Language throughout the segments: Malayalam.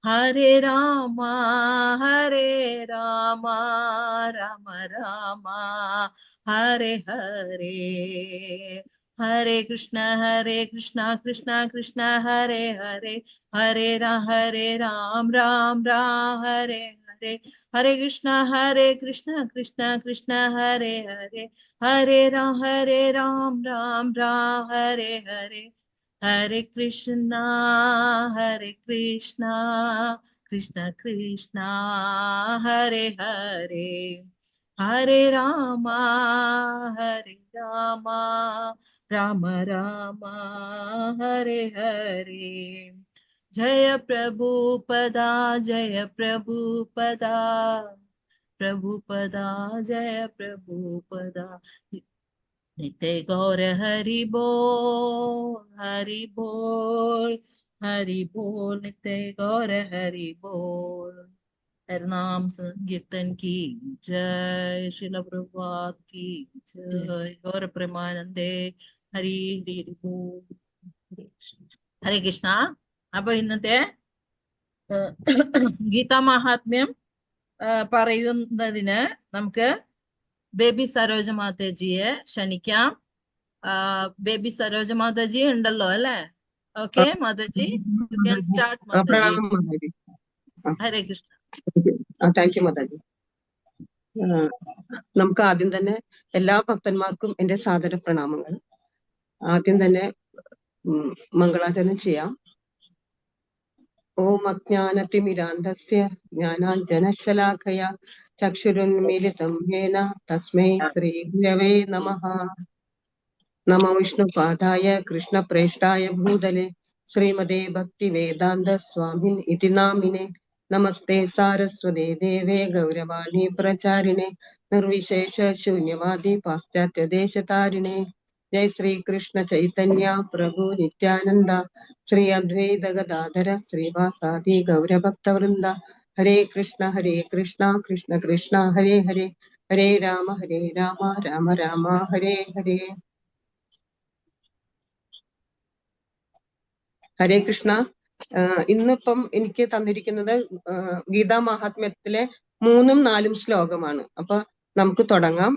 Hare Rama, Hare Rama, Rama Rama, Hare Hare. Hare Krishna, Krishna Krishna, Hare Hare, Hare Ram, Ram Ram, Hare Hare. Hare Krishna, Krishna Hare Hare, Hare Ram, Ram Ram, Hare Hare. Hare Krishna, Krishna Krishna, Hare Hare, Hare Rama, Rama Rama, Hare Hare. Jaya Prabhupada, Jaya Prabhupada, Prabhupada, Jaya Prabhupada. Nitya Gaura Hari Bol, Hari Bol, Hari Bol, Nitya Gaura Hari Bol. Hernam Sankirtan ki Jai, Srila Prabhupada ki Jai, Gaura Premanande, Hari Hari Bol. Hare Krishna. അപ്പൊ ഇന്നത്തെ ഗീതാ മഹാത്മ്യം പറയുന്നതിന് നമുക്ക് ബേബി സരോജ മാതാജിയെ ക്ഷണിക്കാം. ബേബി സരോജ മാതാജി ഉണ്ടല്ലോ അല്ലേ? Okay Mataji, you can start Mataji. Hare Krishna. Thank you Mataji. നമുക്ക് ആദ്യം തന്നെ എല്ലാ ഭക്തന്മാർക്കും എന്റെ സാദര പ്രണാമങ്ങൾ. ആദ്യം തന്നെ മംഗളാചരണം ചെയ്യാം. ഓം അജ്ഞാനതിമിരാന്ധസ്യ ജ്ഞാനാഞ്ജനശലാഖയ ചക്ഷുരുന്മീലിതം യേന തസ്മൈ ശ്രീ ഗുരവേ നമഃ. നമോ വിഷ്ണുപാദായ കൃഷ്ണപ്രേഷ്ഠായ ഭൂതലെ ശ്രീമതേ ഭക്തി വേദാന്ത സ്വാമിൻ ഇതി നാമിനെ. നമസ്തേ സാരസ്വതേ ദേവേ ഗൗരവാണി പ്രചാരിണേ നിർവിശേഷ ശൂന്യവാദി പാശ്ചാത്യ ദേശതാരിണേ. ജയ ശ്രീ കൃഷ്ണ ചൈതന്യ പ്രഭു നിത്യാനന്ദ ശ്രീ അദ്വൈത ഗദാധര ശ്രീവാസാദി ഗൗരഭക്തവൃന്ദ. ഹരേ കൃഷ്ണ കൃഷ്ണ കൃഷ്ണ ഹരേ ഹരേ, ഹരേ രാമ രാമ രാമ ഹരേ ഹരേ. ഹരേ കൃഷ്ണ. ഇന്നിപ്പം എനിക്ക് തന്നിരിക്കുന്നത് ഗീതാ മഹാത്മ്യത്തിലെ 3ഉം 4ഉം ശ്ലോകമാണ്. അപ്പൊ നമുക്ക് തുടങ്ങാം.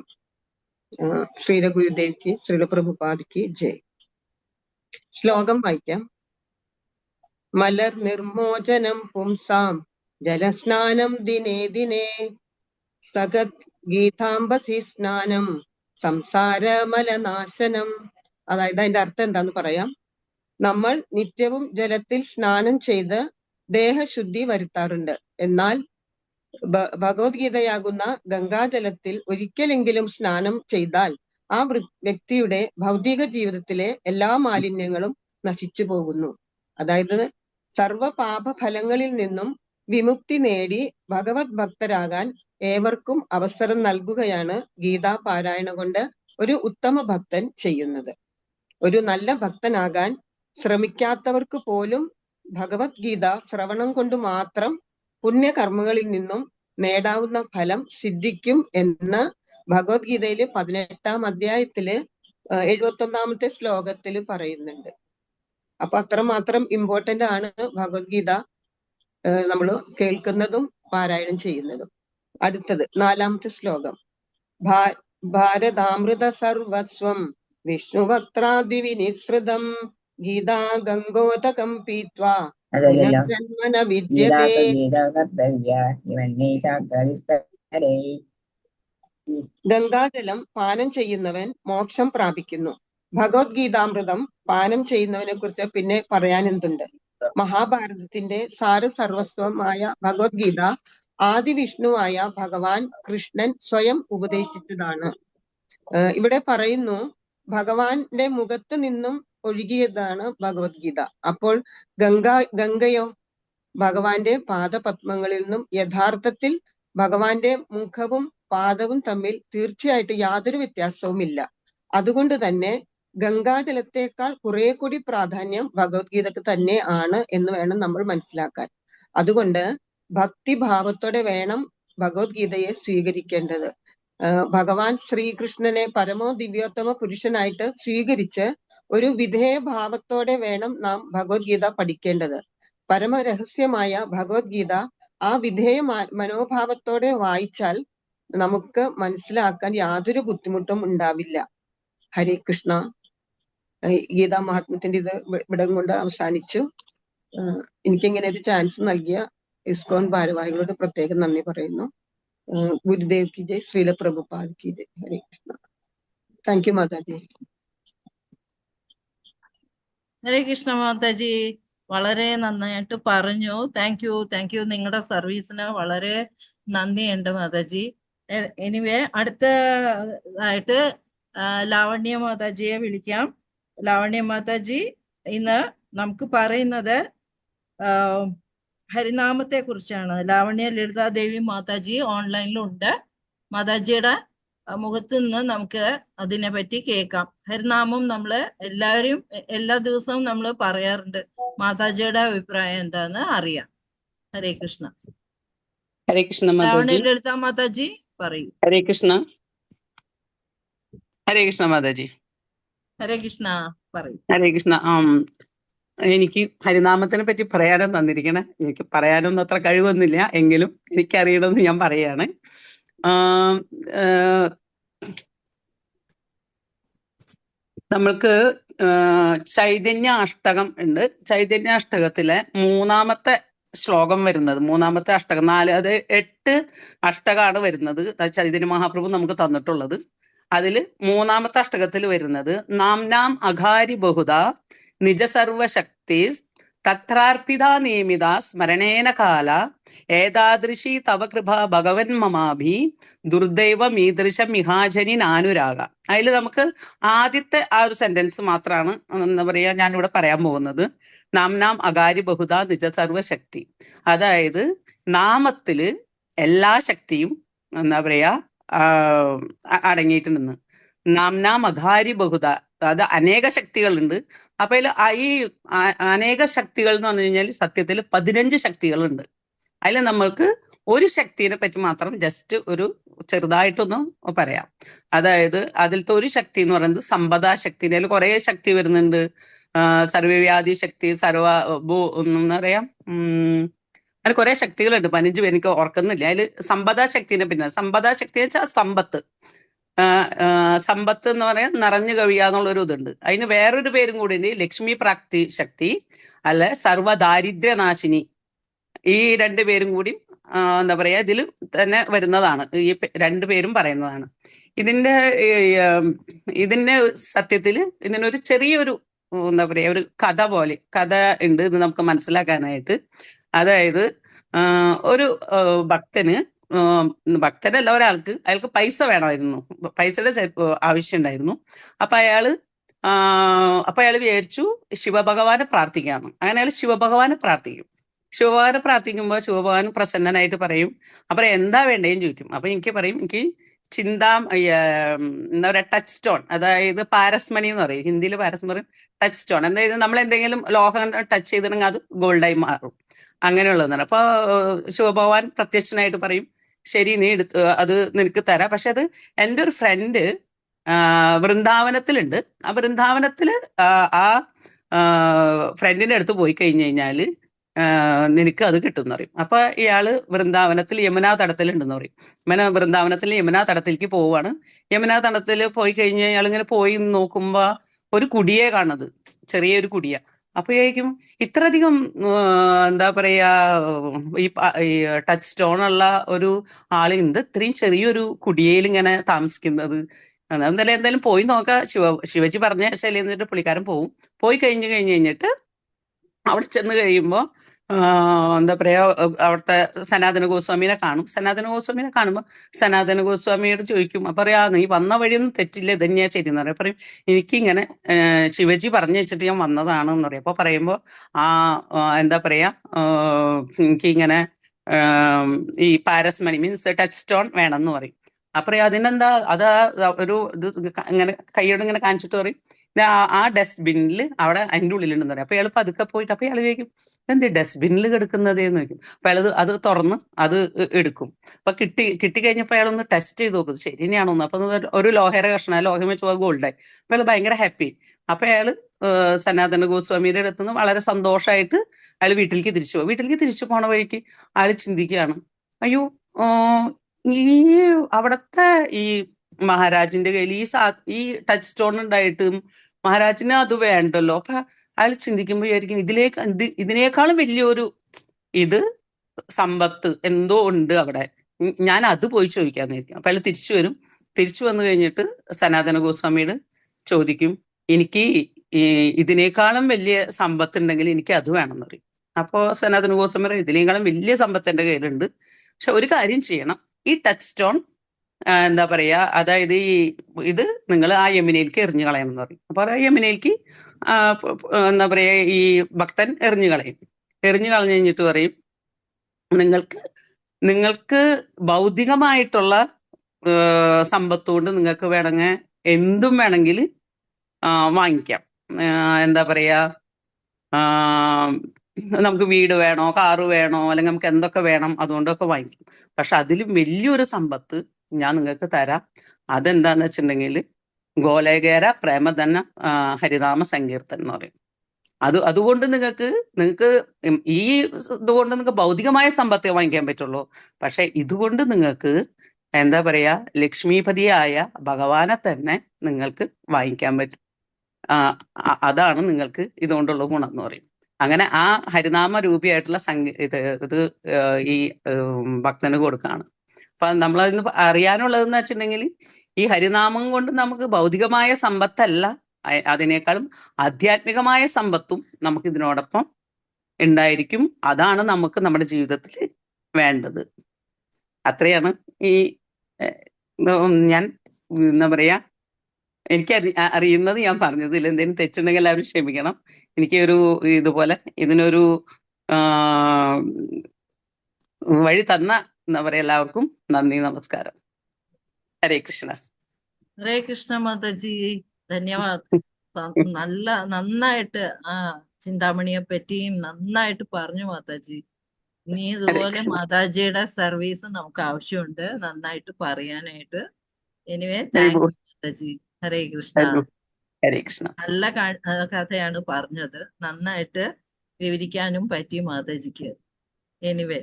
ശ്രീല ഗുരുദേവ്ക്ക്, ശ്രീല പ്രഭുപാദിക്ക് ജയ്. ശ്ലോകം വായിക്കാം. മലർ നിർമോചനം പുംസാം ജലസ്നാനം ദിനേ ദിനേ സഗത് ഗീതാംബസി സ്നാനം സംസാരമലനാശനം. അതായത് അതിന്റെ അർത്ഥം എന്താന്ന് പറയാം. നമ്മൾ നിത്യവും ജലത്തിൽ സ്നാനം ചെയ്ത് ദേഹശുദ്ധി വരുത്താറുണ്ട്. എന്നാൽ ഭഗവത്ഗീതയാകുന്ന ഗംഗാജലത്തിൽ ഒരിക്കലെങ്കിലും സ്നാനം ചെയ്താൽ ആ വ്യക്തിയുടെ ഭൗതിക ജീവിതത്തിലെ എല്ലാ മാലിന്യങ്ങളും നശിച്ചു പോകുന്നു. അതായത് സർവ പാപഫലങ്ങളിൽ നിന്നും വിമുക്തി നേടി ഭഗവത് ഭക്തരാകാൻ ഏവർക്കും അവസരം നൽകുകയാണ് ഗീതാ പാരായണ കൊണ്ട് ഒരു ഉത്തമ ഭക്തൻ ചെയ്യുന്നത്. ഒരു നല്ല ഭക്തനാകാൻ ശ്രമിക്കാത്തവർക്ക് പോലും ഭഗവത്ഗീത ശ്രവണം കൊണ്ട് മാത്രം പുണ്യകർമ്മങ്ങളിൽ നിന്നും നേടാവുന്ന ഫലം സിദ്ധിക്കും എന്ന് ഭഗവത്ഗീതയില് 18ാം അധ്യായത്തില് 71ാമത്തെ ശ്ലോകത്തില് പറയുന്നുണ്ട്. അപ്പൊ അത്രമാത്രം ഇമ്പോർട്ടന്റ് ആണ് ഭഗവത്ഗീത നമ്മൾ കേൾക്കുന്നതും പാരായണം ചെയ്യുന്നതും. അടുത്തത് 4ാമത്തെ ശ്ലോകം. ഭാരതാമൃത സർവസ്വം വിഷ്ണുവക്ത്രാദിവിനിസൃതം ഗീതാ ഗംഗോദകം പീത്വാ പുനർജന്മന വിദ്യതേ. ഗംഗാജലം പാനം ചെയ്യുന്നവൻ മോക്ഷം പ്രാപിക്കുന്നു. ഭഗവത്ഗീതാമൃതം പാനം ചെയ്യുന്നവനെ കുറിച്ച് പിന്നെ പറയാനെന്തുണ്ട്. മഹാഭാരതത്തിന്റെ സാരസർവസ്വമായ ഭഗവത്ഗീത ആദിവിഷ്ണുവായ ഭഗവാൻ കൃഷ്ണൻ സ്വയം ഉപദേശിച്ചതാണ്. ഇവിടെ പറയുന്നു ഭഗവാന്റെ മുഖത്ത് നിന്നും ഒഴുകിയതാണ് ഭഗവത്ഗീത. അപ്പോൾ ഗംഗയോ ഭഗവാന്റെ പാദപത്മങ്ങളിൽ നിന്നും. യഥാർത്ഥത്തിൽ ഭഗവാന്റെ മുഖവും പാദവും തമ്മിൽ തീർച്ചയായിട്ടും യാതൊരു വ്യത്യാസവുമില്ല. അതുകൊണ്ട് തന്നെ ഗംഗാജലത്തേക്കാൾ കുറെ കൂടി പ്രാധാന്യം ഭഗവത്ഗീതക്ക് തന്നെ ആണ് എന്ന് വേണം നമ്മൾ മനസ്സിലാക്കാൻ. അതുകൊണ്ട് ഭക്തിഭാവത്തോടെ വേണം ഭഗവത്ഗീതയെ സ്വീകരിക്കേണ്ടത്. ഭഗവാൻ ശ്രീകൃഷ്ണനെ പരമോ ദിവ്യോത്തമ പുരുഷനായിട്ട് സ്വീകരിച്ച് ഒരു വിധേയഭാവത്തോടെ വേണം നാം ഭഗവത്ഗീത പഠിക്കേണ്ടത്. പരമരഹസ്യമായ ഭഗവത്ഗീത ആ വിധേയ മനോഭാവത്തോടെ വായിച്ചാൽ നമുക്ക് മനസ്സിലാക്കാൻ യാതൊരു ബുദ്ധിമുട്ടും ഉണ്ടാവില്ല. ഹരേ കൃഷ്ണ. ഗീതാ മഹാത്മ്യത്തിന്റെ ഇത് ഇവിടെ കൊണ്ട് അവസാനിച്ചു. എനിക്കിങ്ങനെ ഒരു ചാൻസ് നൽകിയ ഇസ്കോൺ ഭാരവാഹികളോട് പ്രത്യേകം നന്ദി പറയുന്നു. ഗുരുദേവ് കി ജയ്, ശ്രീല പ്രഭുപാദ് കി ജയ്. ഹരേ കൃഷ്ണ. താങ്ക് യു മാതാജി. ഹരേ കൃഷ്ണ മാതാജി, വളരെ നന്നായിട്ട് പറഞ്ഞു. Thank you. നിങ്ങളുടെ സർവീസിന് വളരെ നന്ദിയുണ്ട് മാതാജി. എനിവേ, അടുത്തതായിട്ട് ലാവണ്യ മാതാജിയെ വിളിക്കാം. ലാവണ്യ മാതാജി ഇന്ന് നമുക്ക് പറയുന്നത് ഹരിനാമത്തെ കുറിച്ചാണ്. ലാവണ്യ ലളിതാദേവി മാതാജി ഓൺലൈനിലുണ്ട്. മാതാജിയുടെ മുഖത്ത് നിന്ന് നമുക്ക് അതിനെ പറ്റി കേൾക്കാം. ഹരിനാമം നമ്മള് എല്ലാവരും എല്ലാ ദിവസവും നമ്മൾ പറയാറുണ്ട്. മാതാജിയുടെ അഭിപ്രായം എന്താന്ന് അറിയാം. ഹരേ കൃഷ്ണ. ഹരേ കൃഷ്ണ ലാവണ്യ മാതാജി. ലളിത മാതാജി പറയൂ. ഹരേ കൃഷ്ണ. ഹരേ കൃഷ്ണ മാതാജി. ഹരേ കൃഷ്ണ പറയൂ. ഹരേ കൃഷ്ണ. എനിക്ക് ഹരിനാമത്തിനെ പറ്റി പറയാനും തന്നിരിക്കണേ. എനിക്ക് പറയാനൊന്നും അത്ര കഴിവൊന്നുമില്ല, എങ്കിലും എനിക്കറിയണമെന്ന് ഞാൻ പറയാണ്. നമ്മൾക്ക് ചൈതന്യ അഷ്ടകം ഉണ്ട്. ചൈതന്യാഷ്ടകത്തിലെ മൂന്നാമത്തെ ശ്ലോകം വരുന്നത്, മൂന്നാമത്തെ അഷ്ടകം, 8 അഷ്ടകമാണ് വരുന്നത്. ചൈതന്യ മഹാപ്രഭു നമുക്ക് തന്നിട്ടുള്ളത്. അതില് മൂന്നാമത്തെ അഷ്ടകത്തിൽ വരുന്നത് നാം അഘാരി ബഹുദ നിജ സർവശക്തി തത്രാർപ്പിത നിയമിത സ്മരണേന കാല ഏതാദൃശി തവ കൃപ ഭഗവൻ മമാഭി ദുർദൈവ മീദൃശ മിഹാജനി നാനുരാഗ. അതിൽ നമുക്ക് ആദ്യത്തെ ആ ഒരു സെന്റൻസ് മാത്രമാണ് എന്താ പറയാ ഞാനിവിടെ പറയാൻ പോകുന്നത്. നാം അകാരി ബഹുദ നിജ സർവശക്തി. അതായത് നാമത്തില് എല്ലാ ശക്തിയും എന്താ പറയാ അടങ്ങിയിട്ടുണ്ടെന്ന്. നാം അഘാരി ബഹുദ, അത് അനേക ശക്തികളുണ്ട്. അപ്പൊ ഈ അനേക ശക്തികൾ എന്ന് പറഞ്ഞു കഴിഞ്ഞാൽ സത്യത്തിൽ 15 ശക്തികളുണ്ട്. അതിൽ നമ്മൾക്ക് ഒരു ശക്തിനെ പറ്റി മാത്രം ജസ്റ്റ് ഒരു ചെറുതായിട്ടൊന്ന് പറയാം. അതായത് അതിലത്തെ ഒരു ശക്തി എന്ന് പറയുന്നത് സമ്പദാ ശക്തി. അതിൽ കുറെ ശക്തി വരുന്നുണ്ട്. സർവ്വവ്യാധി ശക്തി, എന്താ പറയാ, അതിൽ കുറെ ശക്തികളുണ്ട്. 15 പേര് എനിക്ക് ഓർക്കുന്നില്ല. അതിൽ സമ്പദാ ശക്തിനെ പിന്നെ, സമ്പദാ ശക്തി എന്ന് വെച്ചാൽ സമ്പത്ത്. സമ്പത്ത് എന്ന് പറയാൻ നിറഞ്ഞു കവിയാന്നുള്ളൊരു ഇതുണ്ട്. അതിന് വേറൊരു പേരും കൂടി ഉണ്ട്, ലക്ഷ്മി പ്രാപ്തി ശക്തി, അല്ലെ സർവ്വദാരിദ്ര്യനാശിനി. ഈ 2 പേരും കൂടി എന്താ പറയാ ഇതിൽ തന്നെ വരുന്നതാണ്. ഈ 2 പേരും പറയുന്നതാണ്. ഇതിന്റെ സത്യത്തില് ഇതിനൊരു ചെറിയൊരു എന്താ പറയാ ഒരു കഥ പോലെ കഥ ഉണ്ട് ഇത് നമുക്ക് മനസ്സിലാക്കാനായിട്ട്. അതായത് ഒരു ഭക്തനല്ല, അയാൾക്ക് പൈസ വേണമായിരുന്നു, പൈസയുടെ ആവശ്യം ഉണ്ടായിരുന്നു. അപ്പൊ അയാള് വിചാരിച്ചു ശിവഭഗവാനെ പ്രാർത്ഥിക്കാന്ന്. അങ്ങനെ അയാൾ ശിവഭഗവാനെ പ്രാർത്ഥിക്കും. ശിവഭഗവാനെ പ്രാർത്ഥിക്കുമ്പോൾ ശിവഭഗവാൻ പ്രസന്നനായിട്ട് പറയും. അപ്പൊ എന്താ വേണ്ടേന്ന് ചോദിക്കും. അപ്പൊ എനിക്ക് പറയും, എനിക്ക് എന്താ പറയാ ടച്ച് സ്റ്റോൺ, അതായത് പാരസ്മണി എന്ന് പറയും, ഹിന്ദിയിൽ പാരസ്മണി, ടച്ച് സ്റ്റോൺ. അതായത് നമ്മൾ എന്തെങ്കിലും ലോഹം ടച്ച് ചെയ്തിട്ടുണ്ടെങ്കിൽ അത് ഗോൾഡായി മാറും, അങ്ങനെയുള്ളതാണ്. അപ്പൊ ശിവഭഗവാൻ പ്രത്യക്ഷനായിട്ട് പറയും, ശരി നീ അത് നിനക്ക് തരാം. പക്ഷെ അത് എൻ്റെ ഒരു ഫ്രണ്ട് വൃന്ദാവനത്തിലുണ്ട്. ആ വൃന്ദാവനത്തില് ആ ഫ്രണ്ടിന്റെ അടുത്ത് പോയി കഴിഞ്ഞു കഴിഞ്ഞാല് നിനക്ക് അത് കിട്ടുമെന്ന് പറയും. അപ്പൊ ഇയാള് വൃന്ദാവനത്തിൽ യമുനാ തടത്തിലുണ്ടെന്ന് പറയും. വൃന്ദാവനത്തിൽ യമുനാ തടത്തിലേക്ക് പോവാണ്. യമുനാ തടത്തിൽ പോയി കഴിഞ്ഞ് ഇയാൾ ഇങ്ങനെ പോയി നോക്കുമ്പോ ഒരു കുടിയെ കാണുന്നത്, ചെറിയൊരു കുടിയ. അപ്പൊ ചോദിക്കും, ഇത്രയധികം എന്താ പറയാ ഈ ടച്ച് സ്റ്റോൺ ഉള്ള ഒരു ആള് ഇത്രയും ചെറിയൊരു കുടിയയിൽ ഇങ്ങനെ താമസിക്കുന്നത്. എന്തായാലും പോയി നോക്കാം, ശിവജി പറഞ്ഞ ശൈലി എന്നിട്ട് പുള്ളിക്കാരൻ പോയി കഴിഞ്ഞിട്ട് അവിടെ ചെന്ന് കഴിയുമ്പോ എന്താ പറയാ അവിടുത്തെ സനാതന ഗോസ്വാമിനെ കാണും. സനാതന ഗോസ്വാമിനെ കാണുമ്പോൾ സനാതന ഗോസ്വാമിയോട് ചോദിക്കും. അപ്പൊ പറയാ, നീ വന്ന വഴിയൊന്നും തെറ്റില്ല, ഇതന്നെയാ ശരി എന്ന് പറയാം. പറയും, എനിക്കിങ്ങനെ ശിവജി പറഞ്ഞു വെച്ചിട്ട് ഞാൻ വന്നതാണെന്ന് പറയും. അപ്പൊ പറയുമ്പോ എന്താ പറയാ എനിക്കിങ്ങനെ ഈ പാരസ്മണി മീൻസ് ടച്ച് സ്റ്റോൺ വേണമെന്ന് പറയും. അപ്പൊ അതിനെന്താ അതാ ഒരു ഇത് ഇങ്ങനെ കൈയോട് ഇങ്ങനെ കാണിച്ചിട്ട് പറയും ആ ഡസ്റ്റ്ബിന്നിൽ അവിടെ അതിന്റെ ഉള്ളിലുണ്ടെന്ന് പറയും. അപ്പൊ അയാൾ പതുക്കെ പോയിട്ട് അപ്പൊ അയാൾ ചോദിക്കും എന്ത് ഡസ്റ്റ്ബിന്നിൽ കിടക്കുന്നത് എന്ന് ചോദിക്കും. അപ്പൊ അയാൾ അത് തുറന്ന് അത് എടുക്കും. അപ്പൊ കിട്ടിക്കഴിഞ്ഞപ്പോ അയാളൊന്ന് ടെസ്റ്റ് ചെയ്ത് നോക്കും ശരി തന്നെയാണോന്ന്. അപ്പൊ ഒരു ലോഹയുടെ കഷ്ണം ലോഹം വെച്ച് ഗോൾഡായി. അപ്പൊ അയാൾ ഭയങ്കര ഹാപ്പി. അപ്പൊ അയാള് സനാതന ഗോസ്വാമിയുടെ അടുത്ത് നിന്ന് വളരെ സന്തോഷമായിട്ട് അയാൾ വീട്ടിലേക്ക് തിരിച്ചു പോകും. വീട്ടിലേക്ക് തിരിച്ചു പോണ വഴിക്ക് അയാൾ ചിന്തിക്കുകയാണ് അയ്യോ ഈ അവിടത്തെ ഈ മഹാരാജിന്റെ കയ്യിൽ ഈ ടച്ച് സ്റ്റോൺ ഉണ്ടായിട്ടും മഹാരാജിന് അത് വേണ്ടല്ലോ. അപ്പൊ അയാൾ ചിന്തിക്കുമ്പോ വിചാരിക്കും ഇതിനേക്കാളും വലിയൊരു ഇത് സമ്പത്ത് എന്തോ ഉണ്ട് അവിടെ, ഞാൻ അത് പോയി ചോദിക്കാന്നിരിക്കും. അപ്പൊ അയാൾ തിരിച്ചു വരും. തിരിച്ചു വന്നു കഴിഞ്ഞിട്ട് സനാതന ഗോസ്വാമിയോട് ചോദിക്കും എനിക്ക് ഇതിനേക്കാളും വലിയ സമ്പത്ത് ഉണ്ടെങ്കിൽ എനിക്ക് അത് വേണമെന്ന് പറയും. അപ്പോ സനാതന ഗോസ്വാമി പറയും ഇതിനേക്കാളും വലിയ സമ്പത്ത് എന്റെ കയ്യിലുണ്ട്, പക്ഷെ ഒരു കാര്യം ചെയ്യണം, ഈ ടച്ച് സ്റ്റോൺ എന്താ പറയാ അതായത് ഇത് നിങ്ങൾ ആ യമുനയിലേക്ക് എറിഞ്ഞു കളയണം എന്ന് പറയും. അപ്പൊ ആ യമുനയിലേക്ക് എന്താ പറയാ ഈ ഭക്തൻ എറിഞ്ഞു കളയും. എറിഞ്ഞു കളഞ്ഞു കഴിഞ്ഞിട്ട് പറയും നിങ്ങൾക്ക് ഭൗതികമായിട്ടുള്ള സമ്പത്ത് കൊണ്ട് നിങ്ങൾക്ക് വേണമെങ്കിൽ എന്തും വേണമെങ്കിൽ വാങ്ങിക്കാം. എന്താ പറയാ നമുക്ക് വീട് വേണോ കാറ് വേണോ അല്ലെങ്കിൽ നമുക്ക് എന്തൊക്കെ വേണം അതുകൊണ്ടൊക്കെ വാങ്ങിക്കും. പക്ഷെ അതിലും വലിയൊരു സമ്പത്ത് ഞാൻ നിങ്ങൾക്ക് തരാം. അതെന്താന്ന് വെച്ചിട്ടുണ്ടെങ്കിൽ ഗോലകേര പ്രേമധന ഹരിനാമ സങ്കീർത്തൻ എന്ന് പറയും. അതുകൊണ്ട് നിങ്ങൾക്ക് ഈ ഇതുകൊണ്ട് നിങ്ങൾക്ക് ഭൗതികമായ സമ്പത്തെ വാങ്ങിക്കാൻ പറ്റുള്ളൂ. പക്ഷെ ഇതുകൊണ്ട് നിങ്ങൾക്ക് എന്താ പറയാ ലക്ഷ്മീപതിയായ ഭഗവാനെ തന്നെ നിങ്ങൾക്ക് വാങ്ങിക്കാൻ പറ്റും. അതാണ് നിങ്ങൾക്ക് ഇതുകൊണ്ടുള്ള ഗുണം എന്ന് പറയും. അങ്ങനെ ആ ഹരിനാമ രൂപിയായിട്ടുള്ള ഇത് ഈ ഭക്തന് കൊടുക്കാണ്. അപ്പൊ നമ്മളതിന് അറിയാനുള്ളതെന്ന് വെച്ചിട്ടുണ്ടെങ്കിൽ ഈ ഹരിനാമം കൊണ്ട് നമുക്ക് ഭൗതികമായ സമ്പത്തല്ല, അതിനേക്കാളും ആധ്യാത്മികമായ സമ്പത്തും നമുക്ക് ഇതിനോടൊപ്പം ഉണ്ടായിരിക്കും. അതാണ് നമുക്ക് നമ്മുടെ ജീവിതത്തിൽ വേണ്ടത്. അത്രയാണ് ഈ ഞാൻ എന്താ പറയാ എനിക്ക് അറിയുന്നത് ഞാൻ പറഞ്ഞത്. ഇതിൽ എന്തെങ്കിലും തെറ്റുണ്ടെങ്കിൽ എല്ലാവരും ക്ഷമിക്കണം. എനിക്ക് ഒരു ഇതുപോലെ ഇതിനൊരു വഴി തന്ന എന്താ പറയാ എല്ലാവർക്കും നന്ദി, നമസ്കാരം. ഹരേ കൃഷ്ണ. ഹരേ കൃഷ്ണ മാതാജി, ധന്യവാദ്. നന്നായിട്ട് ചിന്താമണിയെ പറ്റിയും നന്നായിട്ട് പറഞ്ഞു മാതാജി. ഇനി ഇതുപോലെ മാതാജിയുടെ സർവീസ് നമുക്ക് ആവശ്യമുണ്ട് നന്നായിട്ട് പറയാനായിട്ട്. എനിവേ താങ്ക് യു മാതാജി. ഹരേ കൃഷ്ണ. ഹരേ കൃഷ്ണ. നല്ല കഥയാണ് പറഞ്ഞത്, നന്നായിട്ട് വിവരിക്കാനും പറ്റി മാതാജിക്ക്. എനിവേ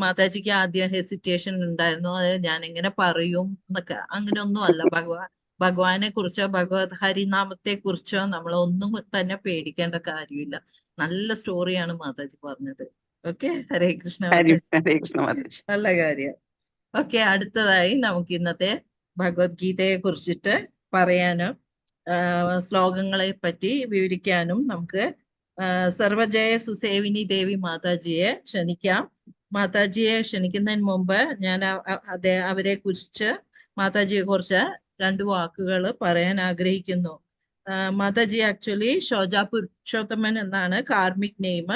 മാതാജിക്ക് ആദ്യം ഹെസിറ്റേഷൻ ഉണ്ടായിരുന്നു, അത് ഞാൻ എങ്ങനെ പറയും എന്നൊക്കെ. അങ്ങനെയൊന്നും അല്ല. ഭഗവാനെ കുറിച്ചോ ഭഗവത് ഹരിനാമത്തെ കുറിച്ചോ നമ്മളൊന്നും തന്നെ പേടിക്കേണ്ട കാര്യമില്ല. നല്ല സ്റ്റോറിയാണ് മാതാജി പറഞ്ഞത്. ഓക്കെ, ഹരേ കൃഷ്ണ മാതാജി. നല്ല കാര്യം. ഓക്കെ, അടുത്തതായി നമുക്ക് ഇന്നത്തെ ഭഗവത്ഗീതയെ കുറിച്ചിട്ട് പറയാനും ശ്ലോകങ്ങളെ പറ്റി വിവരിക്കാനും നമുക്ക് സർവജയ സുസേവിനി ദേവി മാതാജിയെ ക്ഷണിക്കാം. മാതാജിയെ ക്ഷണിക്കുന്നതിന് മുമ്പ് ഞാൻ അവരെ കുറിച്ച് മാതാജിയെ കുറിച്ച് 2 വാക്കുകൾ പറയാൻ ആഗ്രഹിക്കുന്നു. മാതാജി ആക്ച്വലി ഷോജാ പുരുഷോത്തമൻ എന്നാണ് കാർമിക് നെയിം.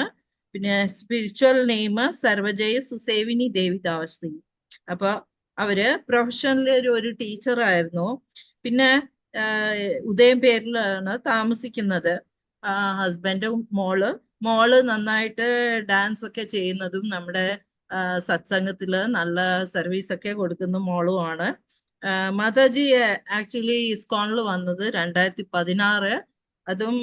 പിന്നെ സ്പിരിച്വൽ നെയിം സർവജയ സുസേവിനി ദേവിദാസി. അപ്പൊ അവര് പ്രൊഫഷണലി ഒരു ടീച്ചറായിരുന്നു. പിന്നെ ഉദയം പേരിലാണ് താമസിക്കുന്നത്. ഹസ്ബൻഡും മോള് നന്നായിട്ട് ഡാൻസ് ഒക്കെ ചെയ്യുന്നതും നമ്മുടെ സത്സംഗത്തില് നല്ല സർവീസ് ഒക്കെ കൊടുക്കുന്ന മോളുമാണ്. മാതാജി ആക്ച്വലി ഇസ്കോണിൽ വന്നത് 2016, അതും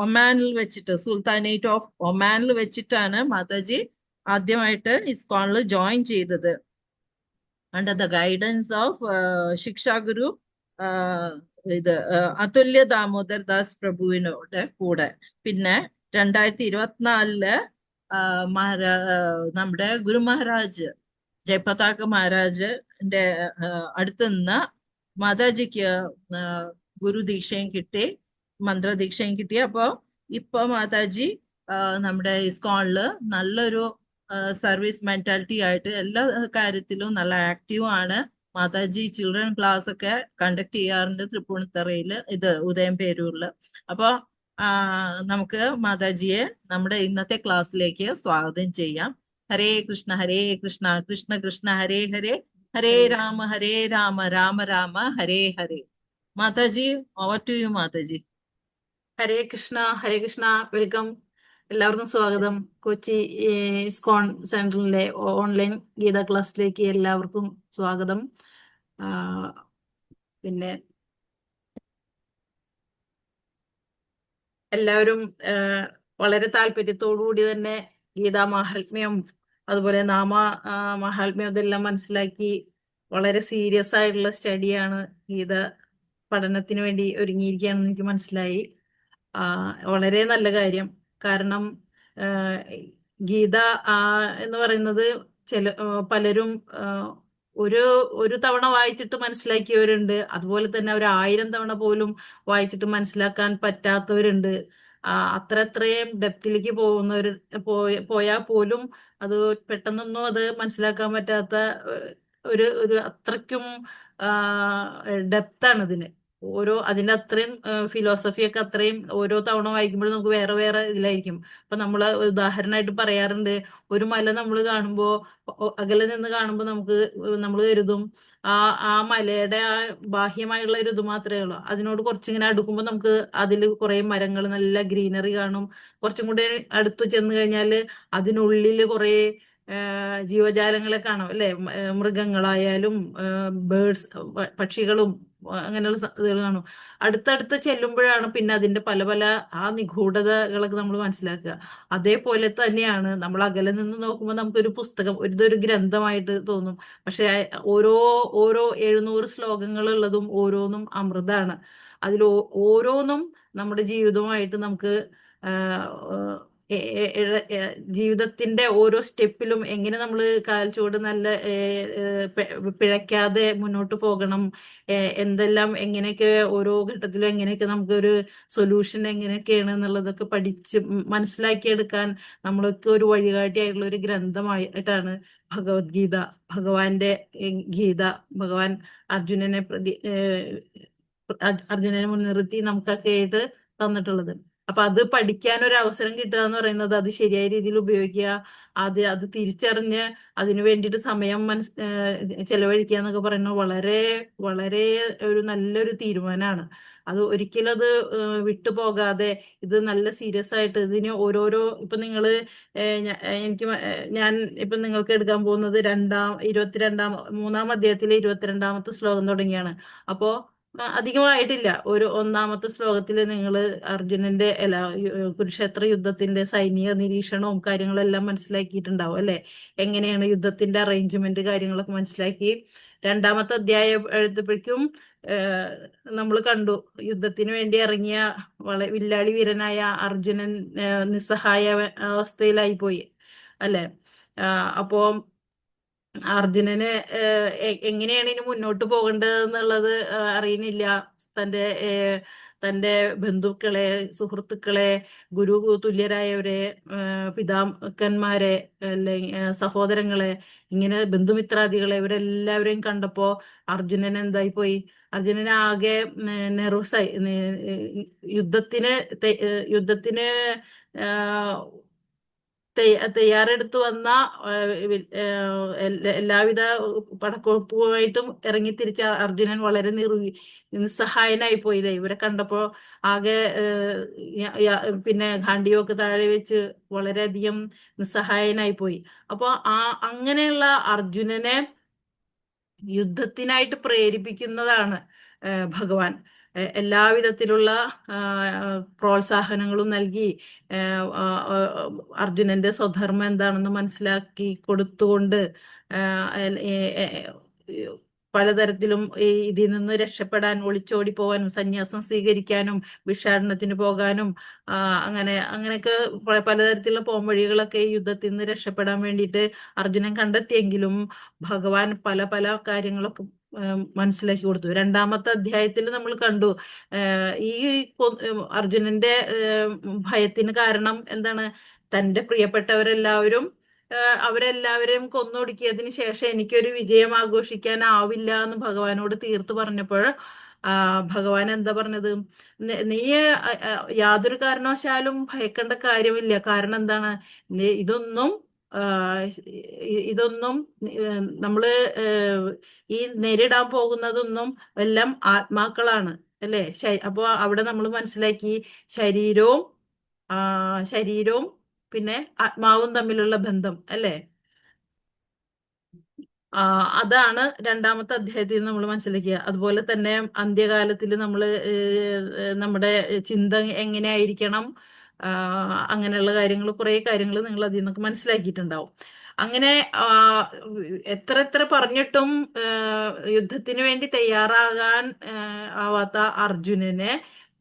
ഒമാനിൽ വെച്ചിട്ട്, സുൽത്താനേറ്റ് ഓഫ് ഒമാനിൽ വെച്ചിട്ടാണ് മാതാജി ആദ്യമായിട്ട് ഇസ്കോണിൽ ജോയിൻ ചെയ്തത്. അണ്ടർ ദ ഗൈഡൻസ് ഓഫ് ശിക്ഷാഗുരു അതുല്യ ദാമോദർ ദാസ് പ്രഭുവിനോട് കൂടെ. പിന്നെ 2024 നമ്മുടെ ഗുരു മഹാരാജ് ജയപ്രതാക് മഹാരാജിന്റെ അടുത്ത് നിന്ന് മാതാജിക്ക് ഗുരു ദീക്ഷയും കിട്ടി, മന്ത്രദീക്ഷയും കിട്ടി. അപ്പൊ ഇപ്പൊ മാതാജി നമ്മുടെ ഇസ്കോണില് നല്ലൊരു സർവീസ് മെന്റാലിറ്റി ആയിട്ട് എല്ലാ കാര്യത്തിലും നല്ല ആക്റ്റീവ് ആണ്. മാതാജി ചിൽഡ്രൻ ക്ലാസ് ഒക്കെ കണ്ടക്ട് ചെയ്യാറുണ്ട് തൃപ്പൂണിത്തറയില്, ഉദയം പേരൂരില്. അപ്പൊ നമുക്ക് മാതാജിയെ നമ്മുടെ ഇന്നത്തെ ക്ലാസ്സിലേക്ക് സ്വാഗതം ചെയ്യാം. ഹരേ കൃഷ്ണ കൃഷ്ണ കൃഷ്ണ ഹരേ ഹരേ, ഹരേ രാമ രാമ രാമ ഹരേ ഹരേ. മാതാജി, ഓവർ ടു യു മാതാജി. ഹരേ കൃഷ്ണ, ഹരേ കൃഷ്ണ. വെൽക്കം, എല്ലാവർക്കും സ്വാഗതം. കൊച്ചി ഇസ്കോൺ സെന്ററിലെ ഓൺലൈൻ ഗീത ക്ലാസ്സിലേക്ക് എല്ലാവർക്കും സ്വാഗതം. ആ, പിന്നെ എല്ലാവരും വളരെ താല്പര്യത്തോടുകൂടി തന്നെ ഗീതാ മാഹാത്മ്യം, അതുപോലെ നാമ മാഹാത്മ്യം ഇതെല്ലാം മനസ്സിലാക്കി വളരെ സീരിയസ് ആയിട്ടുള്ള സ്റ്റഡിയാണ് ഗീത പഠനത്തിന് വേണ്ടി ഒരുങ്ങിയിരിക്കുകയാണെന്ന് എനിക്ക് മനസ്സിലായി. വളരെ നല്ല കാര്യം. കാരണം ഗീത എന്ന് പറയുന്നത് പലരും ഒരു ഒരു തവണ വായിച്ചിട്ട് മനസ്സിലാക്കിയവരുണ്ട്. അതുപോലെ തന്നെ ഒരു 1000 തവണ പോലും വായിച്ചിട്ട് മനസ്സിലാക്കാൻ പറ്റാത്തവരുണ്ട്. അത്രയും ഡെപ്തിലേക്ക് പോകുന്നവർ പോയാൽ പോലും അത് പെട്ടെന്നൊന്നും അത് മനസ്സിലാക്കാൻ പറ്റാത്ത ഒരു ഒരു അത്രയ്ക്കും ഡെപ്താണ് ഇതിന്. അതിന്റെ അത്രയും ഫിലോസഫിയൊക്കെ അത്രയും ഓരോ തവണ വായിക്കുമ്പോഴും നമുക്ക് വേറെ വേറെ ഇതിലായിരിക്കും. അപ്പൊ നമ്മള് ഉദാഹരണമായിട്ട് പറയാറുണ്ട്, ഒരു മല നമ്മൾ കാണുമ്പോ അകലെ നിന്ന് കാണുമ്പോൾ നമ്മൾ കരുതും ആ മലയുടെ ആ ബാഹ്യമായുള്ള ഒരു ഇത് മാത്രമേ ഉള്ളൂ. അതിനോട് കുറച്ചിങ്ങനെ അടുക്കുമ്പോൾ നമുക്ക് അതിൽ കുറെ മരങ്ങൾ, നല്ല ഗ്രീനറി കാണും. കുറച്ചും കൂടെ അടുത്ത് ചെന്ന് കഴിഞ്ഞാല് അതിനുള്ളിൽ കുറെ ജീവജാലങ്ങളെ കാണാം, അല്ലെ? മൃഗങ്ങളായാലും ബേർഡ്സ്, പക്ഷികളും അങ്ങനെയുള്ള ഇതുകൾ കാണും. അടുത്തടുത്ത് ചെല്ലുമ്പോഴാണ് പിന്നെ അതിന്റെ പല പല ആ നിഗൂഢതകളൊക്കെ നമ്മൾ മനസ്സിലാക്കുക. അതേപോലെ തന്നെയാണ് നമ്മൾ അകലെ നിന്ന് നോക്കുമ്പോൾ നമുക്കൊരു പുസ്തകം, ഇതൊരു ഗ്രന്ഥമായിട്ട് തോന്നും. പക്ഷെ ഓരോ ഓരോ 700 ശ്ലോകങ്ങളുള്ളതും ഓരോന്നും അമൃതാണ്. അതിൽ ഓരോന്നും നമ്മുടെ ജീവിതവുമായിട്ട് നമുക്ക് ജീവിതത്തിന്റെ ഓരോ സ്റ്റെപ്പിലും എങ്ങനെ നമ്മൾ കാൽ ചുവട് നല്ല പിഴയ്ക്കാതെ മുന്നോട്ട് പോകണം, എന്തെല്ലാം എങ്ങനെയൊക്കെ ഓരോ ഘട്ടത്തിലും എങ്ങനെയൊക്കെ നമുക്കൊരു സൊല്യൂഷൻ എങ്ങനെയൊക്കെയാണ് എന്നുള്ളതൊക്കെ പഠിച്ച് മനസ്സിലാക്കിയെടുക്കാൻ നമ്മൾക്ക് ഒരു വഴികാട്ടിയായിട്ടുള്ള ഒരു ഗ്രന്ഥമായിട്ടാണ് ഭഗവത്ഗീത, ഭഗവാന്റെ ഗീത. ഭഗവാൻ അർജുനനെ മുൻനിർത്തി നമുക്കൊക്കെ ആയിട്ട് തന്നിട്ടുള്ളത്. അപ്പൊ അത് പഠിക്കാൻ ഒരു അവസരം കിട്ടുക എന്ന് പറയുന്നത്, അത് ശരിയായ രീതിയിൽ ഉപയോഗിക്കുക, അത് തിരിച്ചറിഞ്ഞ് അതിനു വേണ്ടിയിട്ട് സമയം ചെലവഴിക്കുക എന്നൊക്കെ പറയുന്നത് വളരെ വളരെ ഒരു നല്ലൊരു തീരുമാനമാണ്. അത് ഒരിക്കലും അത് വിട്ടുപോകാതെ ഇത് നല്ല സീരിയസ് ആയിട്ട് ഇതിന് ഓരോരോ ഇപ്പൊ നിങ്ങള് ഞാൻ ഇപ്പൊ നിങ്ങൾക്ക് എടുക്കാൻ പോകുന്നത് 3-ാം അധ്യായത്തിലെ 22ാമത്തെ ശ്ലോകം തുടങ്ങിയാണ്. അപ്പോ അധികമായിട്ടില്ല. ഒരു 1-ാമത്തെ ശ്ലോകത്തിൽ നിങ്ങൾ അർജുനന്റെ കുരുക്ഷേത്ര യുദ്ധത്തിന്റെ സൈനിക നിരീക്ഷണവും കാര്യങ്ങളെല്ലാം മനസ്സിലാക്കിയിട്ടുണ്ടാവും, അല്ലെ? എങ്ങനെയാണ് യുദ്ധത്തിന്റെ അറേഞ്ച്മെന്റ് കാര്യങ്ങളൊക്കെ മനസ്സിലാക്കി. 2-ാമത്തെ അധ്യായം എഴുതപ്പോഴേക്കും നമ്മൾ കണ്ടു യുദ്ധത്തിന് വേണ്ടി ഇറങ്ങിയ വില്ലാളി വീരനായ അർജുനൻ നിസ്സഹായ അവസ്ഥയിലായി പോയി, അല്ലെ? അപ്പോ അർജുനന് എങ്ങനെയാണ് ഇനി മുന്നോട്ട് പോകേണ്ടത് എന്നുള്ളത് അറിയുന്നില്ല. തന്റെ ബന്ധുക്കളെ, സുഹൃത്തുക്കളെ, ഗുരു തുല്യരായവരെ, പിതാക്കന്മാരെ, അല്ലെങ്കിൽ സഹോദരങ്ങളെ, ഇങ്ങനെ ബന്ധുമിത്രാദികളെ ഇവരെല്ലാവരെയും കണ്ടപ്പോ അർജുനൻ എന്തായി പോയി? അർജുനന് ആകെ നെർവസായി. യുദ്ധത്തിന് തയ്യാറെടുത്തു വന്ന എല്ലാവിധ പടക്കോപ്പുമായിട്ടും ഇറങ്ങി തിരിച്ച അർജുനൻ വളരെ നിസ്സഹായനായി പോയില്ലേ? ഇവരെ കണ്ടപ്പോ ആകെ പിന്നെ ഖാണ്ഡിയൊക്കെ താഴെ വെച്ച് വളരെയധികം നിസ്സഹായനായി പോയി. അപ്പൊ അങ്ങനെയുള്ള അർജുനനെ യുദ്ധത്തിനായിട്ട് പ്രേരിപ്പിക്കുന്നതാണ് ഭഗവാൻ. എല്ലാവിധത്തിലുള്ള പ്രോത്സാഹനങ്ങളും നൽകി അർജുനന്റെ സ്വധർമ്മം എന്താണെന്ന് മനസ്സിലാക്കി കൊടുത്തുകൊണ്ട് പലതരത്തിലും ഇതിൽ നിന്ന് രക്ഷപ്പെടാൻ, ഒളിച്ചോടി പോകാനും, സന്യാസം സ്വീകരിക്കാനും, ഭിക്ഷാടനത്തിന് പോകാനും, അങ്ങനെയൊക്കെ പലതരത്തിലുള്ള പോംവഴികളൊക്കെ ഈ യുദ്ധത്തിൽ നിന്ന് രക്ഷപ്പെടാൻ വേണ്ടിയിട്ട് അർജുനൻ കണ്ടെത്തിയെങ്കിലും ഭഗവാൻ പല പല കാര്യങ്ങളൊക്കെ മനസ്സിലാക്കി കൊടുത്തു. 2-ാമത്തെ അധ്യായത്തിൽ നമ്മൾ കണ്ടു ഈ അർജുനന്റെ ഭയത്തിന് കാരണം എന്താണ്? തന്റെ പ്രിയപ്പെട്ടവരെല്ലാവരും അവരെല്ലാവരെയും കൊന്നൊടുക്കിയതിന് ശേഷം എനിക്കൊരു വിജയം ആഘോഷിക്കാനാവില്ല എന്ന് ഭഗവാനോട് തീർത്ത് പറഞ്ഞപ്പോൾ ഭഗവാൻ എന്താ പറഞ്ഞത്? നീ യാതൊരു കാരണവശാലും ഭയക്കേണ്ട കാര്യമില്ല. കാരണം എന്താണ്? ഇതൊന്നും ഇതൊന്നും നമ്മള് ഈ നേരിടാൻ പോകുന്നതൊന്നും എല്ലാം ആത്മാക്കളാണ് അല്ലേ? അപ്പൊ അവിടെ നമ്മൾ മനസ്സിലാക്കി ശരീരവും ശരീരവും പിന്നെ ആത്മാവും തമ്മിലുള്ള ബന്ധം അല്ലേ? അതാണ് രണ്ടാമത്തെ അധ്യായത്തിൽ നമ്മൾ മനസ്സിലാക്കുക. അതുപോലെ തന്നെ അന്ത്യകാലത്തിൽ നമ്മൾ നമ്മുടെ ചിന്ത എങ്ങനെയായിരിക്കണം, അങ്ങനെയുള്ള കാര്യങ്ങൾ, കുറെ കാര്യങ്ങൾ നിങ്ങൾ അതിൽ നിന്നൊക്കെ മനസ്സിലാക്കിയിട്ടുണ്ടാവും. അങ്ങനെ എത്ര എത്ര പറഞ്ഞിട്ടും യുദ്ധത്തിന് വേണ്ടി തയ്യാറാകാൻ ആവാത്ത അർജുനന്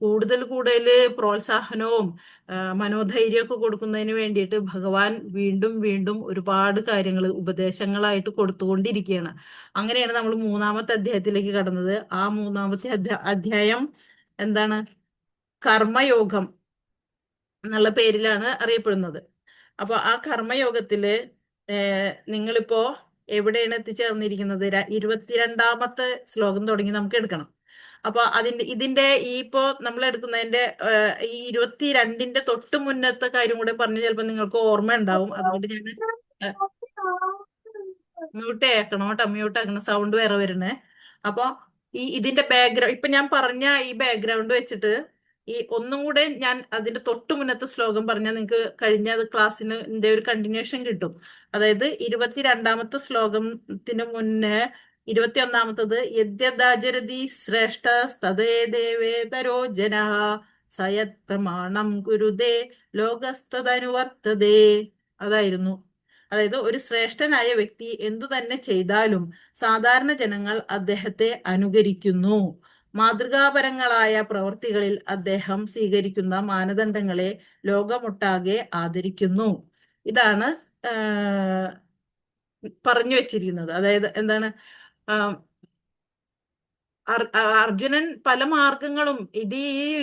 കൂടുതൽ കൂടുതൽ പ്രോത്സാഹനവും മനോധൈര്യമൊക്കെ കൊടുക്കുന്നതിന് വേണ്ടിയിട്ട് ഭഗവാൻ വീണ്ടും വീണ്ടും ഒരുപാട് കാര്യങ്ങൾ ഉപദേശങ്ങളായിട്ട് കൊടുത്തുകൊണ്ടിരിക്കുകയാണ്. അങ്ങനെയാണ് നമ്മൾ മൂന്നാമത്തെ അധ്യായത്തിലേക്ക് കടന്നത്. ആ മൂന്നാമത്തെ അധ്യായം എന്താണ്? കർമ്മയോഗം എന്നുള്ള പേരിലാണ് അറിയപ്പെടുന്നത്. അപ്പൊ ആ കർമ്മയോഗത്തില് നിങ്ങളിപ്പോ എവിടെയാണ് എത്തിച്ചേർന്നിരിക്കുന്നത്? 22ാമത്തെ ശ്ലോകം തുടങ്ങി നമുക്ക് എടുക്കണം. അപ്പൊ ഇതിന്റെ ഇപ്പോ നമ്മൾ എടുക്കുന്നതിന്റെ ഈ 22ന്റെ തൊട്ട് മുന്നത്തെ കാര്യം കൂടെ പറഞ്ഞ് ചിലപ്പോൾ നിങ്ങൾക്ക് ഓർമ്മ ഉണ്ടാവും. അതുകൊണ്ട് ഞാൻ മ്യൂട്ട് ആക്കണം കേട്ടോ, മ്യൂട്ട് ആക്കണം, സൗണ്ട് വേറെ വരുന്നേ. അപ്പൊ ഇതിന്റെ ബാക്ക്ഗ്രൗണ്ട് ഇപ്പൊ ഞാൻ പറഞ്ഞ ഈ ബാക്ക്ഗ്രൗണ്ട് വെച്ചിട്ട് ഒന്നും കൂടെ ഞാൻ അതിന്റെ തൊട്ട് മുന്നത്തെ ശ്ലോകം പറഞ്ഞാൽ നിങ്ങൾക്ക് കഴിഞ്ഞ ക്ലാസ്സിന്റെ ഒരു കണ്ടിന്യൂഷൻ കിട്ടും. അതായത് 22ാമത്തെ ശ്ലോകത്തിന് മുന്നേ 21ാമത്തത് യദ്യദാചരതി ശ്രേഷ്ഠ തദേ ദേവേതരോ ജനഃ സയത് പ്രമാണം കുരുതേ ലോകസ്തദനുവർത്തതേ. അതായിരുന്നു. അതായത് ഒരു ശ്രേഷ്ഠനായ വ്യക്തി എന്തു തന്നെ ചെയ്താലും സാധാരണ ജനങ്ങൾ അദ്ദേഹത്തെ അനുകരിക്കുന്നു. മാതൃകാപരങ്ങളായ പ്രവൃത്തികളിൽ അദ്ദേഹം സ്വീകരിക്കുന്ന മാനദണ്ഡങ്ങളെ ലോകമൊട്ടാകെ ആദരിക്കുന്നു. ഇതാണ് പറഞ്ഞു വെച്ചിരിക്കുന്നത്. അതായത് എന്താണ്? അർജുനൻ പല മാർഗങ്ങളും ഈ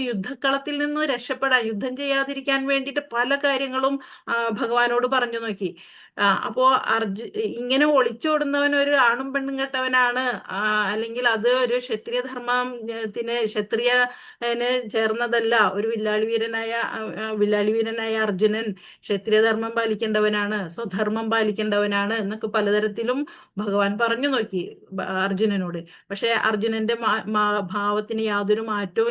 യുദ്ധക്കളത്തിൽ നിന്ന് രക്ഷപ്പെടാൻ, യുദ്ധം ചെയ്യാതിരിക്കാൻ വേണ്ടിയിട്ട് പല കാര്യങ്ങളും ഭഗവാനോട് പറഞ്ഞു നോക്കി. അപ്പോ ഇങ്ങനെ ഒളിച്ചോടുന്നവൻ ഒരു ആണും പെണ്ണും കെട്ടവനാണ്, അല്ലെങ്കിൽ അത് ഒരു ക്ഷത്രിയ ക്ഷത്രിയന് ചേർന്നതല്ല. ഒരു വില്ലാളി വീരനായ അർജുനൻ ക്ഷത്രിയധർമ്മം പാലിക്കേണ്ടവനാണ്, സ്വധർമ്മം പാലിക്കേണ്ടവനാണ് എന്നൊക്കെ പലതരത്തിലും ഭഗവാൻ പറഞ്ഞു നോക്കി അർജുനനോട്. പക്ഷെ അർജുനന്റെ ഭാവത്തിന് യാതൊരു മാറ്റവും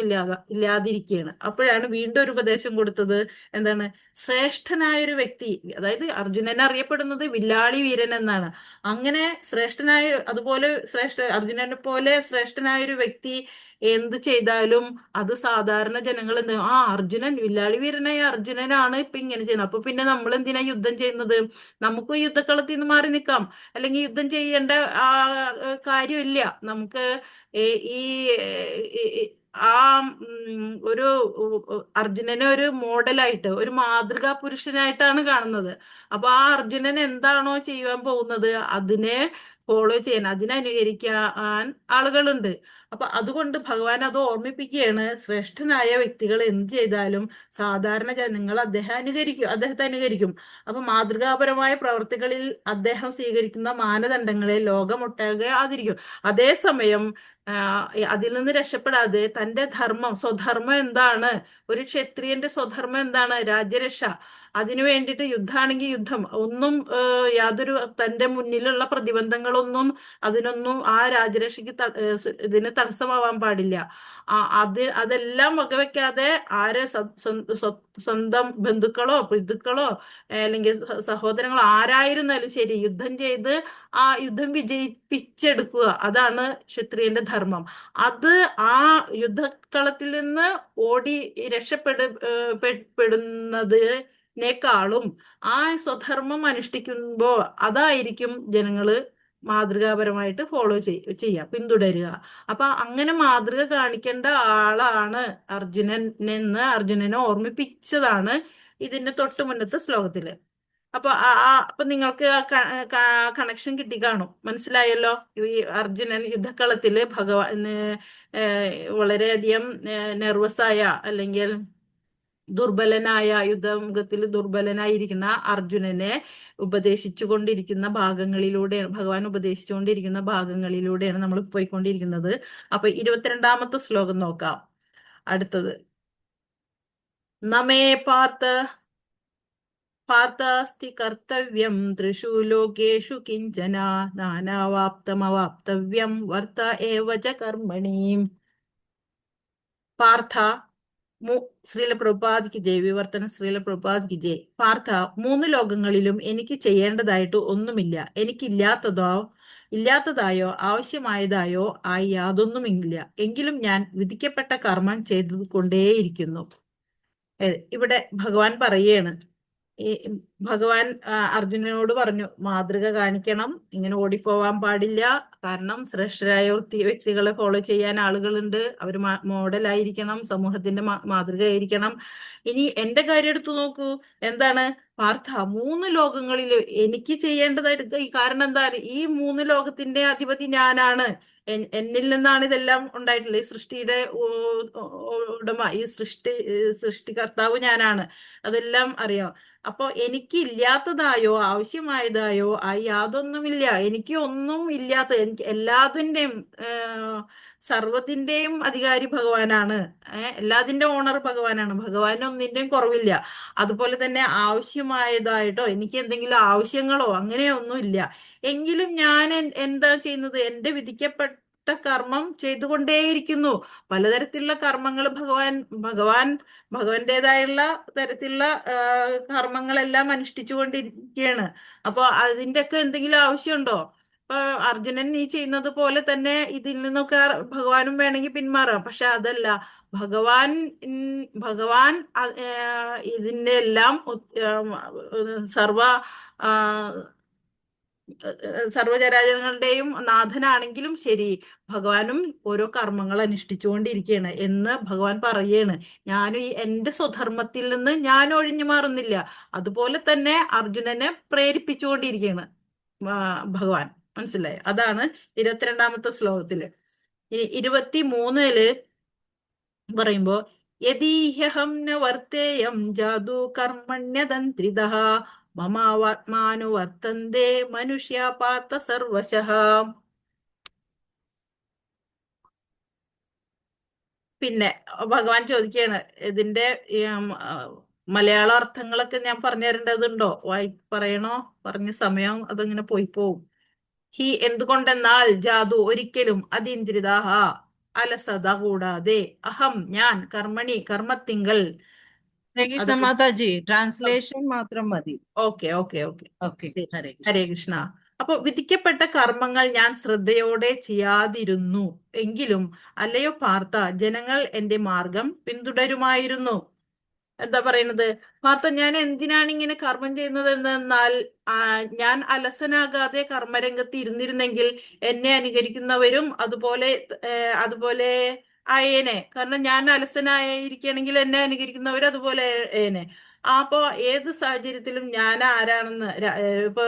ഇല്ലാതിരിക്കുകയാണ്. അപ്പോഴാണ് വീണ്ടും ഒരു ഉപദേശം കൊടുത്തത്. എന്താണ്? ശ്രേഷ്ഠനായൊരു വ്യക്തി, അതായത് അർജുനൻ അറിയപ്പെടുന്നത് വില്ലാളി വീരൻ എന്നാണ്. അങ്ങനെ അതുപോലെ അർജുനനെ പോലെ ശ്രേഷ്ഠനായൊരു വ്യക്തി എന്ത് ചെയ്താലും അത് സാധാരണ ജനങ്ങൾ അർജുനൻ, വില്ലാളി വീരനായ അർജുനനാണ് ഇപ്പൊ ഇങ്ങനെ ചെയ്യുന്നത്, അപ്പൊ പിന്നെ നമ്മൾ എന്തിനാ യുദ്ധം ചെയ്യുന്നത്? നമുക്കും യുദ്ധക്കളത്തിൽ നിന്ന് മാറി നിൽക്കാം, അല്ലെങ്കിൽ യുദ്ധം ചെയ്യേണ്ട കാര്യമില്ല. നമുക്ക് ഈ ഒരു അർജുനനെ ഒരു മോഡലായിട്ട്, ഒരു മാതൃകാ പുരുഷനായിട്ടാണ് കാണുന്നത്. അപ്പൊ ആ അർജുനൻ എന്താണോ ചെയ്യുവാൻ പോകുന്നത് അതിനെ ഫോളോ ചെയ്യാൻ, അതിനനുകരിക്കാൻ ആളുകളുണ്ട്. അപ്പൊ അതുകൊണ്ട് ഭഗവാൻ അത് ഓർമ്മിപ്പിക്കുകയാണ്. ശ്രേഷ്ഠനായ വ്യക്തികൾ എന്ത് ചെയ്താലും സാധാരണ ജനങ്ങൾ അദ്ദേഹത്തെ അനുകരിക്കും. അപ്പൊ മാതൃകാപരമായ പ്രവർത്തികളിൽ അദ്ദേഹം സ്വീകരിക്കുന്ന മാനദണ്ഡങ്ങളെ ലോകമൊട്ടാകെ ആദരിക്കും. അതേസമയം അതിൽ നിന്ന് രക്ഷപ്പെടാതെ തന്റെ സ്വധർമ്മം എന്താണ്? ഒരു ക്ഷത്രിയന്റെ സ്വധർമ്മം എന്താണ്? രാജ്യരക്ഷ. അതിനു വേണ്ടിയിട്ട് യുദ്ധമാണെങ്കിൽ യുദ്ധം, ഒന്നും യാതൊരു തന്റെ മുന്നിലുള്ള പ്രതിബന്ധങ്ങളൊന്നും അതിനൊന്നും ആ രാജ്യരക്ഷയ്ക്ക് ഇതിന് തടസ്സമാവാൻ പാടില്ല. അതെല്ലാം വകവെക്കാതെ സ്വന്തം ബന്ധുക്കളോ പിതൃക്കളോ അല്ലെങ്കിൽ സഹോദരങ്ങളോ ആരായിരുന്നാലും ശരി യുദ്ധം ചെയ്ത് ആ യുദ്ധം വിജയിപ്പിച്ചെടുക്കുക, അതാണ് ക്ഷത്രിയന്റെ ധർമ്മം. അത് ആ യുദ്ധക്കളത്തിൽ നിന്ന് ഓടി രക്ഷപ്പെടുന്നതിനേക്കാളും ആ സ്വധർമ്മം അനുഷ്ഠിക്കുമ്പോൾ അതായിരിക്കും ജനങ്ങള് മാതൃകാപരമായിട്ട് ഫോളോ പിന്തുടരുക. അപ്പൊ അങ്ങനെ മാതൃക കാണിക്കേണ്ട ആളാണ് അർജുനനെ ഓർമ്മിപ്പിച്ചതാണ് ഇതിന്റെ തൊട്ട് മുന്നത്തെ ശ്ലോകത്തില്. അപ്പൊ നിങ്ങൾക്ക് കണക്ഷൻ കിട്ടി കാണും, മനസ്സിലായല്ലോ. ഈ അർജുനൻ യുദ്ധക്കളത്തില് വളരെയധികം നെർവസായ അല്ലെങ്കിൽ യുദ്ധമുഖത്തിൽ ദുർബലനായിരിക്കുന്ന അർജുനനെ ഭഗവാൻ ഉപദേശിച്ചുകൊണ്ടിരിക്കുന്ന ഭാഗങ്ങളിലൂടെയാണ് നമ്മൾ പോയിക്കൊണ്ടിരിക്കുന്നത്. അപ്പൊ 22ാമത്തെ ശ്ലോകം നോക്കാം. അടുത്തത്, നമേ പാർത്ത പാർത്ഥാസ്തി കർത്തവ്യം ത്രിഷു ലോകേഷു കിഞ്ചന നാനാവാപ്തമവാപ്തവ്യം വർത്ത ഏവ ച കർമ്മണി. പാർത്ഥ ശ്രീല പ്രഭുപാദ് കി ജയ്. വിവർത്തനം ശ്രീല പ്രഭുപാദ് കി ജയ്. പാർത്ഥ, 3 ലോകങ്ങളിലും എനിക്ക് ചെയ്യേണ്ടതായിട്ട് ഒന്നുമില്ല. ഇല്ലാത്തതായോ ആവശ്യമായതായോ ആയി യാതൊന്നുമില്ല. എങ്കിലും ഞാൻ വിധിക്കപ്പെട്ട കർമ്മം ചെയ്തു കൊണ്ടേയിരിക്കുന്നു. ഇവിടെ ഭഗവാൻ പറയാണ്, ഈ ഭഗവാൻ അർജുനനോട് പറഞ്ഞു, മാതൃക കാണിക്കണം, ഇങ്ങനെ ഓടിപ്പോവാൻ പാടില്ല. കാരണം ശ്രേഷ്ഠരായ വ്യക്തികളെ ഫോളോ ചെയ്യാൻ ആളുകളുണ്ട്, അവർ മോഡലായിരിക്കണം, സമൂഹത്തിന്റെ മാതൃകയായിരിക്കണം. ഇനി എന്റെ കാര്യം എടുത്തു നോക്കൂ. എന്താണ് പാർത്ഥ, 3 ലോകങ്ങളിൽ എനിക്ക് ചെയ്യേണ്ടതായിട്ട്, കാരണം എന്താണ്, ഈ 3 ലോകത്തിന്റെ അധിപതി ഞാനാണ്. എന്നിൽ നിന്നാണ് ഇതെല്ലാം ഉണ്ടായിട്ടുള്ളത്. ഈ സൃഷ്ടിയുടെ ഉടമ, ഈ സൃഷ്ടികർത്താവ് ഞാനാണ്. അതെല്ലാം അറിയാം. അപ്പൊ എനിക്ക് ഇല്ലാത്തതായോ ആവശ്യമായതായോ ആയി യാതൊന്നുമില്ല. എനിക്ക് ഒന്നും ഇല്ലാത്ത, എനിക്ക് എല്ലാത്തിന്റെയും സർവത്തിന്റെയും അധികാരി ഭഗവാനാണ്. എല്ലാതിന്റെ ഓണർ ഭഗവാനാണ്. ഭഗവാന് ഒന്നിന്റെയും കുറവില്ല. അതുപോലെ തന്നെ ആവശ്യമായതായിട്ടോ എനിക്ക് എന്തെങ്കിലും ആവശ്യങ്ങളോ അങ്ങനെയൊന്നും ഇല്ല. എങ്കിലും ഞാൻ എന്താ ചെയ്യുന്നത്, എന്റെ വിധിക്കപ്പെട്ട കർമ്മം ചെയ്തുകൊണ്ടേയിരിക്കുന്നു. പലതരത്തിലുള്ള കർമ്മങ്ങൾ ഭഗവാന്റേതായുള്ള തരത്തിലുള്ള കർമ്മങ്ങളെല്ലാം അനുഷ്ഠിച്ചുകൊണ്ടിരിക്കുകയാണ്. അപ്പൊ അതിന്റെ ഒക്കെ എന്തെങ്കിലും ആവശ്യമുണ്ടോ? ഇപ്പൊ അർജുനൻ നീ ചെയ്യുന്നത് പോലെ തന്നെ ഇതിൽ നിന്നൊക്കെ ഭഗവാനും വേണമെങ്കിൽ പിന്മാറാം. പക്ഷെ അതല്ല, ഭഗവാൻ ഇതിന്റെ എല്ലാം സർവചരാചരങ്ങളുടെയും നാഥനാണെങ്കിലും ശരി, ഭഗവാനും ഓരോ കർമ്മങ്ങൾ അനുഷ്ഠിച്ചുകൊണ്ടിരിക്കുകയാണ് എന്ന് ഭഗവാൻ പറയാണ്. ഞാനും എന്റെ സ്വധർമ്മത്തിൽ നിന്ന് ഞാൻ ഒഴിഞ്ഞു മാറുന്നില്ല. അതുപോലെ തന്നെ അർജുനനെ പ്രേരിപ്പിച്ചുകൊണ്ടിരിക്കുകയാണ് ഭഗവാൻ. മനസ്സിലായോ? അതാണ് 22ാമത്തെ ശ്ലോകത്തില്. 23-ല് പറയുമ്പോ, യദീഹ്യഹം ന വർത്തേയം ജാതു കർമ്മണ്യതന്ത്രിതഃ മമാവാത്മാനുവർത്തന്തേ മനുഷ്യ പാർത്ഥ സർവശഃ. പിന്നെ ഭഗവാൻ ചോദിക്കുകയാണ്, ഇതിന്റെ മലയാള അർത്ഥങ്ങളൊക്കെ ഞാൻ പറഞ്ഞു തരേണ്ടതുണ്ടോ? പറയണോ? പറഞ്ഞ സമയം അതങ്ങനെ പോവും. ഹി എന്തുകൊണ്ടെന്നാൽ, ജാതു ഒരിക്കലും, അതീന്ദ്രിതാഹ അലസത കൂടാതെ, അഹം ഞാൻ, കർമ്മണി കർമ്മത്തിങ്കൽ. ശ്രീകൃഷ്ണ മാതാജി, ട്രാൻസ്ലേഷൻ മാത്രം മതി. ഓക്കെ. ഹരേ കൃഷ്ണ. ഹരേ കൃഷ്ണ. അപ്പൊ വിധിക്കപ്പെട്ട കർമ്മങ്ങൾ ഞാൻ ശ്രദ്ധയോടെ ചെയ്യാതിരുന്നു എങ്കിലും, അല്ലയോ പാർത്ഥ, ജനങ്ങൾ എന്റെ മാർഗം പിന്തുടരുമായിരുന്നു. എന്താ പറയുന്നത്? പാർത്ഥ, ഞാൻ എന്തിനാണ് ഇങ്ങനെ കർമ്മം ചെയ്യുന്നത് എന്നാൽ, ഞാൻ അലസനാകാതെ കർമ്മരംഗത്ത് ഇരുന്നിരുന്നെങ്കിൽ എന്നെ അനുകരിക്കുന്നവരും അതുപോലെ ആയേനെ. കാരണം ഞാൻ അലസനായിരിക്കുകയാണെങ്കിൽ എന്നെ അനുകരിക്കുന്നവർ അതുപോലെ ആയേനെ. അപ്പോ ഏത് സാഹചര്യത്തിലും ഞാൻ ആരാണെന്ന്, ഇപ്പൊ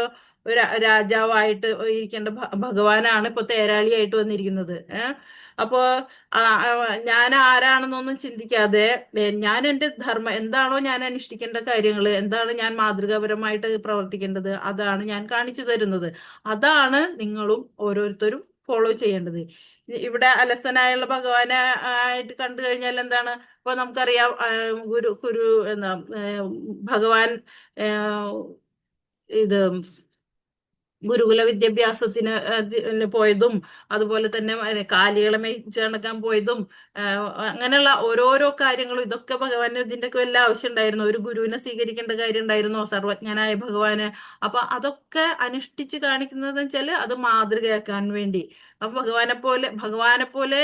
രാജാവായിട്ട് ഇരിക്കേണ്ട ഭഗവാനാണ് ഇപ്പൊ തേരാളിയായിട്ട് വന്നിരിക്കുന്നത്. അപ്പോ ഞാൻ ആരാണെന്നൊന്നും ചിന്തിക്കാതെ, ഞാൻ എന്റെ ധർമ്മം എന്താണോ ഞാൻ അനുഷ്ഠിക്കേണ്ട കാര്യങ്ങൾ, എന്താണ് ഞാൻ മാതൃകാപരമായിട്ട് പ്രവർത്തിക്കേണ്ടത്, അതാണ് ഞാൻ കാണിച്ചു തരുന്നത്. അതാണ് നിങ്ങളും ഓരോരുത്തരും ഫോളോ ചെയ്യേണ്ടത്. ഇവിടെ അലസനായുള്ള ഭഗവാനെ ആയിട്ട് കണ്ടു കഴിഞ്ഞാൽ എന്താണ്? ഇപ്പൊ നമുക്കറിയാം, ഭഗവാൻ ഇത് ഗുരുകുല വിദ്യാഭ്യാസത്തിന് പോയതും, അതുപോലെ തന്നെ കാലികളെ മേയിച്ച് നടക്കാൻ പോയതും, അങ്ങനെയുള്ള ഓരോരോ കാര്യങ്ങളും, ഇതൊക്കെ ഭഗവാന് ഇതിന്റെയൊക്കെ വല്ല ആവശ്യം ഉണ്ടായിരുന്നു? ഒരു ഗുരുവിനെ സ്വീകരിക്കേണ്ട കാര്യം ഉണ്ടായിരുന്നോ സർവജ്ഞനായ ഭഗവാന്? അപ്പൊ അതൊക്കെ അനുഷ്ഠിച്ച് കാണിക്കുന്നത് വെച്ചാല് അത് മാതൃകയാക്കാൻ വേണ്ടി. അപ്പൊ ഭഗവാനെ പോലെ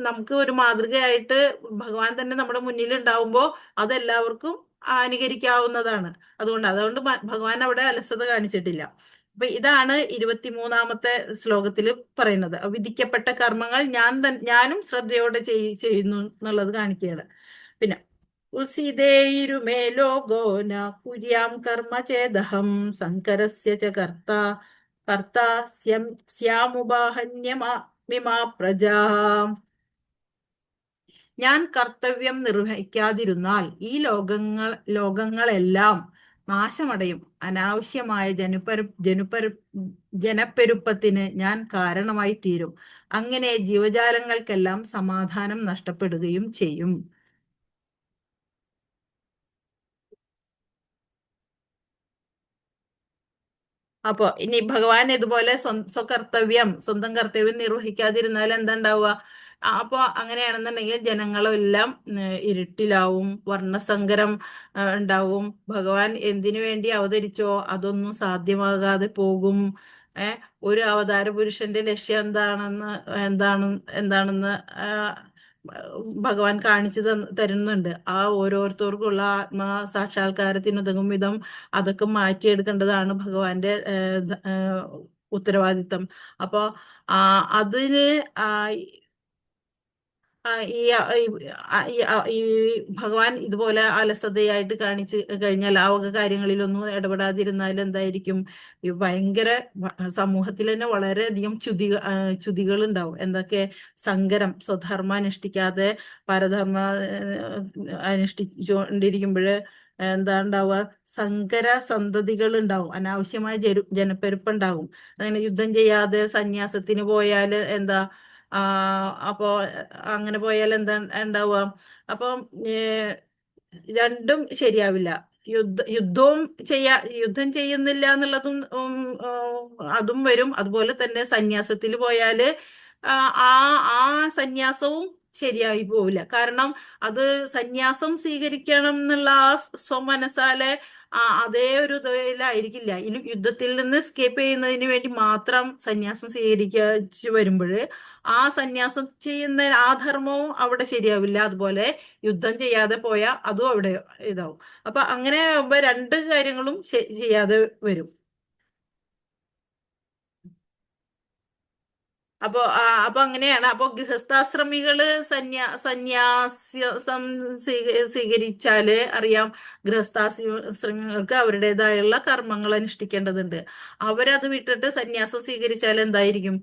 നമുക്ക് ഒരു മാതൃകയായിട്ട് ഭഗവാൻ തന്നെ നമ്മുടെ മുന്നിൽ ഉണ്ടാവുമ്പോ അതെല്ലാവർക്കും അനുകരിക്കാവുന്നതാണ്. അതുകൊണ്ട് ഭഗവാൻ അവിടെ അലസത കാണിച്ചിട്ടില്ല. അപ്പൊ ഇതാണ് 23ാമത്തെ ശ്ലോകത്തിൽ പറയുന്നത്. വിധിക്കപ്പെട്ട കർമ്മങ്ങൾ ഞാനും ശ്രദ്ധയോടെ ചെയ്യുന്നു എന്നുള്ളത് കാണിക്കുകയാണ്. പിന്നെ ഉത്സിതേരുമേ ലോകോ ന കുര്യാം കർമ്മ ചേദഹം സങ്കരസ്യ ച കർത്ത സ്യാമുപാഹന്യമിമാ പ്രജാ. ഞാൻ കർത്തവ്യം നിർവഹിക്കാതിരുന്നാൽ ഈ ലോകങ്ങളെല്ലാം നാശമടയും. അനാവശ്യമായ ജനപ്പെരുപ്പത്തിന് ഞാൻ കാരണമായി തീരും. അങ്ങനെ ജീവജാലങ്ങൾക്കെല്ലാം സമാധാനം നഷ്ടപ്പെടുകയും ചെയ്യും. അപ്പൊ ഇനി ഭഗവാൻ ഇതുപോലെ സ്വന്തം കർത്തവ്യം നിർവഹിക്കാതിരുന്നാൽ എന്താ ഉണ്ടാവുക? അപ്പൊ അങ്ങനെയാണെന്നുണ്ടെങ്കിൽ ജനങ്ങളെല്ലാം ഇരുട്ടിലാവും, വർണ്ണസങ്കരം ഉണ്ടാവും. ഭഗവാൻ എന്തിനു വേണ്ടി അവതരിച്ചോ അതൊന്നും സാധ്യമാകാതെ പോകും. ഏഹ് ഒരു അവതാര പുരുഷന്റെ ലക്ഷ്യം എന്താണെന്ന് ആ, ഭഗവാൻ കാണിച്ചു തരുന്നുണ്ട്. ആ ഓരോരുത്തർക്കുള്ള ആത്മാ സാക്ഷാത്കാരത്തിനുതകും വിധം അതൊക്കെ മാറ്റിയെടുക്കേണ്ടതാണ് ഭഗവാന്റെ ഉത്തരവാദിത്തം. അപ്പൊ അതിന് ആ, ആ, ഈ ഈ ഭഗവാൻ ഇതുപോലെ അലസതയായിട്ട് കാണിച്ച് കഴിഞ്ഞാൽ ആ വക കാര്യങ്ങളിലൊന്നും ഇടപെടാതിരുന്നാൽ എന്തായിരിക്കും? ഈ ഭയങ്കര സമൂഹത്തിൽ തന്നെ വളരെയധികം ചുതികൾ ഉണ്ടാവും. എന്തൊക്കെ? സങ്കരം, സ്വധർമ്മം അനുഷ്ഠിക്കാതെ പരധർമ്മ അനുഷ്ഠിച്ചുകൊണ്ടിരിക്കുമ്പോൾ എന്താ ഉണ്ടാവുക? സങ്കര സന്തതികൾ ഉണ്ടാവും, അനാവശ്യമായ ജനപ്പെരുപ്പുണ്ടാവും. അങ്ങനെ യുദ്ധം ചെയ്യാതെ സന്യാസത്തിന് പോയാൽ എന്താ? അപ്പോ അങ്ങനെ പോയാൽ എന്താ ഉണ്ടാവുക? അപ്പം രണ്ടും ശരിയാവില്ല. യുദ്ധവും യുദ്ധം ചെയ്യുന്നില്ല എന്നുള്ളതും അതും വരും. അതുപോലെ തന്നെ സന്യാസത്തിൽ പോയാല് ആ ആ ആ സന്യാസവും ശരിയായി പോവില്ല. കാരണം അത് സന്യാസം സ്വീകരിക്കണം എന്നുള്ള ആ സ്വമനസാലെ അതേ ഒരു ഇതിലായിരിക്കില്ല. ഇനി യുദ്ധത്തിൽ നിന്ന് എസ്കേപ്പ് ചെയ്യുന്നതിന് വേണ്ടി മാത്രം സന്യാസം സ്വീകരിച്ചു വരുമ്പോൾ ആ സന്യാസം ചെയ്യുന്ന ആ ധർമ്മവും അവിടെ ശരിയാവില്ല. അതുപോലെ യുദ്ധം ചെയ്യാതെ പോയാൽ അതും അവിടെ ഇതാവും. അപ്പൊ അങ്ങനെ ആകുമ്പോ രണ്ട് കാര്യങ്ങളും ചെയ്യാതെ വരും. അപ്പൊ അങ്ങനെയാണ്. അപ്പൊ ഗൃഹസ്ഥാശ്രമികള് സന്യാസം സ്വീകരിച്ചാല് അറിയാം, ഗൃഹസ്ഥാശ്രമികൾക്ക് അവരുടേതായുള്ള കർമ്മങ്ങൾ അനുഷ്ഠിക്കേണ്ടതുണ്ട്. അവരത് വിട്ടിട്ട് സന്യാസം സ്വീകരിച്ചാൽ എന്തായിരിക്കും?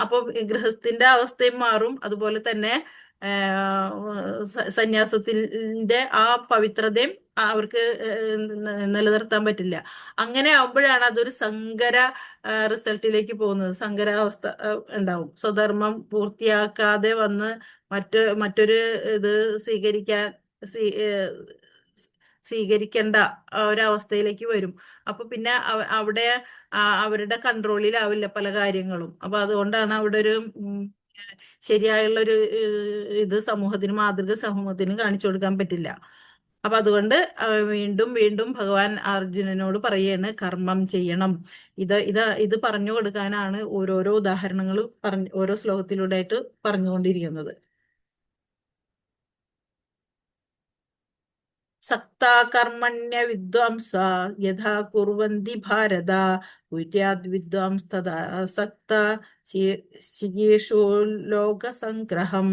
അപ്പൊ ഗൃഹസ്ഥന്റെ അവസ്ഥയും മാറും. അതുപോലെ തന്നെ സന്യാസത്തിന്റെ ആ പവിത്രതയും അവർക്ക് നിലനിർത്താൻ പറ്റില്ല. അങ്ങനെ ആവുമ്പോഴാണ് അതൊരു സങ്കര റിസൾട്ടിലേക്ക് പോകുന്നത്. സങ്കരാവസ്ഥ ഉണ്ടാവും. സ്വധർമ്മം പൂർത്തിയാക്കാതെ വന്ന് മറ്റൊരു ഇത് സ്വീകരിക്കേണ്ട ഒരവസ്ഥയിലേക്ക് വരും. അപ്പൊ പിന്നെ അവിടെ അവരുടെ കൺട്രോളിലാവില്ല പല കാര്യങ്ങളും. അപ്പൊ അതുകൊണ്ടാണ് അവിടെ ഒരു ശരിയായുള്ള ഒരു ഇത് മാതൃക സമൂഹത്തിന് കാണിച്ചു കൊടുക്കാൻ പറ്റില്ല. അപ്പൊ അതുകൊണ്ട് വീണ്ടും വീണ്ടും ഭഗവാൻ അർജുനനോട് പറയാണ് കർമ്മം ചെയ്യണം. ഇത് പറഞ്ഞു കൊടുക്കാനാണ് ഓരോരോ ഉദാഹരണങ്ങൾ ഓരോ ശ്ലോകത്തിലൂടെ ആയിട്ട് പറഞ്ഞുകൊണ്ടിരിക്കുന്നത്. സക്താ കർമ്മണ്യ വിദ്വാംസ യഥാ കുർവന്തി ഭാരത കുര്യാദ് വിദ്വാംസ് തഥാ സക്ത ശിയേഷു ലോകസംഗ്രഹം.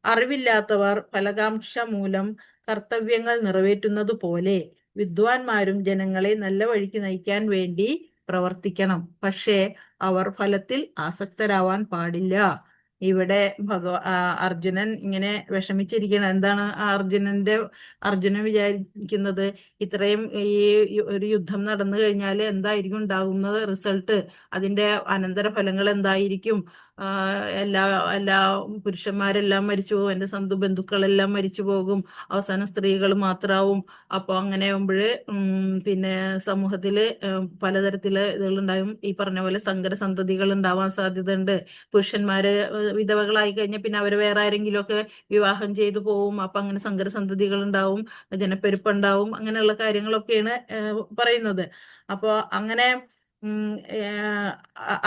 അറിവില്ലാത്തവർ ഫലകാംക്ഷ മൂലം കർത്തവ്യങ്ങൾ നിറവേറ്റുന്നത് പോലെ വിദ്വാൻമാരും ജനങ്ങളെ നല്ല വഴിക്ക് നയിക്കാൻ വേണ്ടി പ്രവർത്തിക്കണം. പക്ഷേ അവർ ഫലത്തിൽ ആസക്തരാവാൻ പാടില്ല. ഇവിടെ അർജുനൻ ഇങ്ങനെ വിഷമിച്ചിരിക്കണം. എന്താണ് അർജുനൻ വിചാരിക്കുന്നത്? ഇത്രയും ഒരു യുദ്ധം നടന്നു കഴിഞ്ഞാൽ എന്തായിരിക്കും ഉണ്ടാകുന്ന റിസൾട്ട്? അതിന്റെ അനന്തര ഫലങ്ങൾ എന്തായിരിക്കും? എല്ലാ പുരുഷന്മാരെല്ലാം മരിച്ചു പോകും, എന്റെ ബന്ധുക്കളെല്ലാം മരിച്ചു പോകും, അവസാനം സ്ത്രീകൾ മാത്രമാവും. അപ്പൊ അങ്ങനെ ആകുമ്പോഴ് പിന്നെ സമൂഹത്തില് പലതരത്തില് ഇതുകളുണ്ടാവും. ഈ പറഞ്ഞ പോലെ സങ്കര സന്തതികൾ ഉണ്ടാവാൻ സാധ്യതയുണ്ട്. പുരുഷന്മാര് വിധവകളായി കഴിഞ്ഞാൽ പിന്നെ അവര് വേറെ ആരെങ്കിലും ഒക്കെ വിവാഹം ചെയ്തു പോവും. അപ്പൊ അങ്ങനെ സങ്കര സന്തതികൾ ഉണ്ടാവും, ജനപ്പെരുപ്പുണ്ടാവും. അങ്ങനെയുള്ള കാര്യങ്ങളൊക്കെയാണ് പറയുന്നത്. അപ്പൊ അങ്ങനെ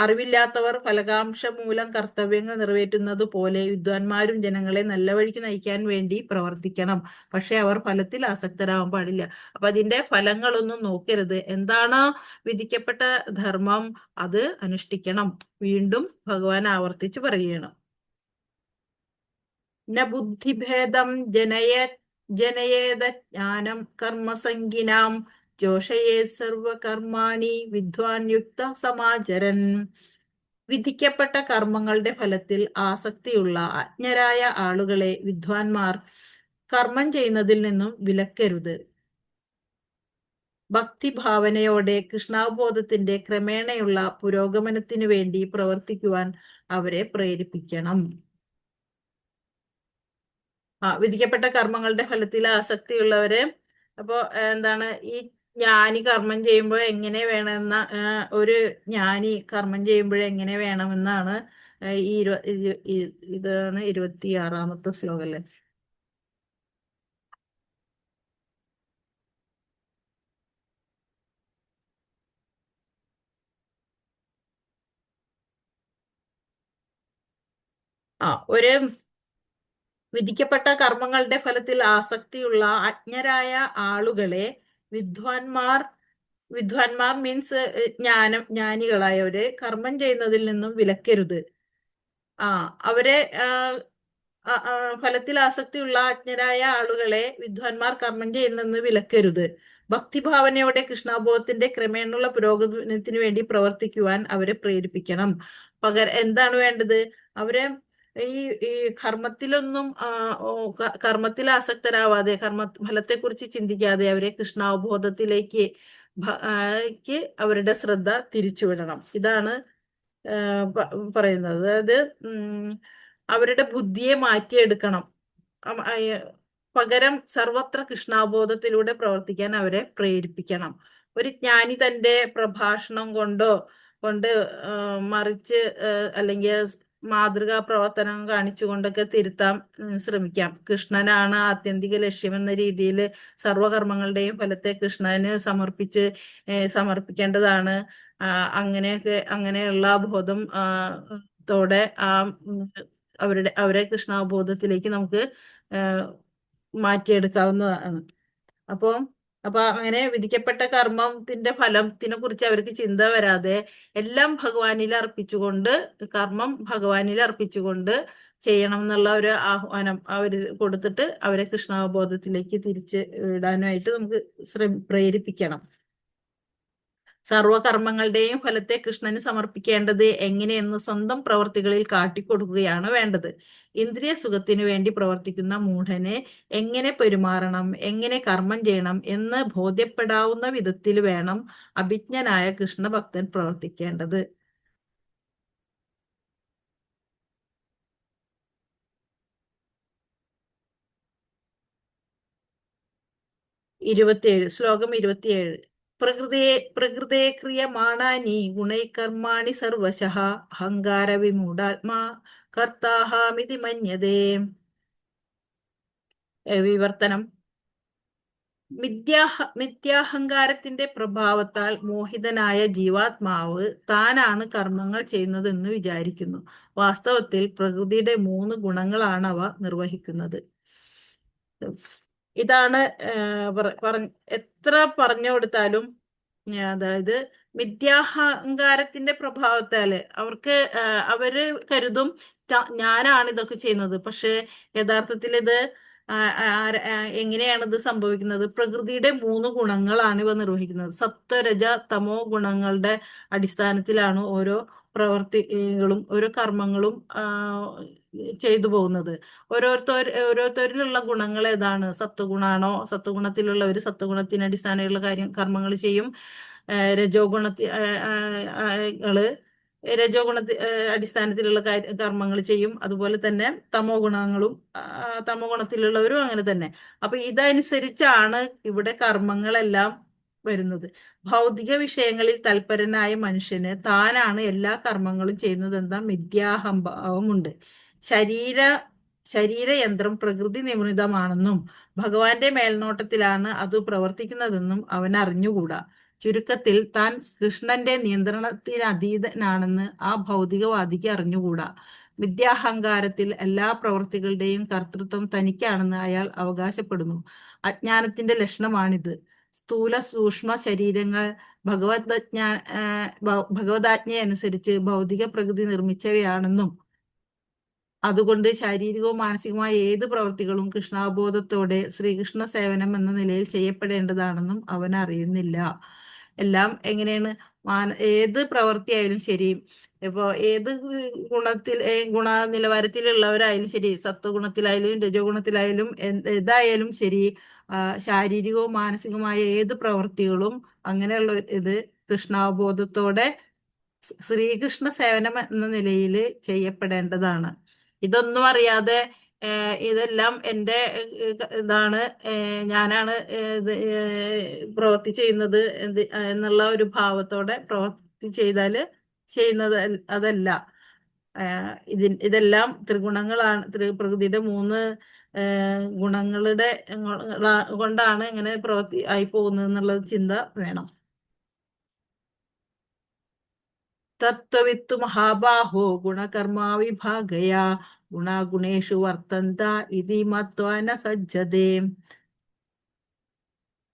അറിവില്ലാത്തവർ ഫലകാംക്ഷ മൂലം കർത്തവ്യങ്ങൾ നിറവേറ്റുന്നത് പോലെ വിദ്വാൻമാരും ജനങ്ങളെ നല്ല വഴിക്ക് നയിക്കാൻ വേണ്ടി പ്രവർത്തിക്കണം. പക്ഷെ അവർ ഫലത്തിൽ ആസക്തരാകാൻ പാടില്ല. അപ്പൊ അതിന്റെ ഫലങ്ങളൊന്നും നോക്കരുത്. എന്താണ് വിധിക്കപ്പെട്ട ധർമ്മം അത് അനുഷ്ഠിക്കണം. വീണ്ടും ഭഗവാൻ ആവർത്തിച്ച് പറയുകയാണ്. ന ബുദ്ധിഭേദം ജനയേത ജ്ഞാനം കർമ്മസംഗിനാം ജോഷയേ സർവകർമാണി വിദ്വാൻ യുക്ത സമാചരൻ. വിധിക്കപ്പെട്ട കർമ്മങ്ങളുടെ ഫലത്തിൽ ആസക്തിയുള്ള അജ്ഞരായ ആളുകളെ വിദ്വാൻമാർ കർമ്മം ചെയ്യുന്നതിൽ നിന്നും വിലക്കരുത്. ഭക്തിഭാവനയോടെ കൃഷ്ണാവബോധത്തിന്റെ ക്രമേണയുള്ള പുരോഗമനത്തിനു വേണ്ടി പ്രവർത്തിക്കുവാൻ അവരെ പ്രേരിപ്പിക്കണം. വിധിക്കപ്പെട്ട കർമ്മങ്ങളുടെ ഫലത്തിൽ ആസക്തിയുള്ളവരെ അപ്പോ എന്താണ് ഈ ജ്ഞാനി കർമ്മം ചെയ്യുമ്പോൾ എങ്ങനെ വേണമെന്ന ഒരു ജ്ഞാനി കർമ്മം ചെയ്യുമ്പോൾ എങ്ങനെ വേണമെന്നാണ് ഈ ഇതാണ് 26-ാമത്തെ ശ്ലോകം അല്ലേ? ഒരു വിധിക്കപ്പെട്ട കർമ്മങ്ങളുടെ ഫലത്തിൽ ആസക്തിയുള്ള അജ്ഞരായ ആളുകളെ വിദ്വാൻമാർ മീൻസ് ജ്ഞാനികളായവര് കർമ്മം ചെയ്യുന്നതിൽ നിന്നും വിലക്കരുത്. അവരെ ഫലത്തിൽ ആസക്തിയുള്ള അജ്ഞരായ ആളുകളെ വിദ്വാൻമാർ കർമ്മം ചെയ്യുന്നെന്ന് വിലക്കരുത്. ഭക്തിഭാവനയോടെ കൃഷ്ണാബോധത്തിന്റെ ക്രമേണയുള്ള പുരോഗമനത്തിന് വേണ്ടി പ്രവർത്തിക്കുവാൻ അവരെ പ്രേരിപ്പിക്കണം. എന്താണ് വേണ്ടത്? അവരെ ഈ കർമ്മത്തിലൊന്നും കർമ്മത്തിൽ ആസക്തരാവാതെ ഫലത്തെക്കുറിച്ച് ചിന്തിക്കാതെ അവരെ കൃഷ്ണാവബോധത്തിലേക്ക് അവരുടെ ശ്രദ്ധ തിരിച്ചുവിടണം. ഇതാണ് പറയുന്നത്. അതായത് അവരുടെ ബുദ്ധിയെ മാറ്റിയെടുക്കണം. പകരം സർവത്ര കൃഷ്ണാബോധത്തിലൂടെ പ്രവർത്തിക്കാൻ അവരെ പ്രേരിപ്പിക്കണം. ഒരു ജ്ഞാനി തന്റെ പ്രഭാഷണം കൊണ്ട് മറിച്ച് അല്ലെങ്കിൽ മാതൃകാ പ്രവർത്തനം കാണിച്ചുകൊണ്ടൊക്കെ തിരുത്താൻ ശ്രമിക്കാം. കൃഷ്ണനാണ് ആത്യന്തിക ലക്ഷ്യം എന്ന രീതിയിൽ സർവകർമ്മങ്ങളുടെയും ഫലത്തെ കൃഷ്ണന് സമർപ്പിക്കേണ്ടതാണ്. അങ്ങനെയുള്ള ബോധം ത്തോടെ അവരെ കൃഷ്ണാബോധത്തിലേക്ക് നമുക്ക് മാറ്റിയെടുക്കാവുന്നതാണ്. അപ്പൊ അങ്ങനെ വിധിക്കപ്പെട്ട കർമ്മത്തിന്റെ ഫലത്തിനെ കുറിച്ച് അവർക്ക് ചിന്ത വരാതെ എല്ലാം ഭഗവാനിൽ അർപ്പിച്ചുകൊണ്ട് ചെയ്യണം എന്നുള്ള ഒരു ആഹ്വാനം അവര് കൊടുത്തിട്ട് അവരെ കൃഷ്ണാവബോധത്തിലേക്ക് തിരിച്ച് വിടാനായിട്ട് നമുക്ക് പ്രേരിപ്പിക്കണം. സർവകർമ്മങ്ങളുടെയും ഫലത്തെ കൃഷ്ണന് സമർപ്പിക്കേണ്ടത് എങ്ങനെയെന്ന് സ്വന്തം പ്രവർത്തികളിൽ കാട്ടിക്കൊടുക്കുകയാണ് വേണ്ടത്. ഇന്ദ്രിയ സുഖത്തിനു വേണ്ടി പ്രവർത്തിക്കുന്ന മൂഢന് എങ്ങനെ പെരുമാറണം, എങ്ങനെ കർമ്മം ചെയ്യണം എന്ന് ബോധ്യപ്പെടാവുന്ന വിധത്തിൽ വേണം അഭിജ്ഞനായ കൃഷ്ണഭക്തൻ പ്രവർത്തിക്കേണ്ടത്. 27 ശ്ലോകം 27. പ്രകൃതേ ക്രിയമാണാനി ഗുണൈകർമാണി സർവശഃ അഹങ്കാര വിമൂഢാത്മാ കർത്താഹാമിതി മന്യതേ. വിവർത്തനം. മിഥ്യാഹങ്കാരത്തിന്റെ പ്രഭാവത്താൽ മോഹിതനായ ജീവാത്മാവ് താനാണ് കർമ്മങ്ങൾ ചെയ്യുന്നതെന്ന് വിചാരിക്കുന്നു. വാസ്തവത്തിൽ പ്രകൃതിയുടെ 3 ഗുണങ്ങളാണ് അവ നിർവഹിക്കുന്നത്. ഇതാണ് എത്ര പറഞ്ഞു കൊടുത്താലും, അതായത് മിഥ്യാഹങ്കാരത്തിന്റെ പ്രഭാവത്താല് അവര് കരുതും ഞാനാണ് ഇതൊക്കെ ചെയ്യുന്നത്. പക്ഷെ യഥാർത്ഥത്തിൽ ഇത് എങ്ങനെയാണ് ഇത് സംഭവിക്കുന്നത്? പ്രകൃതിയുടെ 3 ഗുണങ്ങളാണ് ഇവ നിർവഹിക്കുന്നത്. സത്വരജ തമോ ഗുണങ്ങളുടെ അടിസ്ഥാനത്തിലാണ് ഓരോ പ്രവർത്തികളും ഓരോ കർമ്മങ്ങളും ചെയ്തു പോകുന്നത്. ഓരോരുത്തരിലുള്ള ഗുണങ്ങൾ ഏതാണ്? സത്വഗുണാണോ? സത്വഗുണത്തിലുള്ളവർ സത്വഗുണത്തിന് അടിസ്ഥാനമുള്ള കർമ്മങ്ങൾ ചെയ്യും. രജോ അടിസ്ഥാനത്തിലുള്ള കർമ്മങ്ങൾ ചെയ്യും. അതുപോലെ തന്നെ തമോ ഗുണത്തിലുള്ളവരും അങ്ങനെ തന്നെ. അപ്പൊ ഇതനുസരിച്ചാണ് ഇവിടെ കർമ്മങ്ങളെല്ലാം വരുന്നത്. ഭൗതിക വിഷയങ്ങളിൽ തൽപരനായ മനുഷ്യന് താനാണ് എല്ലാ കർമ്മങ്ങളും ചെയ്യുന്നതെന്ന മിഥ്യാഹംഭാവമുണ്ട്. ശരീരയന്ത്രം പ്രകൃതി നിർമ്മിതമാണെന്നും ഭഗവാന്റെ മേൽനോട്ടത്തിലാണ് അത് പ്രവർത്തിക്കുന്നതെന്നും അവൻ അറിഞ്ഞുകൂടാ. ചുരുക്കത്തിൽ താൻ കൃഷ്ണന്റെ നിയന്ത്രണത്തിനതീതനാണെന്ന് ആ ഭൗതികവാദിക്ക് അറിഞ്ഞുകൂടാ. വിദ്യാഹങ്കാരത്തിൽ എല്ലാ പ്രവൃത്തികളുടെയും കർത്തൃത്വം തനിക്കാണെന്ന് അയാൾ അവകാശപ്പെടുന്നു. അജ്ഞാനത്തിന്റെ ലക്ഷണമാണിത്. സ്ഥൂല സൂക്ഷ്മ ശരീരങ്ങൾ ഭഗവതാജ്ഞയനുസരിച്ച് ഭൗതിക പ്രകൃതി നിർമ്മിച്ചവയാണെന്നും അതുകൊണ്ട് ശാരീരികവും മാനസികവുമായ ഏത് പ്രവൃത്തികളും കൃഷ്ണാബോധത്തോടെ ശ്രീകൃഷ്ണ സേവനം എന്ന നിലയിൽ ചെയ്യപ്പെടേണ്ടതാണെന്നും അവൻ അറിയുന്നില്ല. എല്ലാം എങ്ങനെയാണ്? ഏത് പ്രവൃത്തിയായാലും ശരി, ഇപ്പോ ഏത് ഗുണ നിലവാരത്തിലുള്ളവരായാലും ശരി, സത്വഗുണത്തിലായാലും രജോ ഗുണത്തിലായാലും ഏതായാലും ശരി, ശാരീരികവും മാനസികവുമായ ഏത് പ്രവൃത്തികളും അങ്ങനെയുള്ള ഇത് കൃഷ്ണാബോധത്തോടെ ശ്രീകൃഷ്ണ സേവനം എന്ന നിലയിൽ ചെയ്യപ്പെടേണ്ടതാണ്. ഇതൊന്നും അറിയാതെ ഇതെല്ലാം എൻ്റെ ഇതാണ്, ഞാനാണ് ഇത് പ്രവൃത്തി ചെയ്യുന്നത് എന്നുള്ള ഒരു ഭാവത്തോടെ പ്രവൃത്തി ചെയ്താൽ ചെയ്യുന്നത് അതല്ല. ഇതെല്ലാം ത്രിഗുണങ്ങളാണ്, പ്രകൃതിയുടെ 3 ഗുണങ്ങളുടെ കൊണ്ടാണ് ഇങ്ങനെ പ്രവൃത്തി ആയി പോകുന്നത് എന്നുള്ള ചിന്ത വേണം. തത്വവിത്തു മഹാബാഹോ ഗുണകർമാ വിഭാഗയാ ഗുണാഗുണേഷു വർത്തന്ത ഇതി മത്വാ ന സജ്ജതേ.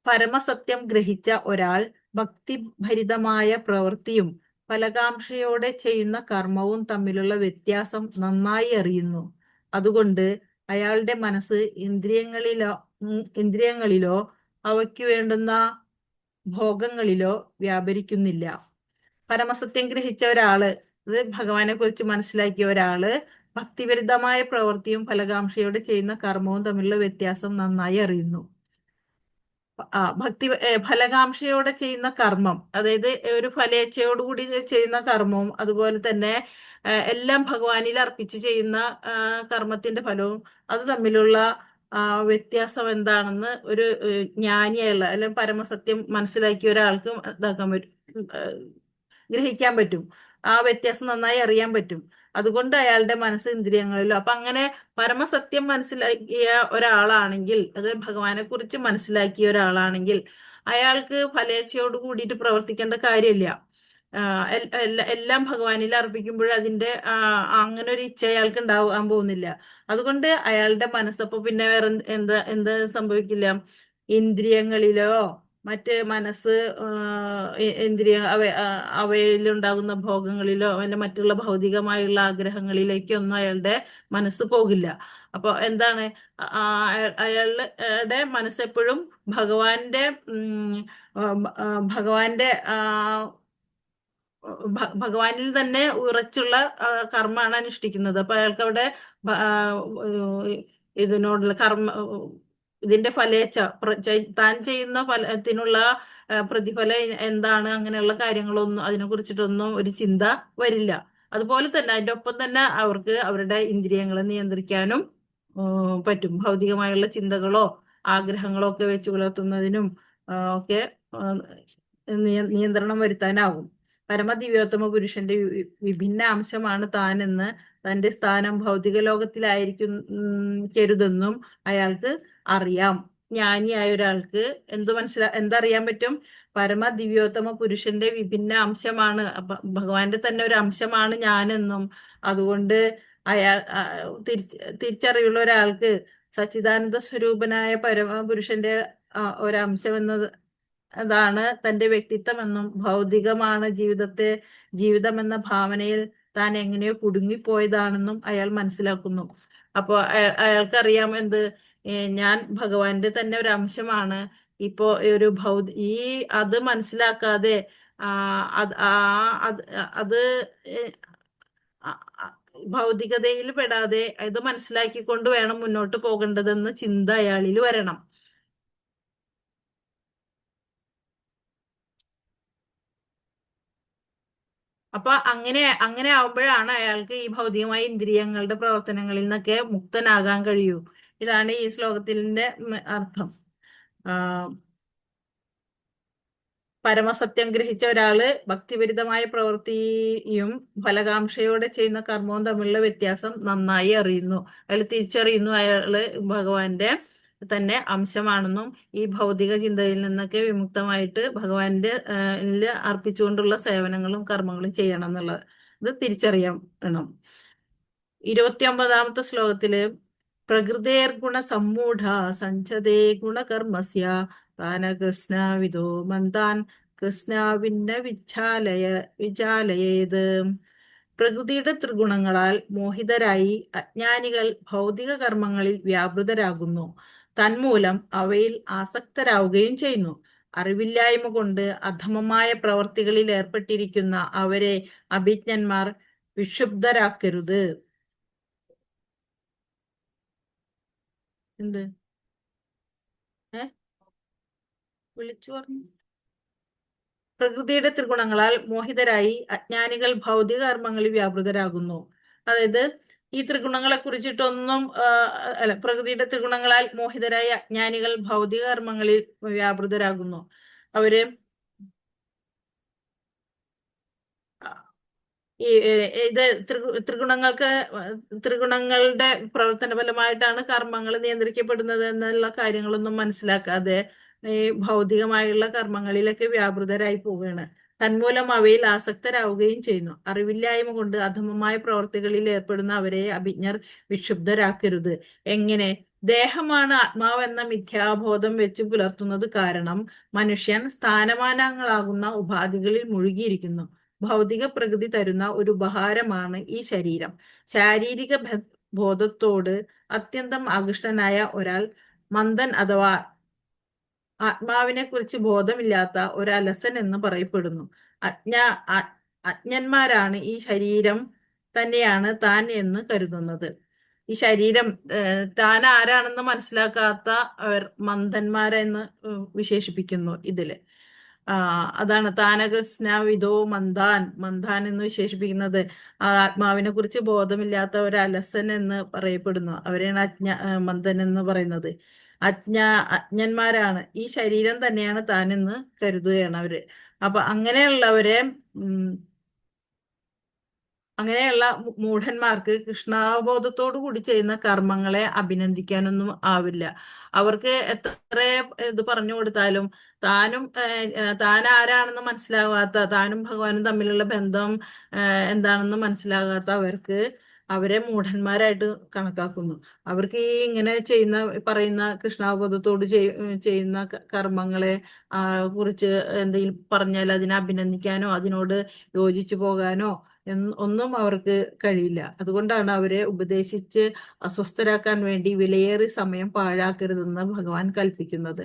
പരമസത്യം ഗ്രഹിച്ച ഒരാൾ ഭക്തിഭരിതമായ പ്രവൃത്തിയും ഫലകാംക്ഷയോടെ ചെയ്യുന്ന കർമ്മവും തമ്മിലുള്ള വ്യത്യാസം നന്നായി അറിയുന്നു. അതുകൊണ്ട് അയാളുടെ മനസ്സ് ഇന്ദ്രിയങ്ങളിലോ അവയ്ക്കു വേണ്ടുന്ന ഭോഗങ്ങളിലോ വ്യാപരിക്കുന്നില്ല. പരമസത്യം ഗ്രഹിച്ച ഒരാള്, ഇത് ഭഗവാനെ കുറിച്ച് മനസ്സിലാക്കിയ ഒരാള് ഭക്തിവിരുദ്ധമായ പ്രവൃത്തിയും ഫലകാംക്ഷയോടെ ചെയ്യുന്ന കർമ്മവും തമ്മിലുള്ള വ്യത്യാസം നന്നായി അറിയുന്നു. ഫലകാംക്ഷയോടെ ചെയ്യുന്ന കർമ്മം, അതായത് ഒരു ഫലേച്ഛയോടുകൂടി ചെയ്യുന്ന കർമ്മവും അതുപോലെ തന്നെ എല്ലാം ഭഗവാനിൽ അർപ്പിച്ച് ചെയ്യുന്ന കർമ്മത്തിന്റെ ഫലവും അത് തമ്മിലുള്ള വ്യത്യാസം എന്താണെന്ന് ഒരു ജ്ഞാനിയായുള്ള അല്ലെങ്കിൽ പരമസത്യം മനസ്സിലാക്കിയ ഒരാൾക്ക് ഇതാക്കാൻ പറ്റും, ഗ്രഹിക്കാൻ പറ്റും. ആ വ്യത്യാസം നന്നായി അറിയാൻ പറ്റും. അതുകൊണ്ട് അയാളുടെ മനസ്സ് ഇന്ദ്രിയങ്ങളിലോ, അപ്പൊ അങ്ങനെ പരമസത്യം മനസ്സിലാക്കിയ ഒരാളാണെങ്കിൽ, അത് ഭഗവാനെ കുറിച്ച് മനസ്സിലാക്കിയ ഒരാളാണെങ്കിൽ അയാൾക്ക് ഫലേച്ഛയോട് കൂടിയിട്ട് പ്രവർത്തിക്കേണ്ട കാര്യമില്ല. എല്ലാം ഭഗവാനിൽ അർപ്പിക്കുമ്പോൾ അതിന്റെ അങ്ങനെ ഒരു ഇച്ഛ അയാൾക്ക് ഉണ്ടാവാൻ പോകുന്നില്ല. അതുകൊണ്ട് അയാളുടെ മനസ്സപ്പോ പിന്നെ വേറെ എന്താ സംഭവിക്കില്ല, ഇന്ദ്രിയങ്ങളിലോ മറ്റ് മനസ്സ് അവയിലുണ്ടാകുന്ന ഭോഗങ്ങളിലോ അതിന്റെ മറ്റുള്ള ഭൗതികമായുള്ള ആഗ്രഹങ്ങളിലേക്കൊന്നും അയാളുടെ മനസ്സ് പോകില്ല. അപ്പൊ എന്താണ്, അയാളുടെ മനസ്സെപ്പോഴും ഭഗവാന്റെ ഭഗവാനിൽ തന്നെ ഉറച്ചുള്ള കർമ്മമാണ് അനുഷ്ഠിക്കുന്നത്. അപ്പൊ അയാൾക്ക് അവിടെ ഇതിനോടുള്ള ഇതിന്റെ ഫലേച്ഛ, താൻ ചെയ്യുന്ന ഫലത്തിനുള്ള പ്രതിഫലം എന്താണ്, അങ്ങനെയുള്ള കാര്യങ്ങളൊന്നും അതിനെ കുറിച്ചിട്ടൊന്നും ഒരു ചിന്ത വരില്ല. അതുപോലെ തന്നെ അതിന്റെ ഒപ്പം തന്നെ അവർക്ക് അവരുടെ ഇന്ദ്രിയങ്ങളെ നിയന്ത്രിക്കാനും പറ്റും. ഭൗതികമായുള്ള ചിന്തകളോ ആഗ്രഹങ്ങളോ ഒക്കെ വെച്ച് പുലർത്തുന്നതിനും ഒക്കെ നിയന്ത്രണം വരുത്താനാവും. പരമദിവ്യോത്തമ പുരുഷന്റെ വിഭിന്ന അംശമാണ് താനെന്ന് തന്റെ സ്ഥാനം ഭൗതിക ലോകത്തിലായിരിക്കരുതെന്നും അയാൾക്ക് അറിയാം. ജ്ഞാനിയായ ഒരാൾക്ക് എന്തറിയാൻ പറ്റും, പരമദിവ്യോത്തമ പുരുഷന്റെ വിഭിന്ന അംശമാണ്, ഭഗവാന്റെ തന്നെ ഒരു അംശമാണ് ഞാനെന്നും. അതുകൊണ്ട് തിരിച്ചറിവുള്ള ഒരാൾക്ക് സച്ചിദാനന്ദ സ്വരൂപനായ പരമപുരുഷന്റെ ഒരംശം അതാണ് തന്റെ വ്യക്തിത്വം എന്നും ഭൗതികമാണ് ജീവിതം എന്ന ഭാവനയിൽ താൻ എങ്ങനെയോ കുടുങ്ങിപ്പോയതാണെന്നും അയാൾ മനസ്സിലാക്കുന്നു. അപ്പൊ അയാൾക്കറിയാം ഞാൻ ഭഗവാന്റെ തന്നെ ഒരു അംശമാണ്. ഇപ്പോ ഒരു അത് മനസ്സിലാക്കാതെ അത് ഭൗതികതയിൽ പെടാതെ ഇത് മനസ്സിലാക്കിക്കൊണ്ട് വേണം മുന്നോട്ട് പോകേണ്ടതെന്ന് ചിന്ത അയാളിൽ വരണം. അപ്പൊ അങ്ങനെ ആവുമ്പോഴാണ് അയാൾക്ക് ഈ ഭൗതികമായ ഇന്ദ്രിയങ്ങളുടെ പ്രവർത്തനങ്ങളിൽ നിന്നൊക്കെ മുക്തനാകാൻ കഴിയൂ. ഇതാണ് ഈ ശ്ലോകത്തിന്റെ അർത്ഥം. പരമസത്യം ഗ്രഹിച്ച ഒരാള് ഭക്തിപരിതമായ പ്രവൃത്തിയും ഫലകാംക്ഷയോടെ ചെയ്യുന്ന കർമ്മവും തമ്മിലുള്ള വ്യത്യാസം നന്നായി അറിയുന്നു. അയാൾ തിരിച്ചറിയുന്നു അയാള് ഭഗവാന്റെ തന്നെ അംശമാണെന്നും ഈ ഭൗതിക ചിന്തയിൽ നിന്നൊക്കെ വിമുക്തമായിട്ട് ഭഗവാന്റെ അർപ്പിച്ചുകൊണ്ടുള്ള സേവനങ്ങളും കർമ്മങ്ങളും ചെയ്യണം എന്നുള്ളത് ഇത് തിരിച്ചറിയണം. 29ാമത്തെ ശ്ലോകത്തില് പ്രകൃതേർഗുണ സമ്മൂഢ സഞ്ചതേ ഗുണകർമ്മസ്യ താന കൃഷ്ണവിദോ മന്ദാൻ കൃഷ്ണവിന്ന വിചാലയേത്. പ്രകൃതിയുടെ ത്രിഗുണങ്ങളാൽ മോഹിതരായി അജ്ഞാനികൾ ഭൗതിക കർമ്മങ്ങളിൽ വ്യാപൃതരാകുന്നു. തന്മൂലം അവയിൽ ആസക്തരാവുകയും ചെയ്യുന്നു. അറിവില്ലായ്മ കൊണ്ട് അധമമായ പ്രവർത്തികളിൽ ഏർപ്പെട്ടിരിക്കുന്ന അവരെ അഭിജ്ഞന്മാർ വിക്ഷുബ്ധരാക്കരുത്. എന്ത് വിളിച്ചു പറഞ്ഞു? പ്രകൃതിയുടെ ത്രിഗുണങ്ങളാൽ മോഹിതരായി അജ്ഞാനികൾ ഭൗതിക കർമ്മങ്ങളിൽ വ്യാപൃതരാകുന്നു. അതായത് ഈ ത്രിഗുണങ്ങളെ കുറിച്ചിട്ടൊന്നും അല്ല, പ്രകൃതിയുടെ ത്രിഗുണങ്ങളാൽ മോഹിതരായ അജ്ഞാനികൾ ഭൗതിക കർമ്മങ്ങളിൽ വ്യാപൃതരാകുന്നു. അവര് ഈ ഇത് ത്രിഗുണങ്ങളുടെ പ്രവർത്തന ഫലമായിട്ടാണ് കർമ്മങ്ങൾ നിയന്ത്രിക്കപ്പെടുന്നത് എന്നുള്ള കാര്യങ്ങളൊന്നും മനസ്സിലാക്കാതെ ഈ ഭൗതികമായുള്ള കർമ്മങ്ങളിലൊക്കെ വ്യാപൃതരായി പോവുകയാണ്. തന്മൂലം അവയിൽ ആസക്തരാവുകയും ചെയ്യുന്നു. അറിവില്ലായ്മ കൊണ്ട് അധമമായ പ്രവർത്തികളിൽ ഏർപ്പെടുന്ന അവരെ അഭിജ്ഞർ വിക്ഷുബ്ധരാക്കരുത്. എങ്ങനെ? ദേഹമാണ് ആത്മാവെന്ന മിഥ്യാബോധം വെച്ച് പുലർത്തുന്നത് കാരണം മനുഷ്യൻ സ്ഥാനമാനങ്ങളാകുന്ന ഉപാധികളിൽ മുഴുകിയിരിക്കുന്നു. ഭൗതിക പ്രകൃതി തരുന്ന ഒരു ഉപഹാരമാണ് ഈ ശരീരം. ശാരീരിക ബോധത്തോട് അത്യന്തം ആകൃഷ്ടനായ ഒരാൾ മന്ദൻ അഥവാ ആത്മാവിനെ കുറിച്ച് ബോധമില്ലാത്ത ഒരു അലസൻ എന്ന് പറയപ്പെടുന്നു. അജ്ഞന്മാരാണ് ഈ ശരീരം തന്നെയാണ് താൻ എന്ന് കരുതുന്നത്. ഈ ശരീരം താൻ ആരാണെന്ന് മനസ്സിലാക്കാത്ത അവർ മന്ദന്മാരെന്ന് വിശേഷിപ്പിക്കുന്നു ഇതില്. അതാണ് താനകസ്നാവിദോ മന്ദാൻ എന്ന് വിശേഷിപ്പിക്കുന്നത്. ആത്മാവിനെ കുറിച്ച് ബോധമില്ലാത്ത ഒരു അലസൻ എന്ന് പറയപ്പെടുന്നു. അവരെയാണ് മന്ദൻ എന്ന് പറയുന്നത്. അജ്ഞന്മാരാണ് ഈ ശരീരം തന്നെയാണ് താൻ എന്ന് കരുതുകയാണ് അവര്. അപ്പൊ അങ്ങനെയുള്ള മൂഢന്മാർക്ക് കൃഷ്ണാവബോധത്തോടു കൂടി ചെയ്യുന്ന കർമ്മങ്ങളെ അഭിനന്ദിക്കാനൊന്നും ആവില്ല. അവർക്ക് എത്ര ഇത് പറഞ്ഞു കൊടുത്താലും താൻ ആരാണെന്ന് മനസ്സിലാകാത്ത, താനും ഭഗവാനും തമ്മിലുള്ള ബന്ധം എന്താണെന്ന് മനസ്സിലാകാത്ത അവർക്ക് അവരെ മൂഢന്മാരായിട്ട് കണക്കാക്കുന്നു. അവർക്ക് ഈ ഇങ്ങനെ പറയുന്ന കൃഷ്ണാവബോധത്തോട് ചെയ്യുന്ന കർമ്മങ്ങളെ കുറിച്ച് എന്തെങ്കിലും പറഞ്ഞാൽ അതിനെ അഭിനന്ദിക്കാനോ അതിനോട് യോജിച്ചു പോകാനോ ഒന്നും അവർക്ക് കഴിയില്ല. അതുകൊണ്ടാണ് അവരെ ഉപദേശിച്ച് അസ്വസ്ഥരാക്കാൻ വേണ്ടി വിലയേറിയ സമയം പാഴാക്കരുതെന്ന് ഭഗവാൻ കൽപ്പിക്കുന്നത്.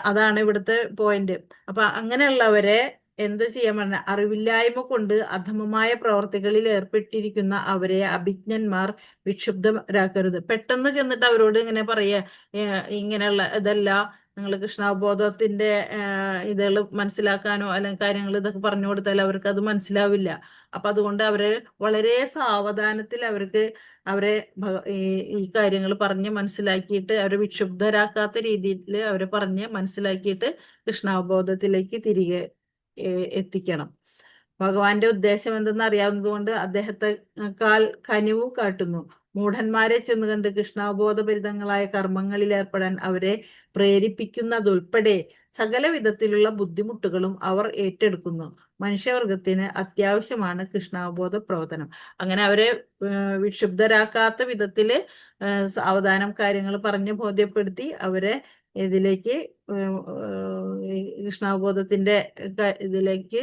അതാണ് ഇവിടുത്തെ പോയിന്റ്. അപ്പൊ അങ്ങനെയുള്ളവരെ എന്ത് ചെയ്യാൻ പറഞ്ഞ, അറിവില്ലായ്മ കൊണ്ട് അധമമായ പ്രവർത്തികളിൽ ഏർപ്പെട്ടിരിക്കുന്ന അവരെ അഭിജ്ഞന്മാർ വിക്ഷുബ്ധരാക്കരുത്. പെട്ടെന്ന് ചെന്നിട്ട് അവരോട് ഇങ്ങനെ പറയാ, ഇങ്ങനെയുള്ള ഇതല്ല, നിങ്ങൾ കൃഷ്ണാവബോധത്തിന്റെ ഇതുകൾ മനസ്സിലാക്കാനോ അല്ലെങ്കിൽ കാര്യങ്ങൾ ഇതൊക്കെ പറഞ്ഞു കൊടുത്താൽ അവർക്ക് അത് മനസ്സിലാവില്ല. അപ്പൊ അതുകൊണ്ട് അവരെ വളരെ സാവധാനത്തിൽ അവരെ ഈ കാര്യങ്ങൾ പറഞ്ഞ് മനസ്സിലാക്കിയിട്ട് അവരെ വിക്ഷുബ്ധരാക്കാത്ത രീതിയിൽ അവരെ പറഞ്ഞ് മനസ്സിലാക്കിയിട്ട് കൃഷ്ണാവബോധത്തിലേക്ക് തിരികെ എത്തിക്കണം. ഭഗവാന്റെ ഉദ്ദേശം എന്തെന്ന് അറിയാവുന്നതുകൊണ്ട് അദ്ദേഹത്തെക്കാൾ കനിവ് കാട്ടുന്നു. മൂഢന്മാരെ ചെന്ന് കണ്ട് കൃഷ്ണാവബോധഭരിതങ്ങളായ കർമ്മങ്ങളിൽ ഏർപ്പെടാൻ അവരെ പ്രേരിപ്പിക്കുന്നതുൾപ്പെടെ സകല വിധത്തിലുള്ള ബുദ്ധിമുട്ടുകളും അവർ ഏറ്റെടുക്കുന്നു. മനുഷ്യവർഗത്തിന് അത്യാവശ്യമാണ് കൃഷ്ണാവബോധ പ്രവർത്തനം. അങ്ങനെ അവരെ വിക്ഷുബ്ധരാക്കാത്ത വിധത്തില് സാവധാനം കാര്യങ്ങൾ പറഞ്ഞ് ബോധ്യപ്പെടുത്തി അവരെ ഇതിലേക്ക് കൃഷ്ണാവബോധത്തിന്റെ ഇതിലേക്ക്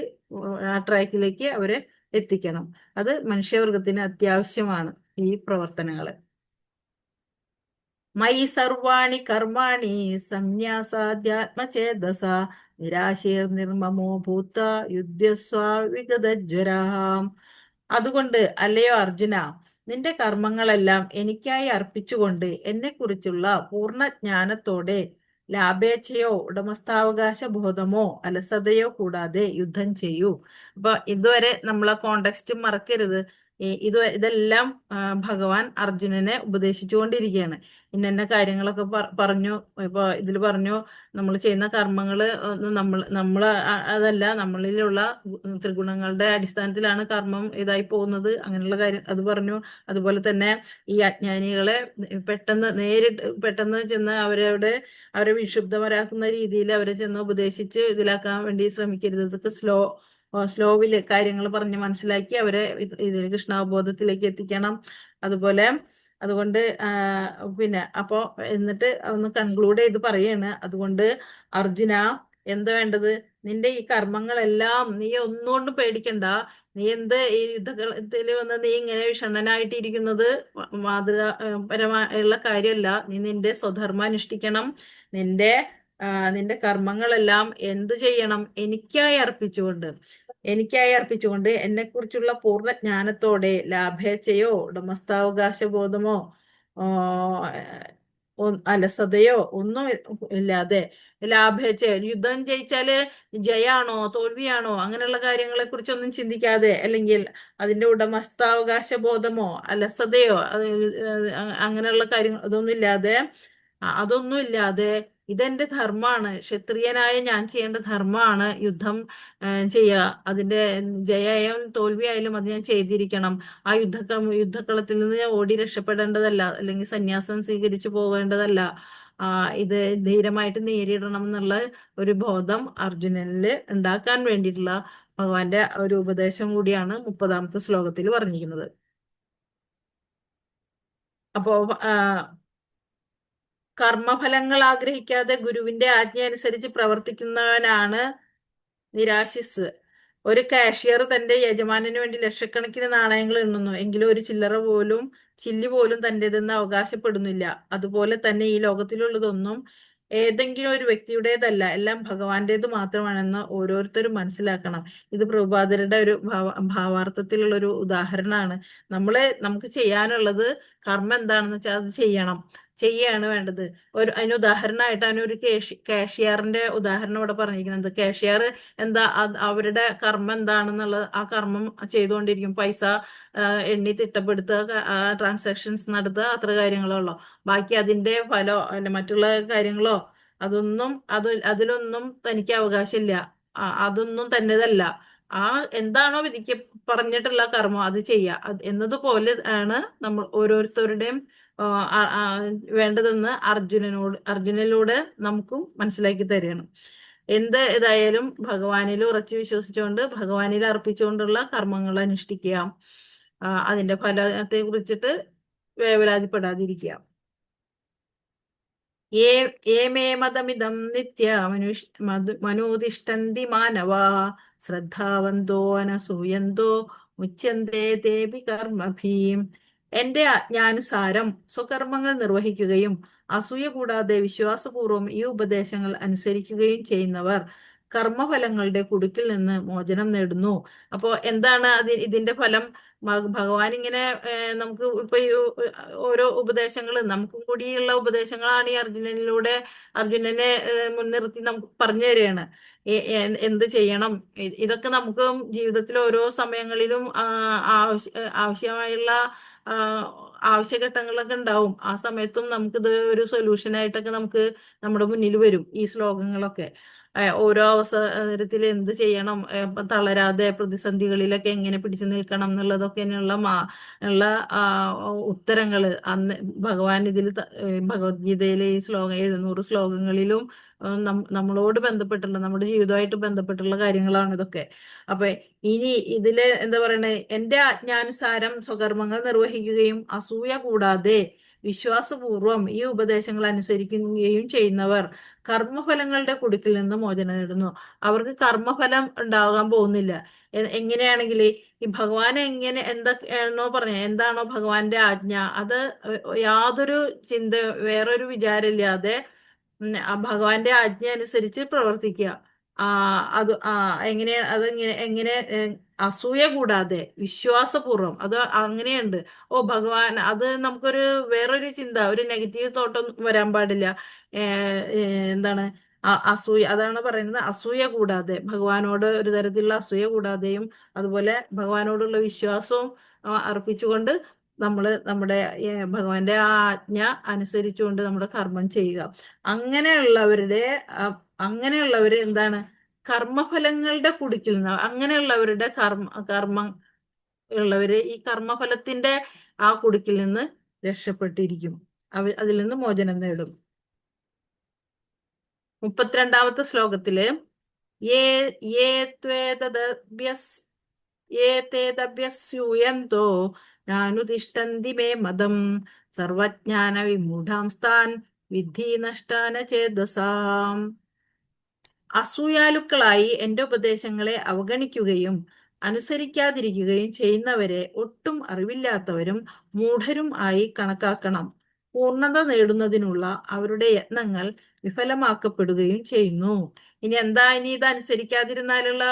ആ ട്രാക്കിലേക്ക് അവരെ എത്തിക്കണം. അത് മനുഷ്യവർഗത്തിന് അത്യാവശ്യമാണ് ഈ പ്രവർത്തനങ്ങള്. മയി സർവാണി കർമാണി സംന്യാസാധ്യാത്മചേതസ നിരാശീർ നിർമ്മമോ ഭൂത യുദ്ധസ്വ വിഗതജ്വരാം. അതുകൊണ്ട് അല്ലയോ അർജുന, നിന്റെ കർമ്മങ്ങളെല്ലാം എനിക്കായി അർപ്പിച്ചുകൊണ്ട് എന്നെക്കുറിച്ചുള്ള പൂർണ്ണ ജ്ഞാനത്തോടെ ലാഭേച്ഛയോ ഉടമസ്ഥാവകാശ ബോധമോ അലസതയോ കൂടാതെ യുദ്ധം ചെയ്യൂ. അപ്പൊ ഇതുവരെ നമ്മളെ കോണ്ടെക്സ്റ്റ് മറക്കരുത്. ഇതെല്ലാം ഭഗവാൻ അർജുനനെ ഉപദേശിച്ചുകൊണ്ടിരിക്കുകയാണ്. ഇന്ന കാര്യങ്ങളൊക്കെ പറഞ്ഞു. ഇപ്പൊ ഇതിൽ പറഞ്ഞു നമ്മൾ ചെയ്യുന്ന കർമ്മങ്ങള് നമ്മള് അതല്ല, നമ്മളിലുള്ള ത്രിഗുണങ്ങളുടെ അടിസ്ഥാനത്തിലാണ് കർമ്മം ഇതായി പോകുന്നത്, അങ്ങനെയുള്ള കാര്യം അത് പറഞ്ഞു. അതുപോലെ തന്നെ ഈ അജ്ഞാനികളെ പെട്ടെന്ന് ചെന്ന് അവരെ വിക്ഷുബ്ധമരാക്കുന്ന രീതിയിൽ അവരെ ചെന്ന് ഉപദേശിച്ച് ഇതിലാക്കാൻ വേണ്ടി ശ്രമിക്കരുത്. ഇതൊക്കെ സ്ലോവില് കാര്യങ്ങൾ പറഞ്ഞ് മനസ്സിലാക്കി അവരെ കൃഷ്ണാവബോധത്തിലേക്ക് എത്തിക്കണം. അതുകൊണ്ട് അപ്പോ എന്നിട്ട് ഒന്ന് കൺക്ലൂഡ് ചെയ്ത് പറയാണ്. അതുകൊണ്ട് അർജുന, എന്താ വേണ്ടത്? നിന്റെ ഈ കർമ്മങ്ങളെല്ലാം നീ ഒന്നുകൊണ്ടും പേടിക്കണ്ട. നീ എന്ത് ഈ യുദ്ധത്തിൽ വന്ന് നീ ഇങ്ങനെ വിഷണ്ണനായിട്ടിരിക്കുന്നത് മാതൃകാപരമായുള്ള കാര്യമല്ല. നീ നിന്റെ സ്വധർമ്മം അനുഷ്ഠിക്കണം. നിന്റെ കർമ്മങ്ങളെല്ലാം എന്ത് ചെയ്യണം? എനിക്കായി അർപ്പിച്ചുകൊണ്ട് എന്നെക്കുറിച്ചുള്ള പൂർണ്ണ ജ്ഞാനത്തോടെ ലാഭേച്ഛയോ ഉടമസ്ഥാവകാശ ബോധമോ അലസതയോ ഒന്നും ഇല്ലാതെ യുദ്ധം ജയിച്ചാല് ജയാണോ തോൽവിയാണോ അങ്ങനെയുള്ള കാര്യങ്ങളെ കുറിച്ചൊന്നും ചിന്തിക്കാതെ, അല്ലെങ്കിൽ അതിന്റെ ഉടമസ്ഥാവകാശ ബോധമോ അലസതയോ അങ്ങനെയുള്ള കാര്യങ്ങൾ അതൊന്നും ഇല്ലാതെ ഇതെന്റെ ധർമ്മമാണ്, ക്ഷത്രിയനായ ഞാൻ ചെയ്യേണ്ട ധർമ്മമാണ് യുദ്ധം ചെയ്യുക. അതിന്റെ ജയമായാലും തോൽവിയായാലും അത് ഞാൻ ചെയ്തിരിക്കണം. ആ യുദ്ധക്കളത്തിൽ നിന്ന് ഞാൻ ഓടി രക്ഷപ്പെടേണ്ടതല്ല, അല്ലെങ്കിൽ സന്യാസം സ്വീകരിച്ചു പോകേണ്ടതല്ല. ഇത് ധീരമായിട്ട് നേരിടണം എന്നുള്ള ഒരു ബോധം അർജുനനില് ഉണ്ടാക്കാൻ വേണ്ടിയിട്ടുള്ള ഭഗവാന്റെ ഒരു ഉപദേശം കൂടിയാണ് 30ാമത്തെ ശ്ലോകത്തിൽ പറഞ്ഞിരിക്കുന്നത്. അപ്പോ കർമ്മഫലങ്ങൾ ആഗ്രഹിക്കാതെ ഗുരുവിന്റെ ആജ്ഞ അനുസരിച്ച് പ്രവർത്തിക്കുന്നവനാണ് നിരാശിസ്. ഒരു കാഷ്യർ തന്റെ യജമാനു വേണ്ടി ലക്ഷക്കണക്കിന് നാണയങ്ങൾ എണ്ണുന്നു, എങ്കിലും ഒരു ചില്ലി പോലും തന്റേതെന്ന് അവകാശപ്പെടുന്നില്ല. അതുപോലെ തന്നെ ഈ ലോകത്തിലുള്ളതൊന്നും ഏതെങ്കിലും ഒരു വ്യക്തിയുടേതല്ല, എല്ലാം ഭഗവാന്റേത് മാത്രമാണെന്ന് ഓരോരുത്തരും മനസ്സിലാക്കണം. ഇത് പ്രഭുപാദരുടെ ഒരു ഭാവാർത്ഥത്തിലുള്ള ഒരു ഉദാഹരണമാണ്. നമുക്ക് ചെയ്യാനുള്ളത് കർമ്മം എന്താണെന്ന് വെച്ചാൽ അത് ചെയ്യാണ് വേണ്ടത്. അതിന് ഉദാഹരണമായിട്ട് അതിനൊരു കാഷ്യറിന്റെ ഉദാഹരണം ഇവിടെ പറഞ്ഞിരിക്കുന്നത്. കാഷ്യർ എന്താ അവരുടെ കർമ്മം എന്താണെന്നുള്ളത് ആ കർമ്മം ചെയ്തുകൊണ്ടിരിക്കും. പൈസ എണ്ണി തിട്ടപ്പെടുത്തുക, ട്രാൻസാക്ഷൻസ് നടത്തുക, അത്ര കാര്യങ്ങളോ ഉള്ളോ. ബാക്കി അതിന്റെ ഫലോ അല്ല മറ്റുള്ള കാര്യങ്ങളോ അതിലൊന്നും തനിക്ക് അവകാശമില്ല. അതൊന്നും തന്നെതല്ല. എന്താണോ വിധിക്ക് പറഞ്ഞിട്ടുള്ള കർമ്മം അത് ചെയ്യുക എന്നതുപോലെ ആണ് നമ്മൾ ഓരോരുത്തരുടെയും വേണ്ടതെന്ന് അർജുനനിലൂടെ നമുക്കും മനസ്സിലാക്കി തരികയാണ്. ഇതായാലും ഭഗവാനിൽ ഉറച്ചു വിശ്വസിച്ചുകൊണ്ട് ഭഗവാനിൽ അർപ്പിച്ചുകൊണ്ടുള്ള കർമ്മങ്ങൾ അനുഷ്ഠിക്കുക. അതിന്റെ ഫലത്തെ കുറിച്ചിട്ട് വേവലാതിപ്പെടാതിരിക്കുക. ഏമേ മതമിദം നിത്യ മനോതിഷ്ഠന്തി മാനവാ ശ്രദ്ധാവന്തോ അനസൂയന്തോ മുച്യന്തേ തേപി കർമ്മഭീം. എന്റെ ആജ്ഞാനുസാരം സ്വകർമ്മങ്ങൾ നിർവഹിക്കുകയും അസൂയ കൂടാതെ വിശ്വാസപൂർവ്വം ഈ ഉപദേശങ്ങൾ അനുസരിക്കുകയും ചെയ്യുന്നവർ കർമ്മഫലങ്ങളുടെ കുടുക്കിൽ നിന്ന് മോചനം നേടുന്നു. അപ്പോ എന്താണ് ഇതിന്റെ ഫലം? ഭഗവാൻ ഇങ്ങനെ നമുക്ക് ഇപ്പൊ ഈ ഓരോ ഉപദേശങ്ങൾ നമുക്കും കൂടിയുള്ള ഉപദേശങ്ങളാണ് ഈ അർജുനനെ മുൻനിർത്തി നമുക്ക് പറഞ്ഞു തരികയാണ്. എന്ത് ചെയ്യണം, ഇതൊക്കെ നമുക്ക് ജീവിതത്തിൽ ഓരോ സമയങ്ങളിലും ആവശ്യമായുള്ള ആവശ്യഘട്ടങ്ങളൊക്കെ ഉണ്ടാവും. ആ സമയത്തും നമുക്കിത് ഒരു സൊല്യൂഷനായിട്ടൊക്കെ നമുക്ക് നമ്മുടെ മുന്നിൽ വരും ഈ ശ്ലോകങ്ങളൊക്കെ. ഓരോ അവസരത്തിൽ എന്ത് ചെയ്യണം, തളരാതെ പ്രതിസന്ധികളിലൊക്കെ എങ്ങനെ പിടിച്ചു നിൽക്കണം എന്നുള്ളതൊക്കെ ഉള്ള ഉത്തരങ്ങള് അന്ന് ഭഗവാൻ ഭഗവത്ഗീതയിലെ ഈ 700 ശ്ലോകങ്ങളിലും നമ്മളോട് ബന്ധപ്പെട്ടുള്ള നമ്മുടെ ജീവിതമായിട്ട് ബന്ധപ്പെട്ടുള്ള കാര്യങ്ങളാണ് ഇതൊക്കെ. അപ്പൊ ഇനി ഇതില് എന്താ പറയണേ, എന്റെ ആജ്ഞാനുസാരം സ്വകർമ്മങ്ങൾ നിർവഹിക്കുകയും അസൂയ കൂടാതെ വിശ്വാസപൂർവം ഈ ഉപദേശങ്ങൾ അനുസരിക്കുകയും ചെയ്യുന്നവർ കർമ്മഫലങ്ങളുടെ കുടുക്കിൽ നിന്ന് മോചനം നേടുന്നു. അവർക്ക് കർമ്മഫലം ഉണ്ടാകാൻ പോകുന്നില്ല. എങ്ങനെയാണെങ്കിൽ ഈ ഭഗവാൻ എന്തൊക്കെയാണോ എന്താണോ ഭഗവാന്റെ ആജ്ഞ അത് യാതൊരു വേറൊരു വിചാരമില്ലാതെ ഭഗവാന്റെ ആജ്ഞ അനുസരിച്ച് പ്രവർത്തിക്കുക. എങ്ങനെ അസൂയ കൂടാതെ വിശ്വാസപൂർവ്വം അത് അങ്ങനെയുണ്ട്. ഭഗവാൻ അത് നമുക്കൊരു വേറൊരു ചിന്ത, ഒരു നെഗറ്റീവ് തോട്ടം വരാൻ പാടില്ല. എന്താണ് അസൂയ, അതാണ് പറയുന്നത്. അസൂയ കൂടാതെ ഭഗവാനോട് ഒരു തരത്തിലുള്ള അസൂയ കൂടാതെയും അതുപോലെ ഭഗവാനോടുള്ള വിശ്വാസവും അർപ്പിച്ചുകൊണ്ട് നമ്മുടെ ഭഗവാന്റെ ആ ആജ്ഞ അനുസരിച്ചുകൊണ്ട് നമ്മുടെ കർമ്മം ചെയ്യുക. അങ്ങനെയുള്ളവര് എന്താണ് കർമ്മഫലങ്ങളുടെ കുടുക്കിൽ നിന്ന് അങ്ങനെയുള്ളവരുടെ ഉള്ളവര് ഈ കർമ്മഫലത്തിന്റെ ആ കുടുക്കിൽ നിന്ന് രക്ഷപ്പെട്ടിരിക്കും. അതിൽ നിന്ന് മോചനം നേടും. 32ാമത്തെ ശ്ലോകത്തില് ഏതേതഭ്യസ്യൂയന്തോ നാനുതിഷ്ഠന്തി മേ മതം സർവജ്ഞാന വിമൂഢാംസ്താൻ വിദ്ധി നഷ്ടാന ചേതസാം. അസൂയാലുക്കളായി എന്റെ ഉപദേശങ്ങളെ അവഗണിക്കുകയും അനുസരിക്കാതിരിക്കുകയും ചെയ്യുന്നവരെ ഒട്ടും അറിവില്ലാത്തവരും മൂഢരും ആയി കണക്കാക്കണം. പൂർണ്ണത നേടുന്നതിനുള്ള അവരുടെ യത്നങ്ങൾ വിഫലമാക്കപ്പെടുകയും ചെയ്യുന്നു. ഇനി ഇത് അനുസരിക്കാതിരുന്നാലുള്ള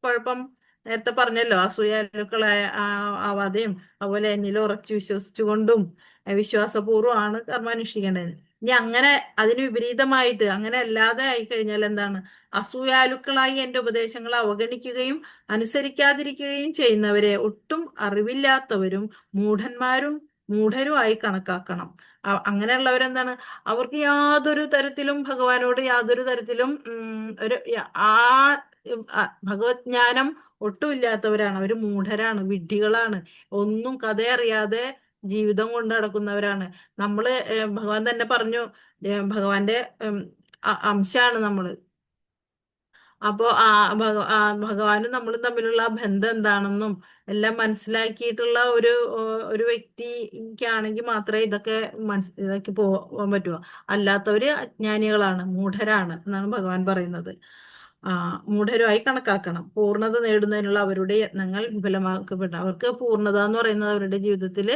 കുഴപ്പം? നേരത്തെ പറഞ്ഞല്ലോ, അസൂയാലുക്കളായ ആവാതെയും അതുപോലെ എന്നിൽ ഉറച്ചു വിശ്വസിച്ചുകൊണ്ടും വിശ്വാസപൂർവ്വമാണ് കർമ്മം അനുഷ്ഠിക്കേണ്ടത്. ഇനി അങ്ങനെ അതിന് വിപരീതമായിട്ട് അങ്ങനെ അല്ലാതെ ആയി കഴിഞ്ഞാൽ എന്താണ്? അസൂയാലുക്കളായി എൻ്റെ ഉപദേശങ്ങൾ അവഗണിക്കുകയും അനുസരിക്കാതിരിക്കുകയും ചെയ്യുന്നവരെ ഒട്ടും അറിവില്ലാത്തവരും മൂഢരുമായി കണക്കാക്കണം. അങ്ങനെയുള്ളവരെന്താണ്? അവർക്ക് യാതൊരു തരത്തിലും ഭഗവാനോട് യാതൊരു തരത്തിലും ആ ഭഗവത് ജ്ഞാനം ഒട്ടുമില്ലാത്തവരാണ്. അവർ മൂഢരാണ്, വിഡ്ഢികളാണ്, ഒന്നും കഥയറിയാതെ ജീവിതം കൊണ്ട് നടക്കുന്നവരാണ്. നമ്മള് ഭഗവാൻ തന്നെ പറഞ്ഞു, ഭഗവാന്റെ അംശാണ് നമ്മള്. അപ്പോ ഭഗവാനും നമ്മളും തമ്മിലുള്ള ബന്ധം എന്താണെന്നും എല്ലാം മനസ്സിലാക്കിയിട്ടുള്ള ഒരു വ്യക്തിക്കാണെങ്കിൽ മാത്രമേ ഇതൊക്കെ പോകാൻ പറ്റുമോ. അല്ലാത്തവര് അജ്ഞാനികളാണ്, മൂഢരാണ് എന്നാണ് ഭഗവാൻ പറയുന്നത്. മൂഢരുമായി കണക്കാക്കണം. പൂർണ്ണത നേടുന്നതിനുള്ള അവരുടെ യത്നങ്ങൾ വിഫലമാക്കപ്പെട്ടു. അവർക്ക് പൂർണ്ണത എന്ന് പറയുന്നത് അവരുടെ ജീവിതത്തിൽ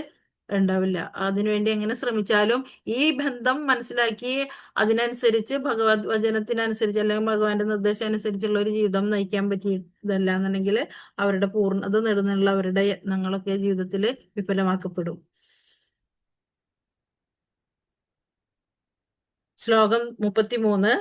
ഉണ്ടാവില്ല. അതിനുവേണ്ടി എങ്ങനെ ശ്രമിച്ചാലും ഈ ബന്ധം മനസ്സിലാക്കി അതിനനുസരിച്ച് ഭഗവത് വചനത്തിനനുസരിച്ച് അല്ലെങ്കിൽ ഭഗവാന്റെ നിർദ്ദേശം അനുസരിച്ചുള്ള ഒരു ജീവിതം നയിക്കാൻ പറ്റിയതല്ല എന്നുണ്ടെങ്കിൽ അവരുടെ പൂർണ്ണത നേടുന്നതിനുള്ള അവരുടെ യത്നങ്ങളൊക്കെ ജീവിതത്തിൽ വിഫലമാക്കപ്പെടും. ശ്ലോകം 33.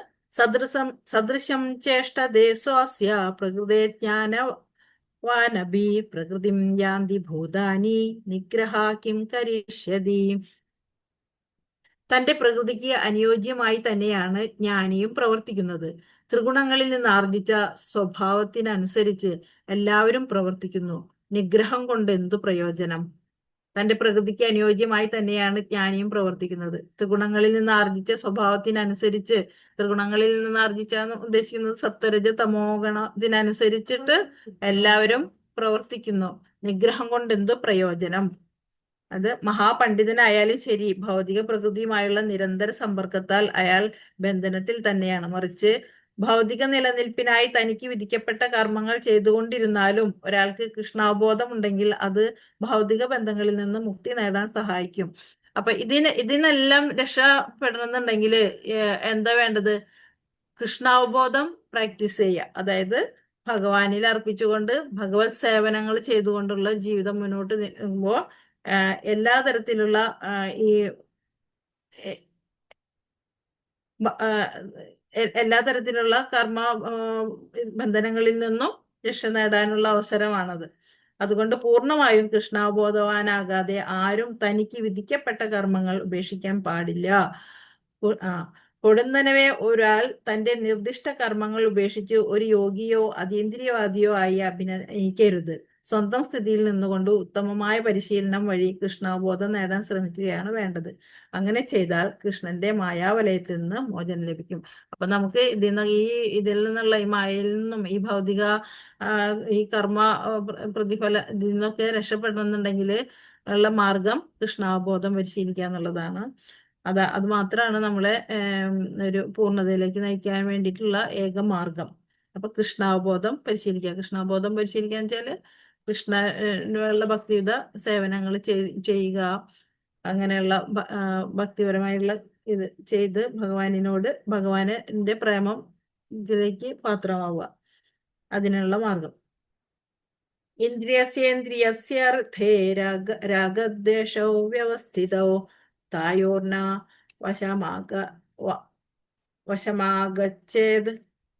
സദൃശം ചേഷ്ടതേ സ്വസ്യ പ്രകൃതേ ജ്ഞാനവാനപി പ്രകൃതിം യാന്തി ഭൂതാനി നിഗ്രഹ കിം കരിഷ്യതി. തന്റെ പ്രകൃതിക്ക് അനുയോജ്യമായി തന്നെയാണ് ജ്ഞാനിയും പ്രവർത്തിക്കുന്നത്. ത്രിഗുണങ്ങളിൽ നിന്ന് ആർജിച്ച സ്വഭാവത്തിനനുസരിച്ച് എല്ലാവരും പ്രവർത്തിക്കുന്നു. നിഗ്രഹം കൊണ്ട് എന്തു പ്രയോജനം? തന്റെ പ്രകൃതിക്ക് അനുയോജ്യമായി തന്നെയാണ് ജ്ഞാനിയും പ്രവർത്തിക്കുന്നത്. ത്രിഗുണങ്ങളിൽ നിന്ന് ആർജിച്ച സ്വഭാവത്തിനനുസരിച്ച്, ത്രിഗുണങ്ങളിൽ നിന്ന് ആർജിച്ച ഉദ്ദേശിക്കുന്നത് സത്വരജ തമോ ഗണത്തിനനുസരിച്ചിട്ട് എല്ലാവരും പ്രവർത്തിക്കുന്നു. നിഗ്രഹം കൊണ്ട് എന്ത് പ്രയോജനം? അത് മഹാപണ്ഡിതനായാലും ശരി, ഭൗതിക പ്രകൃതിയുമായുള്ള നിരന്തര സമ്പർക്കത്താൽ അയാൾ ബന്ധനത്തിൽ തന്നെയാണ്. മറിച്ച് ഭൗതിക നിലനിൽപ്പിനായി തനിക്ക് വിധിക്കപ്പെട്ട കർമ്മങ്ങൾ ചെയ്തുകൊണ്ടിരുന്നാലും ഒരാൾക്ക് കൃഷ്ണാവബോധം ഉണ്ടെങ്കിൽ അത് ഭൗതിക ബന്ധങ്ങളിൽ നിന്ന് മുക്തി നേടാൻ സഹായിക്കും. അപ്പൊ ഇതിനെല്ലാം രക്ഷപ്പെടണമെന്നുണ്ടെങ്കിൽ എന്താ വേണ്ടത്? കൃഷ്ണാവബോധം പ്രാക്ടീസ് ചെയ്യുക. അതായത് ഭഗവാനിൽ അർപ്പിച്ചുകൊണ്ട് ഭഗവത് സേവനങ്ങൾ ചെയ്തുകൊണ്ടുള്ള ജീവിതം മുന്നോട്ട് നീങ്ങുമ്പോൾ എല്ലാ തരത്തിലുള്ള ഈ എല്ലാ തരത്തിലുള്ള കർമ്മ ബന്ധനങ്ങളിൽ നിന്നും രക്ഷ നേടാനുള്ള അവസരമാണത്. അതുകൊണ്ട് പൂർണ്ണമായും കൃഷ്ണാവബോധവാനാകാതെ ആരും തനിക്ക് വിധിക്കപ്പെട്ട കർമ്മങ്ങൾ ഉപേക്ഷിക്കാൻ പാടില്ല. പൊടുന്നനവേ ഒരാൾ തന്റെ നിർദ്ദിഷ്ട കർമ്മങ്ങൾ ഉപേക്ഷിച്ച് ഒരു യോഗിയോ അതീന്ദ്രിയവാദിയോ ആയി അഭിനയിക്കരുത്. സ്വന്തം സ്ഥിതിയിൽ നിന്നുകൊണ്ട് ഉത്തമമായ പരിശീലനം വഴി കൃഷ്ണാവബോധം നേടാൻ ശ്രമിക്കുകയാണ് വേണ്ടത്. അങ്ങനെ ചെയ്താൽ കൃഷ്ണന്റെ മായാവലയത്തിൽ നിന്ന് മോചനം ലഭിക്കും. അപ്പൊ നമുക്ക് ഇതിൽ നിന്നുള്ള ഈ മായയിൽ നിന്നും ഈ ഭൗതിക ഈ കർമ്മ പ്രതിഫല ഇതിൽ നിന്നൊക്കെ രക്ഷപ്പെടണമെന്നുണ്ടെങ്കിൽ ഉള്ള മാർഗം കൃഷ്ണാവബോധം പരിശീലിക്കുക എന്നുള്ളതാണ്. അത് മാത്രമാണ് നമ്മളെ ഒരു പൂർണ്ണതയിലേക്ക് നയിക്കാൻ വേണ്ടിയിട്ടുള്ള ഏക മാർഗം. അപ്പൊ കൃഷ്ണാവബോധം പരിശീലിക്കുക. കൃഷ്ണാവബോധം പരിശീലിക്കുക വെച്ചാല് കൃഷ്ണനുള്ള ഭക്തിയുത സേവനങ്ങൾ ചെയ്യുക, അങ്ങനെയുള്ള ഭക്തിപരമായുള്ള ഇത് ചെയ്ത് ഭഗവാന്റെ പ്രേമം ഇതിലേക്ക് പാത്രമാവുക. അതിനുള്ള മാർഗം ഇന്ദ്രിയസ്യേന്ദ്രിയസ്യർത്ഥേ രാഗദ്വേഷോ വ്യവസ്ഥിതോ തായോർന വശമാഗച്ഛേത്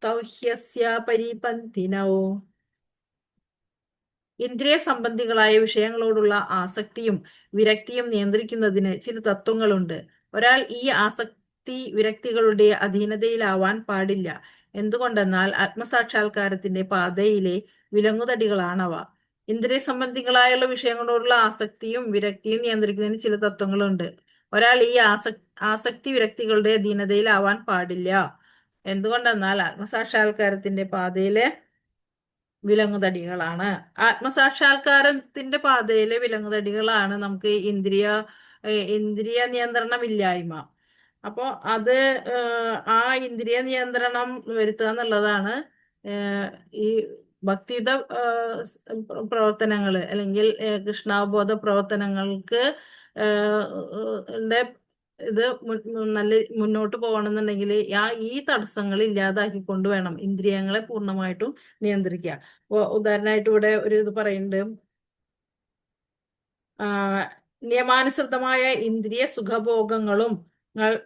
തൗഹ്യസ്യ പരിപന്ഥിനോ. ഇന്ദ്രിയ സംബന്ധികളായ വിഷയങ്ങളോടുള്ള ആസക്തിയും വിരക്തിയും നിയന്ത്രിക്കുന്നതിന് ചില തത്വങ്ങളുണ്ട്. ഒരാൾ ഈ ആസക്തി വിരക്തികളുടെ അധീനതയിലാവാൻ പാടില്ല. എന്തുകൊണ്ടെന്നാൽ ആത്മസാക്ഷാത്കാരത്തിന്റെ പാതയിലെ വിലങ്ങുതടികളാണവ. ഇന്ദ്രിയ സംബന്ധികളായുള്ള വിഷയങ്ങളോടുള്ള ആസക്തിയും വിരക്തിയും നിയന്ത്രിക്കുന്നതിന് ചില തത്വങ്ങളുണ്ട്. ഒരാൾ ഈ ആസക്തി വിരക്തികളുടെ അധീനതയിലാവാൻ പാടില്ല. എന്തുകൊണ്ടെന്നാൽ ആത്മസാക്ഷാത്കാരത്തിന്റെ പാതയിലെ വിലങ്ങുതടികളാണ്. ആത്മസാക്ഷാത്കാരത്തിന്റെ പാതയിലെ വിലങ്ങുതടികളാണ് നമുക്ക് ഇന്ദ്രിയ നിയന്ത്രണമില്ലായ്മ. അപ്പോ അത് ആ ഇന്ദ്രിയ നിയന്ത്രണം വരുത്തുക എന്നുള്ളതാണ് ഈ ഭക്തിയുത പ്രവർത്തനങ്ങൾ അല്ലെങ്കിൽ കൃഷ്ണാവബോധ പ്രവർത്തനങ്ങൾക്ക് ഇത് നല്ല മുന്നോട്ട് പോകണമെന്നുണ്ടെങ്കിൽ ഈ തടസ്സങ്ങൾ ഇല്ലാതാക്കിക്കൊണ്ട് വേണം ഇന്ദ്രിയങ്ങളെ പൂർണ്ണമായിട്ടും നിയന്ത്രിക്കുക. ഉദാഹരണമായിട്ട് ഇവിടെ ഒരു ഇത് പറയുന്നുണ്ട്, നിയമാനുസൃതമായ ഇന്ദ്രിയ സുഖഭോഗങ്ങളും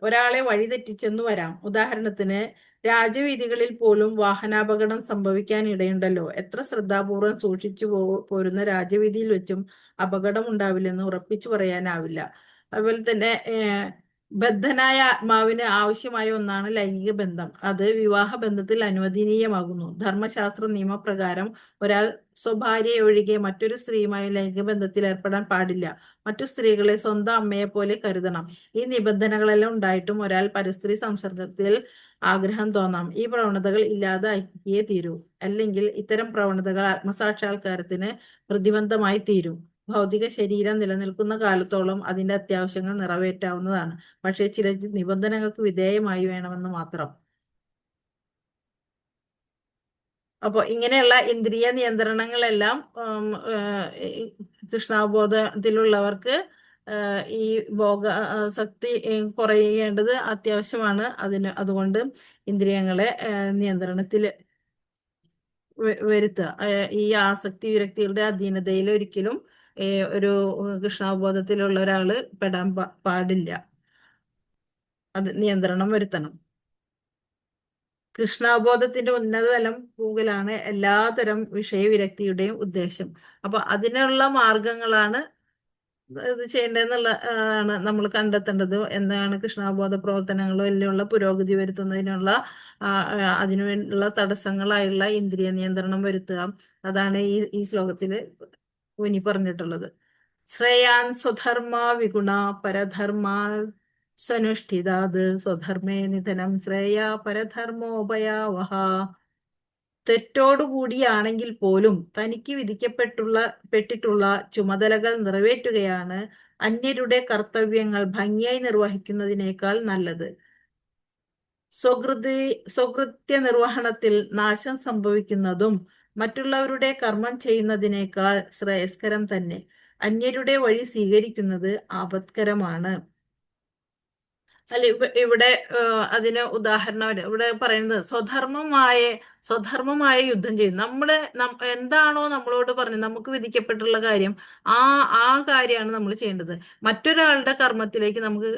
ഒരാളെ വഴിതെറ്റിച്ചെന്നു വരാം. ഉദാഹരണത്തിന് രാജവീഥികളിൽ പോലും വാഹനാപകടം സംഭവിക്കാൻ ഇടയുണ്ടല്ലോ. എത്ര ശ്രദ്ധാപൂർവം സൂക്ഷിച്ചു പോരുന്ന രാജവീഥിയിൽ വെച്ചും അപകടം ഉണ്ടാവില്ലെന്ന് ഉറപ്പിച്ചു പറയാനാവില്ല. അതുപോലെ തന്നെ ബദ്ധനായ ആത്മാവിന് ആവശ്യമായ ഒന്നാണ് ലൈംഗിക ബന്ധം. അത് വിവാഹ ബന്ധത്തിൽ അനുവദനീയമാകുന്നു. ധർമ്മശാസ്ത്ര നിയമപ്രകാരം ഒരാൾ സ്വഭാര്യയെ ഒഴികെ മറ്റൊരു സ്ത്രീയുമായി ലൈംഗിക ബന്ധത്തിൽ ഏർപ്പെടാൻ പാടില്ല. മറ്റു സ്ത്രീകളെ സ്വന്തം അമ്മയെ പോലെ കരുതണം. ഈ നിബന്ധനകളെല്ലാം ഉണ്ടായിട്ടും ഒരാൾ പരസ്ത്രീ സംസർഗത്തിൽ ആഗ്രഹം തോന്നാം. ഈ പ്രവണതകൾ ഇല്ലാതാക്കിയേ തീരൂ. അല്ലെങ്കിൽ ഇത്തരം പ്രവണതകൾ ആത്മസാക്ഷാത്കാരത്തിന് പ്രതിബന്ധമായി തീരും. ഭൗതിക ശരീരം നിലനിൽക്കുന്ന കാലത്തോളം അതിന്റെ അത്യാവശ്യങ്ങൾ നിറവേറ്റാവുന്നതാണ്. പക്ഷേ ചില നിബന്ധനകൾക്ക് വിധേയമായി വേണമെന്ന് മാത്രം. അപ്പോൾ ഇങ്ങനെയുള്ള ഇന്ദ്രിയ നിയന്ത്രണങ്ങളെല്ലാം കൃഷ്ണാവബോധത്തിലുള്ളവർക്ക് ഈ ഭോഗാസക്തി കുറയേണ്ടത് അത്യാവശ്യമാണ്. അതുകൊണ്ട് ഇന്ദ്രിയങ്ങളെ നിയന്ത്രണത്തിൽ വരുത്തുക. ഈ ആസക്തി വിരക്തികളുടെ അധീനതയിൽ ഒരിക്കലും ഒരു കൃഷ്ണാവബോധത്തിലുള്ള ഒരാള് പെടാൻ പാടില്ല. അത് നിയന്ത്രണം വരുത്തണം. കൃഷ്ണാവബോധത്തിന്റെ ഉന്നതതലം പൂകലാണ് എല്ലാതരം വിഷയവിരക്തിയുടെയും ഉദ്ദേശം. അപ്പൊ അതിനുള്ള മാർഗങ്ങളാണ് ഇത് ചെയ്യേണ്ടതെന്നുള്ള ആണ് നമ്മൾ കണ്ടെത്തേണ്ടത്. എന്താണ് കൃഷ്ണാവബോധ പ്രവർത്തനങ്ങളിലുള്ള പുരോഗതി വരുത്തുന്നതിനുള്ള അതിനുള്ള തടസ്സങ്ങളായുള്ള ഇന്ദ്രിയ നിയന്ത്രണം വരുത്തുക. അതാണ് ഈ ശ്ലോകത്തില് ഇനി പറഞ്ഞിട്ടുള്ളത്. ശ്രേയാൻ സ്വധർമ്മ വിഗുണ പരധർമാ സ്വനുഷ്ഠിതാത് സ്വധർമ്മേ നിധനം ശ്രേയ പരധർമ്മോപയാവഹ. തെറ്റോടുകൂടിയാണെങ്കിൽ പോലും തനിക്ക് വിധിക്കപ്പെട്ടിട്ടുള്ള ചുമതലകൾ നിറവേറ്റുകയാണ് അന്യരുടെ കർത്തവ്യങ്ങൾ ഭംഗിയായി നിർവഹിക്കുന്നതിനേക്കാൾ നല്ലത്. സ്വകൃത്യ നിർവഹണത്തിൽ നാശം സംഭവിക്കുന്നതും മറ്റുള്ളവരുടെ കർമ്മം ചെയ്യുന്നതിനേക്കാൾ ശ്രേയസ്കരം തന്നെ. അന്യരുടെ വഴി സ്വീകരിക്കുന്നത് ആപത്കരമാണ്. അല്ല, ഇവിടെ അതിന് ഉദാഹരണം ഇവിടെ പറയുന്നത് സ്വധർമ്മമായ യുദ്ധം ചെയ്യും. എന്താണോ നമ്മളോട് പറഞ്ഞത്, നമുക്ക് വിധിക്കപ്പെട്ടുള്ള കാര്യം, ആ കാര്യമാണ് നമ്മൾ ചെയ്യേണ്ടത്. മറ്റൊരാളുടെ കർമ്മത്തിലേക്ക് നമുക്ക്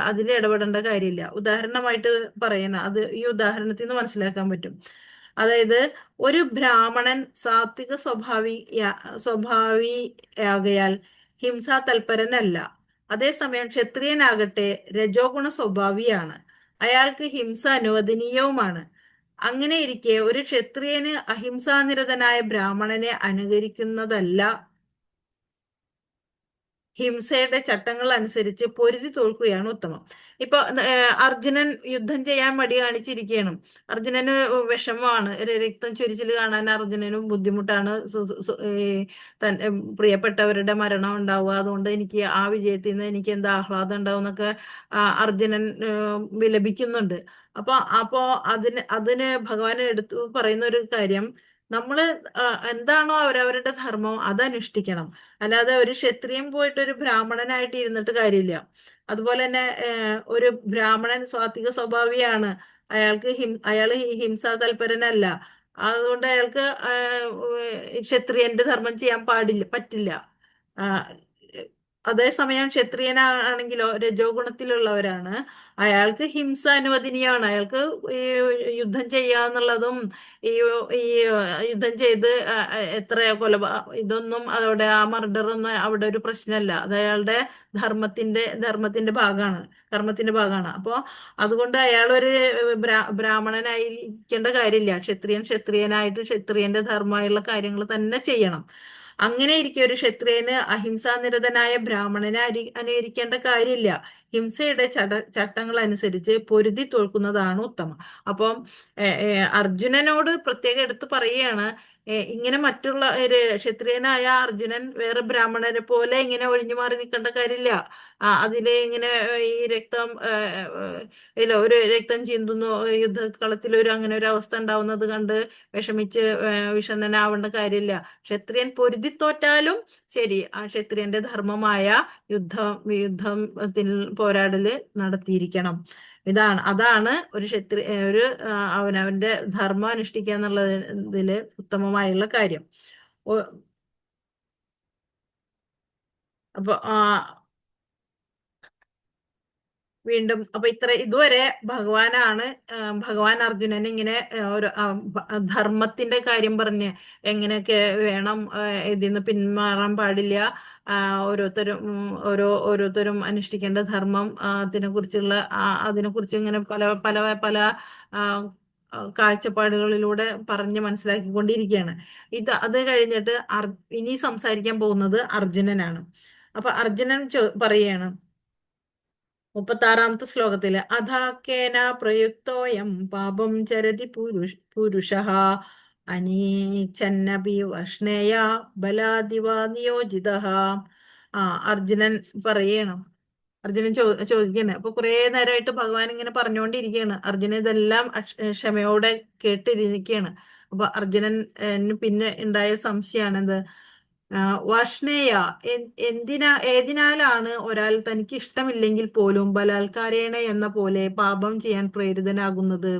അതിൽ ഇടപെടേണ്ട കാര്യമില്ല. ഉദാഹരണമായിട്ട് പറയണ അത് ഈ ഉദാഹരണത്തിൽ നിന്ന് മനസ്സിലാക്കാൻ പറ്റും. അതായത് ഒരു ബ്രാഹ്മണൻ സാത്വിക സ്വഭാവിയാകയാൽ ഹിംസാ തൽപരനല്ല. അതേസമയം ക്ഷത്രിയനാകട്ടെ രജോഗുണ സ്വഭാവിയാണ്. അയാൾക്ക് ഹിംസ അനുവദനീയവുമാണ്. അങ്ങനെ ഇരിക്കെ ഒരു ക്ഷത്രിയന് അഹിംസാനിരതനായ ബ്രാഹ്മണനെ അനുകരിക്കുന്നതല്ല ഹിംസയുടെ ചട്ടങ്ങൾ അനുസരിച്ച് പൊരുതി തോൽക്കുകയാണ് ഉത്തമം. ഇപ്പൊ അർജുനൻ യുദ്ധം ചെയ്യാൻ മടി കാണിച്ചിരിക്കുകയാണ്. അർജുനന് വിഷമമാണ്, രക്തം ചൊരിച്ചിൽ കാണാൻ അർജുനനും ബുദ്ധിമുട്ടാണ്. പ്രിയപ്പെട്ടവരുടെ മരണം ഉണ്ടാവുക, അതുകൊണ്ട് എനിക്ക് ആ വിജയത്തിൽ നിന്ന് എനിക്ക് എന്താ ആഹ്ലാദം ഉണ്ടാവും എന്നൊക്കെ അർജുനൻ വിലപിക്കുന്നുണ്ട്. അപ്പോ അതിന് ഭഗവാൻ എടുത്തു പറയുന്ന ഒരു കാര്യം, നമ്മള് എന്താണോ അവരവരുടെ ധർമ്മം അതനുഷ്ഠിക്കണം. അല്ലാതെ ഒരു ക്ഷത്രിയൻ പോയിട്ട് ഒരു ബ്രാഹ്മണനായിട്ട് ഇരുന്നിട്ട് കാര്യമില്ല. അതുപോലെ തന്നെ ഒരു ബ്രാഹ്മണൻ സാത്വിക സ്വഭാവിയാണ്, അയാള് ഹിംസാ തൽപരനല്ല. അതുകൊണ്ട് അയാൾക്ക് ക്ഷത്രിയന്റെ ധർമ്മം ചെയ്യാൻ പറ്റില്ല. അതേസമയം ക്ഷത്രിയനാണെങ്കിലോ രജോ ഗുണത്തിലുള്ളവരാണ്, അയാൾക്ക് ഹിംസ അനുവദനീയമാണ്. അയാൾക്ക് ഈ യുദ്ധം ചെയ്യാന്നുള്ളതും ഈ യുദ്ധം ചെയ്ത് എത്ര ഇതൊന്നും അതോടെ ആ മർഡറൊന്നും അവിടെ ഒരു പ്രശ്നമല്ല. അത് അയാളുടെ ധർമ്മത്തിന്റെ ഭാഗമാണ്, കർമ്മത്തിന്റെ ഭാഗമാണ്. അപ്പോൾ അതുകൊണ്ട് അയാൾ ഒരു ബ്രാഹ്മണനായിരിക്കേണ്ട കാര്യമില്ല. ക്ഷത്രിയനായിട്ട് ക്ഷത്രിയന്റെ ധർമ്മമായുള്ള കാര്യങ്ങൾ തന്നെ ചെയ്യണം. അങ്ങനെ ഇരിക്കെ ഒരു ക്ഷത്രിയന് അഹിംസാനിരതനായ ബ്രാഹ്മണനെ അനുകരിക്കേണ്ട കാര്യമില്ല. ഹിംസയുടെ ചട്ടങ്ങൾ അനുസരിച്ച് പൊരുതി തോൽക്കുന്നതാണ് ഉത്തമം. അപ്പം അർജുനനോട് പ്രത്യേകം എടുത്ത് പറയുകയാണ്, ഇങ്ങനെ മറ്റുള്ള ഒരു ക്ഷത്രിയനായ അർജുനൻ വേറെ ബ്രാഹ്മണരെ പോലെ ഇങ്ങനെ ഒഴിഞ്ഞു മാറി നിൽക്കേണ്ട കാര്യമില്ല. അതില് ഇങ്ങനെ ഈ ഒരു രക്തം ചീന്തുന്നു, യുദ്ധകളത്തിൽ അങ്ങനെ ഒരു അവസ്ഥ ഉണ്ടാവുന്നത് കണ്ട് വിഷമിച്ച് വിഷണ്ണനാവേണ്ട കാര്യമില്ല. ക്ഷത്രിയൻ പൊരുതി തോറ്റാലും ശരി, ആ ക്ഷത്രിയന്റെ ധർമ്മമായ യുദ്ധത്തിൽ പോരാടല് നടത്തിയിരിക്കണം. അതാണ് ഒരു അവനവന്റെ ധർമ്മം അനുഷ്ഠിക്കുക എന്നുള്ളതില് ഉത്തമമായുള്ള കാര്യം. അപ്പൊ വീണ്ടും അപ്പൊ ഇതുവരെ ഭഗവാൻ അർജുനൻ ഇങ്ങനെ ഒരു ധർമ്മത്തിന്റെ കാര്യം പറഞ്ഞ് എങ്ങനെയൊക്കെ വേണം, ഇതിന്ന് പിന്മാറാൻ പാടില്ല, ഓരോരുത്തരും അനുഷ്ഠിക്കേണ്ട ധർമ്മം അതിനെക്കുറിച്ച് ഇങ്ങനെ പല പല പല കാഴ്ചപ്പാടുകളിലൂടെ പറഞ്ഞ് മനസ്സിലാക്കിക്കൊണ്ടിരിക്കുകയാണ്. അത് കഴിഞ്ഞിട്ട് ഇനി സംസാരിക്കാൻ പോകുന്നത് അർജുനനാണ്. അപ്പൊ അർജുനൻ പറയുകയാണ് 36ാമത്തെ ശ്ലോകത്തില്, അഥാക്കേന പ്രയുക്തോയം പാപം ചരതി പുരുഷഃ അനീച്ഛന്നപി വർഷ്ണേയ ബലാദിവ നിയോജിതഃ. അർജുനൻ പറയണം, അർജുനൻ ചോദിക്കുകയാണ്. അപ്പൊ കുറെ നേരമായിട്ട് ഭഗവാൻ ഇങ്ങനെ പറഞ്ഞുകൊണ്ടിരിക്കുകയാണ്. അർജുനൻ ഇതെല്ലാം ക്ഷമയോടെ കേട്ടിരിക്കുകയാണ്. അപ്പൊ അർജുനൻ പിന്നെ ഉണ്ടായ സംശയമാണ് എന്ത്, വർഷ്ണേയ ഏതിനാലാണ് ഒരാൾ തനിക്ക് ഇഷ്ടമില്ലെങ്കിൽ പോലും ബലാത്കാരേണ എന്ന പോലെ പാപം ചെയ്യാൻ പ്രേരിതനാകുന്നത്?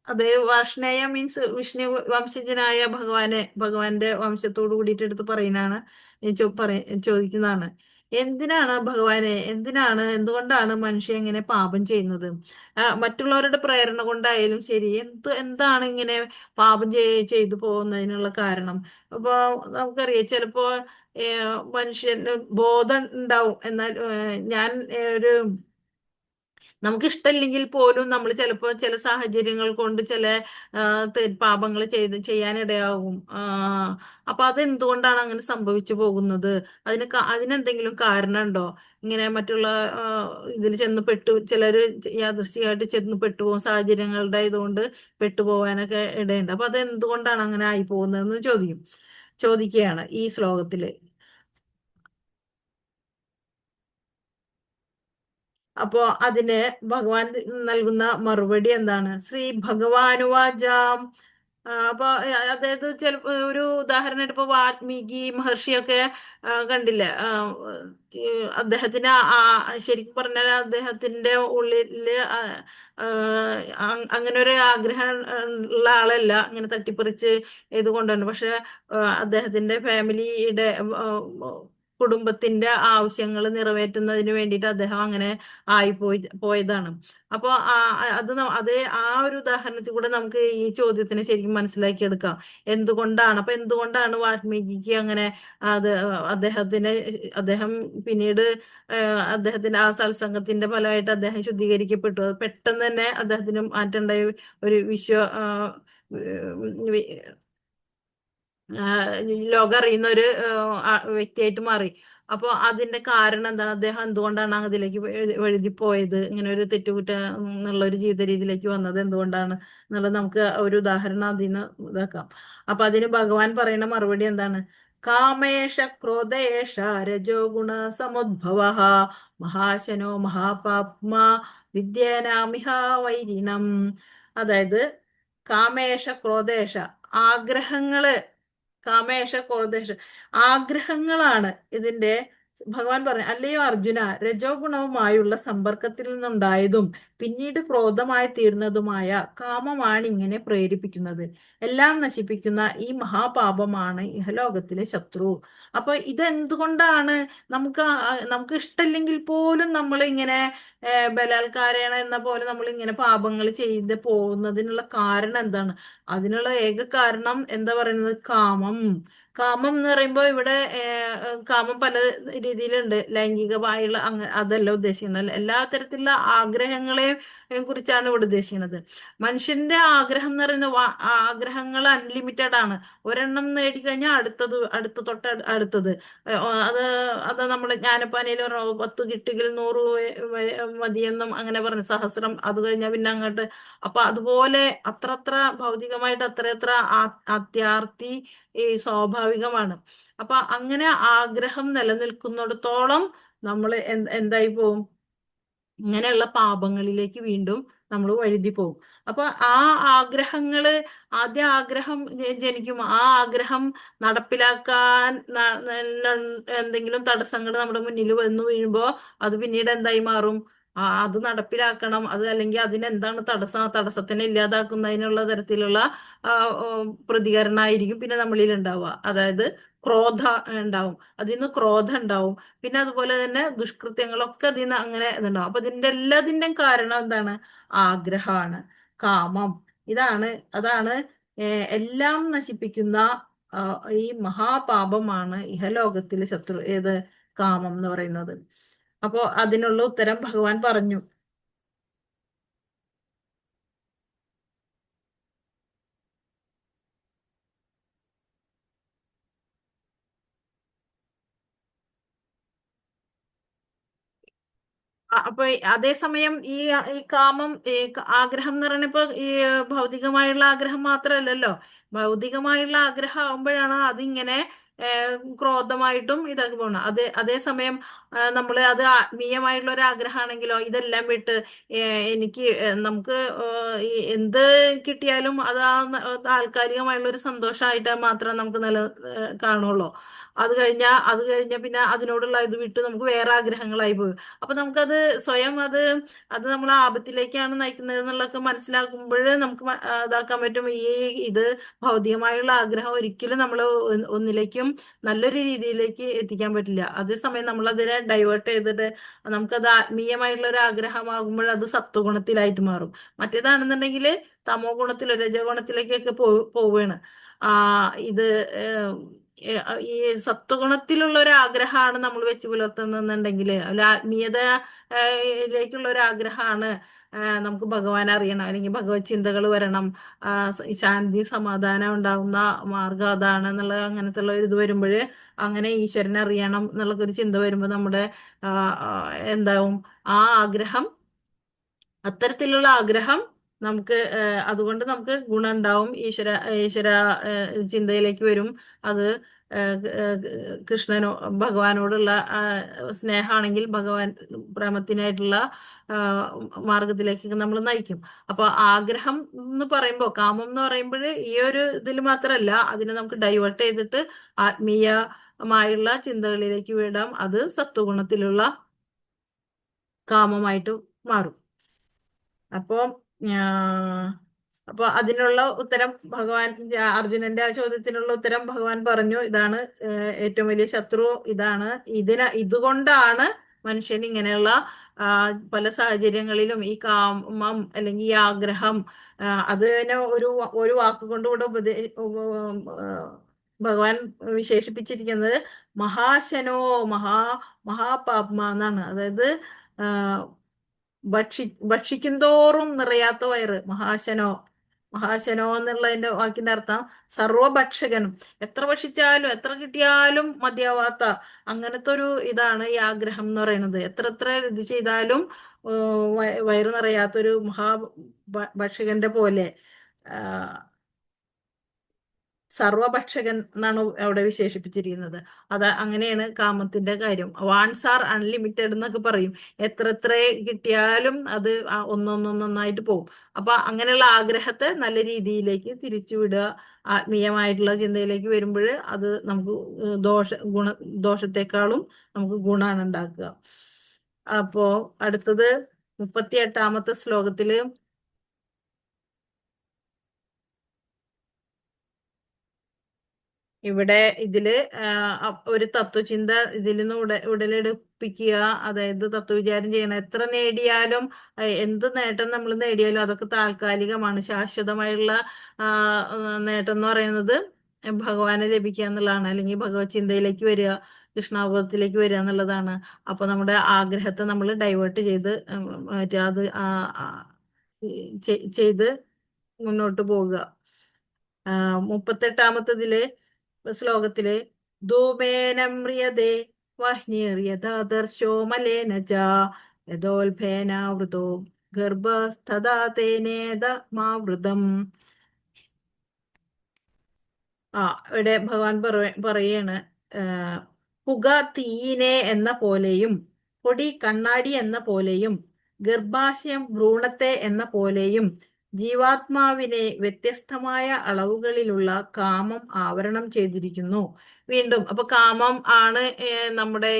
അത് വർഷ്ണേയ മീൻസ് വിഷ്ണു വംശജനായ ഭഗവാന്റെ വംശത്തോട് കൂടിയിട്ട് എടുത്ത് പറയുന്നതാണ്, ചോദിക്കുന്നതാണ്. എന്തുകൊണ്ടാണ് മനുഷ്യൻ ഇങ്ങനെ പാപം ചെയ്യുന്നത്? മറ്റുള്ളവരുടെ പ്രേരണ കൊണ്ടായാലും ശരി, എന്താണ് ഇങ്ങനെ പാപം ചെയ്തു പോകുന്നതിനുള്ള കാരണം? അപ്പൊ നമുക്കറിയാം, ചിലപ്പോ മനുഷ്യന് ബോധം ഉണ്ടാവും, എന്നാൽ നമുക്ക് ഇഷ്ടമില്ലെങ്കിൽ പോലും നമ്മൾ ചിലപ്പോൾ ചില സാഹചര്യങ്ങൾ കൊണ്ട് ചില പാപങ്ങൾ ചെയ്യാനിടയാകും. അപ്പൊ അതെന്തുകൊണ്ടാണ് അങ്ങനെ സംഭവിച്ചു പോകുന്നത്? അതിനെന്തെങ്കിലും കാരണമുണ്ടോ? ഇങ്ങനെ മറ്റുള്ള ഇതിൽ ചിലര് യാദൃശ്ചികമായിട്ട് ചെന്ന് പെട്ടുപോകും, സാഹചര്യങ്ങളുടെ ഇതുകൊണ്ട് പെട്ടുപോകാനൊക്കെ ഇടയുണ്ട്. അപ്പൊ അതെന്തുകൊണ്ടാണ് അങ്ങനെ ആയി പോകുന്നതെന്ന് ചോദിക്കുകയാണ് ഈ ശ്ലോകത്തില്. അപ്പോ അതിന് ഭഗവാൻ നൽകുന്ന മറുപടി എന്താണ്? ശ്രീ ഭഗവാനുവാചാം. അപ്പൊ അതായത് ചിലപ്പോ ഒരു ഉദാഹരണം ഇപ്പൊ വാൽമീകി മഹർഷിയൊക്കെ കണ്ടില്ലേ, അദ്ദേഹത്തിന് ശരിക്കും പറഞ്ഞാൽ അദ്ദേഹത്തിന്റെ ഉള്ളില് അങ്ങനെ ഒരു ആഗ്രഹം ഉള്ള ആളല്ല, ഇങ്ങനെ തട്ടിപ്പറിച്ച് ഇത് കൊണ്ടുവന്നു. പക്ഷെ അദ്ദേഹത്തിന്റെ ഫാമിലിയുടെ കുടുംബത്തിന്റെ ആവശ്യങ്ങൾ നിറവേറ്റുന്നതിന് വേണ്ടിയിട്ട് അദ്ദേഹം അങ്ങനെ പോയതാണ്. അപ്പൊ അത് ഒരു ഉദാഹരണത്തിൽ കൂടെ നമുക്ക് ഈ ചോദ്യത്തിന് ശരിക്കും മനസ്സിലാക്കിയെടുക്കാം. എന്തുകൊണ്ടാണ് വാൽമീകിക്ക് അങ്ങനെ അദ്ദേഹം പിന്നീട് അദ്ദേഹത്തിന്റെ ആ സത്സംഗത്തിന്റെ ഫലമായിട്ട് അദ്ദേഹം ശുദ്ധീകരിക്കപ്പെട്ടു. പെട്ടെന്ന് തന്നെ അദ്ദേഹത്തിന് മാറ്റേണ്ടായ ഒരു ലോകം അറിയുന്ന ഒരു വ്യക്തിയായിട്ട് മാറി. അപ്പൊ അതിന്റെ കാരണം എന്താണ്? അദ്ദേഹം എന്തുകൊണ്ടാണ് അതിലേക്ക് വഴുതിപ്പോയത്, ഇങ്ങനെ ഒരു തെറ്റുകുറ്റ എന്നുള്ള ഒരു ജീവിത രീതിയിലേക്ക് വന്നത് എന്തുകൊണ്ടാണ് എന്നുള്ളത് നമുക്ക് ഒരു ഉദാഹരണം അതിന് ഇതാക്കാം. അപ്പൊ അതിന് ഭഗവാൻ പറയുന്ന മറുപടി എന്താണ്? കാമേഷ ക്രോധേഷ രജോ ഗുണ സമുദ്ഭവ മഹാശനോ മഹാപാപ്മ വിദ്യേനാമിഹ വൈരിണം. അതായത് കാമേഷ ക്രോധേഷ ആഗ്രഹങ്ങളാണ് ഇതിന്റെ. ഭഗവാൻ പറഞ്ഞു, അല്ലയോ അർജുന, രജോ ഗുണവുമായുള്ള സമ്പർക്കത്തിൽ നിന്നുണ്ടായതും പിന്നീട് ക്രോധമായി തീർന്നതുമായ കാമമാണ് ഇങ്ങനെ പ്രേരിപ്പിക്കുന്നത്. എല്ലാം നശിപ്പിക്കുന്ന ഈ മഹാപാപമാണ് ഇഹലോകത്തിലെ ശത്രു. അപ്പൊ ഇതെന്തുകൊണ്ടാണ് നമുക്ക് ഇഷ്ടമില്ലെങ്കിൽ പോലും നമ്മൾ ഇങ്ങനെ ബലാത്കാരേണ എന്ന പോലെ നമ്മൾ ഇങ്ങനെ പാപങ്ങൾ ചെയ്ത് പോകുന്നതിനുള്ള കാരണം എന്താണ്? അതിനുള്ള ഏക കാരണം എന്താ പറയുന്നത്? കാമം എന്ന് പറയുമ്പോൾ ഇവിടെ കാമം പല രീതിയിലുണ്ട്. ലൈംഗികമായുള്ള അതല്ല ഉദ്ദേശിക്കുന്നത്. എല്ലാ തരത്തിലുള്ള ആഗ്രഹങ്ങളെയും കുറിച്ചാണ് ഇവിടെ ഉദ്ദേശിക്കുന്നത്. മനുഷ്യന്റെ ആഗ്രഹം എന്ന് പറയുന്ന ആഗ്രഹങ്ങൾ അൺലിമിറ്റഡ് ആണ്. ഒരെണ്ണം നേടിക്കഴിഞ്ഞാൽ തൊട്ട് അടുത്തത്. അത് നമ്മുടെ ജ്ഞാനപ്പാനയിൽ 10 കിട്ടുകിൽ 100 മതിയെന്നും അങ്ങനെ പറഞ്ഞു. സഹസ്രം, അത് കഴിഞ്ഞാൽ പിന്നെ അങ്ങോട്ട്. അപ്പൊ അതുപോലെ അത്രത്ര ഭൗതികമായിട്ട് അത്രയത്ര അത്യാർത്തി സ്വാഭാവികമാണ്. അപ്പൊ അങ്ങനെ ആഗ്രഹം നിലനിൽക്കുന്നിടത്തോളം നമ്മൾ എന്തായി പോവും? ഇങ്ങനെയുള്ള പാപങ്ങളിലേക്ക് വീണ്ടും നമ്മൾ വഴുതി പോകും. അപ്പൊ ആ ആഗ്രഹങ്ങള് ആദ്യ ആഗ്രഹം ജനിക്കും. ആ ആഗ്രഹം നടപ്പിലാക്കാൻ എന്തെങ്കിലും തടസ്സങ്ങൾ നമ്മുടെ മുന്നിൽ വന്നു വീഴുമ്പോ അത് പിന്നീട് എന്തായി മാറും? അത് നടപ്പിലാക്കണം, അത് അല്ലെങ്കിൽ അതിനെന്താണ് തടസ്സം, ആ തടസ്സത്തിനെ ഇല്ലാതാക്കുന്നതിനുള്ള തരത്തിലുള്ള ആ, ഓ, പ്രതികരണമായിരിക്കും പിന്നെ നമ്മളിൽ ഉണ്ടാവുക. അതായത് ക്രോധ ഉണ്ടാവും, അതിൽ നിന്ന് ക്രോധം ഉണ്ടാവും. പിന്നെ അതുപോലെ തന്നെ ദുഷ്കൃത്യങ്ങളൊക്കെ അതിൽ നിന്ന് അങ്ങനെ ഇതുണ്ടാവും. അപ്പൊ ഇതിന്റെ എല്ലാത്തിന്റെയും കാരണം എന്താണ്? ആഗ്രഹമാണ്, കാമം. ഇതാണ് അതാണ് എല്ലാം നശിപ്പിക്കുന്ന ആ, ഈ മഹാപാപമാണ് ഇഹലോകത്തിലെ ശത്രു ഏത്? കാമം എന്ന് പറയുന്നത്. അപ്പോ അതിനുള്ള ഉത്തരം ഭഗവാൻ പറഞ്ഞു. അപ്പൊ അതേസമയം ഈ കാമം, ആഗ്രഹം എന്ന് പറയുന്നപ്പോ ഈ ഭൗതികമായുള്ള ആഗ്രഹം മാത്രമല്ലല്ലോ. ഭൗതികമായുള്ള ആഗ്രഹം ആവുമ്പോഴാണ് അതിങ്ങനെ ക്രോധമായിട്ടും ഇതൊക്കെ പോകണം. അതേസമയം നമ്മള് അത് ആത്മീയമായിട്ടുള്ള ഒരു ആഗ്രഹമാണെങ്കിലോ, ഇതെല്ലാം വിട്ട് എനിക്ക് നമുക്ക് എന്ത് കിട്ടിയാലും അത് താൽക്കാലികമായുള്ള ഒരു സന്തോഷമായിട്ട് മാത്രം നമുക്ക് കാണുള്ളൂ. അത് കഴിഞ്ഞ പിന്നെ അതിനോടുള്ള ഇത് വിട്ട് നമുക്ക് വേറെ ആഗ്രഹങ്ങളായി പോകും. അപ്പൊ നമുക്കത് സ്വയം അത് നമ്മൾ ആപത്തിലേക്കാണ് നയിക്കുന്നത് എന്നുള്ളതൊക്കെ മനസ്സിലാക്കുമ്പോൾ നമുക്ക് ഇതാക്കാൻ പറ്റും. ഇത് ഭൗതികമായുള്ള ആഗ്രഹം ഒരിക്കലും നമ്മൾ ഒന്നിലേക്കും നല്ലൊരു രീതിയിലേക്ക് എത്തിക്കാൻ പറ്റില്ല. അതേസമയം നമ്മൾ അതിനെ ഡൈവേർട്ട് ചെയ്തിട്ട് നമുക്കത് ആത്മീയമായിട്ടുള്ള ഒരു ആഗ്രഹമാകുമ്പോൾ അത് സത്വഗുണത്തിലായിട്ട് മാറും. മറ്റേതാണെന്നുണ്ടെങ്കിൽ തമോ ഗുണത്തിലോ രജോ ഗുണത്തിലേക്കൊക്കെ പോവുകയാണ്. ഇത് ഈ സത്വഗുണത്തിലുള്ള ഒരു ആഗ്രഹമാണ് നമ്മൾ വെച്ച് പുലർത്തുന്നുണ്ടെങ്കിൽ, അല്ല ആത്മീയതയിലേക്കുള്ള ഒരു ആഗ്രഹമാണ്, നമുക്ക് ഭഗവാനെ അറിയണം അല്ലെങ്കിൽ ഭഗവത് ചിന്തകൾ വരണം, ശാന്തി സമാധാനം ഉണ്ടാകുന്ന മാർഗം അതാണ് എന്നുള്ള അങ്ങനത്തെ ഉള്ള ഒരു ഇത് വരുമ്പോൾ, അങ്ങനെ ഈശ്വരനെ അറിയണം എന്നുള്ള ഒരു ചിന്ത വരുമ്പോൾ നമ്മുടെ എന്താവും ആ ആഗ്രഹം, അത്തരത്തിലുള്ള ആഗ്രഹം നമുക്ക് അതുകൊണ്ട് നമുക്ക് ഗുണം ഉണ്ടാവും. ഈശ്വര ചിന്തയിലേക്ക് വരും. അത് കൃഷ്ണനോ ഭഗവാനോടുള്ള സ്നേഹമാണെങ്കിൽ ഭഗവാൻ പ്രേമത്തിനായിട്ടുള്ള മാർഗത്തിലേക്ക് നമ്മൾ നയിക്കും. അപ്പൊ ആഗ്രഹം എന്ന് പറയുമ്പോൾ, കാമം എന്ന് പറയുമ്പോൾ ഈ ഒരു ഇതിൽ മാത്രമല്ല, അതിനെ നമുക്ക് ഡൈവേർട്ട് ചെയ്തിട്ട് ആത്മീയമായുള്ള ചിന്തകളിലേക്ക് വിടാം. അത് സത്വഗുണത്തിലുള്ള കാമമായിട്ട് മാറും. അപ്പോ അപ്പൊ അതിനുള്ള ഉത്തരം ഭഗവാൻ, അർജുനന്റെ ആ ചോദ്യത്തിനുള്ള ഉത്തരം ഭഗവാൻ പറഞ്ഞു. ഇതാണ് ഏറ്റവും വലിയ ശത്രു, ഇതാണ്. ഇതുകൊണ്ടാണ് മനുഷ്യൻ ഇങ്ങനെയുള്ള പല സാഹചര്യങ്ങളിലും ഈ കാമം അല്ലെങ്കിൽ ഈ ആഗ്രഹം അതിനെ ഒരു വാക്കുകൊണ്ട് കൂടെ ഭഗവാൻ വിശേഷിപ്പിച്ചിരിക്കുന്നത് മഹാശനോ മഹാപാപ്മ എന്നാണ്. അതായത് ഭക്ഷിക്കും തോറും നിറയാത്ത വയറ്. മഹാശനോ എന്നുള്ളതിന്റെ വാക്കിന്റെ അർത്ഥം സർവഭക്ഷകനും. എത്ര ഭക്ഷിച്ചാലും എത്ര കിട്ടിയാലും മതിയാവാത്ത അങ്ങനത്തെ ഒരു ഇതാണ് ഈ ആഗ്രഹം എന്ന് പറയുന്നത്. എത്ര ഇത് ചെയ്താലും വയറ് നിറയാത്തൊരു ഭക്ഷകന്റെ പോലെ, സർവഭക്ഷകൻ എന്നാണ് അവിടെ വിശേഷിപ്പിച്ചിരിക്കുന്നത്. അങ്ങനെയാണ് കാമത്തിന്റെ കാര്യം. വാൺസ് ആർ അൺലിമിറ്റഡ് എന്നൊക്കെ പറയും. എത്ര കിട്ടിയാലും അത് ഒന്നൊന്നൊന്നായിട്ട് പോകും. അപ്പൊ അങ്ങനെയുള്ള ആഗ്രഹത്തെ നല്ല രീതിയിലേക്ക് തിരിച്ചുവിടുക, ആത്മീയമായിട്ടുള്ള ചിന്തയിലേക്ക് വരുമ്പോൾ അത് നമുക്ക് ദോഷത്തെക്കാളും നമുക്ക് ഗുണമാണ് ഉണ്ടാക്കുക. അപ്പോ അടുത്തത് 38ാമത്തെ ശ്ലോകത്തില് ഇവിടെ ഇതില് ഒരു തത്വചിന്ത ഇതിൽ നിന്ന് ഉടലെടുപ്പിക്കുക. അതായത് തത്വവിചാരം ചെയ്യണം. എത്ര നേടിയാലും എന്ത് നേട്ടം നമ്മൾ നേടിയാലും അതൊക്കെ താൽക്കാലികമാണ്. ശാശ്വതമായുള്ള നേട്ടം എന്ന് പറയുന്നത് ഭഗവാനെ ലഭിക്കുക എന്നുള്ളതാണ്, അല്ലെങ്കിൽ ഭഗവത് ചിന്തയിലേക്ക് വരിക, കൃഷ്ണാവബോധത്തിലേക്ക് വരിക എന്നുള്ളതാണ്. അപ്പൊ നമ്മുടെ ആഗ്രഹത്തെ നമ്മൾ ഡൈവേർട്ട് ചെയ്ത് അത് ചെയ്ത് മുന്നോട്ട് പോവുക. 38ാമത്തതില് ശ്ലോകത്തില് ധൂമേനം മ്രിയതേ വഹ്നിർയഥാദർശോ മലേന ച യഥോൽഭേനാവൃതോ ഗർഭസ്ഥദാ തേനേത മാവൃതം. ഇവിടെ ഭഗവാൻ പറയാണ്, പുക തീയിനെ എന്ന പോലെയും പൊടി കണ്ണാടി എന്ന പോലെയും ഗർഭാശയം ഭ്രൂണത്തെ എന്ന പോലെയും ജീവാത്മാവിനെ വ്യത്യസ്തമായ അളവുകളിലുള്ള കാമം ആവരണം ചെയ്തിരിക്കുന്നു. വീണ്ടും അപ്പൊ കാമം ആണ് നമ്മുടെ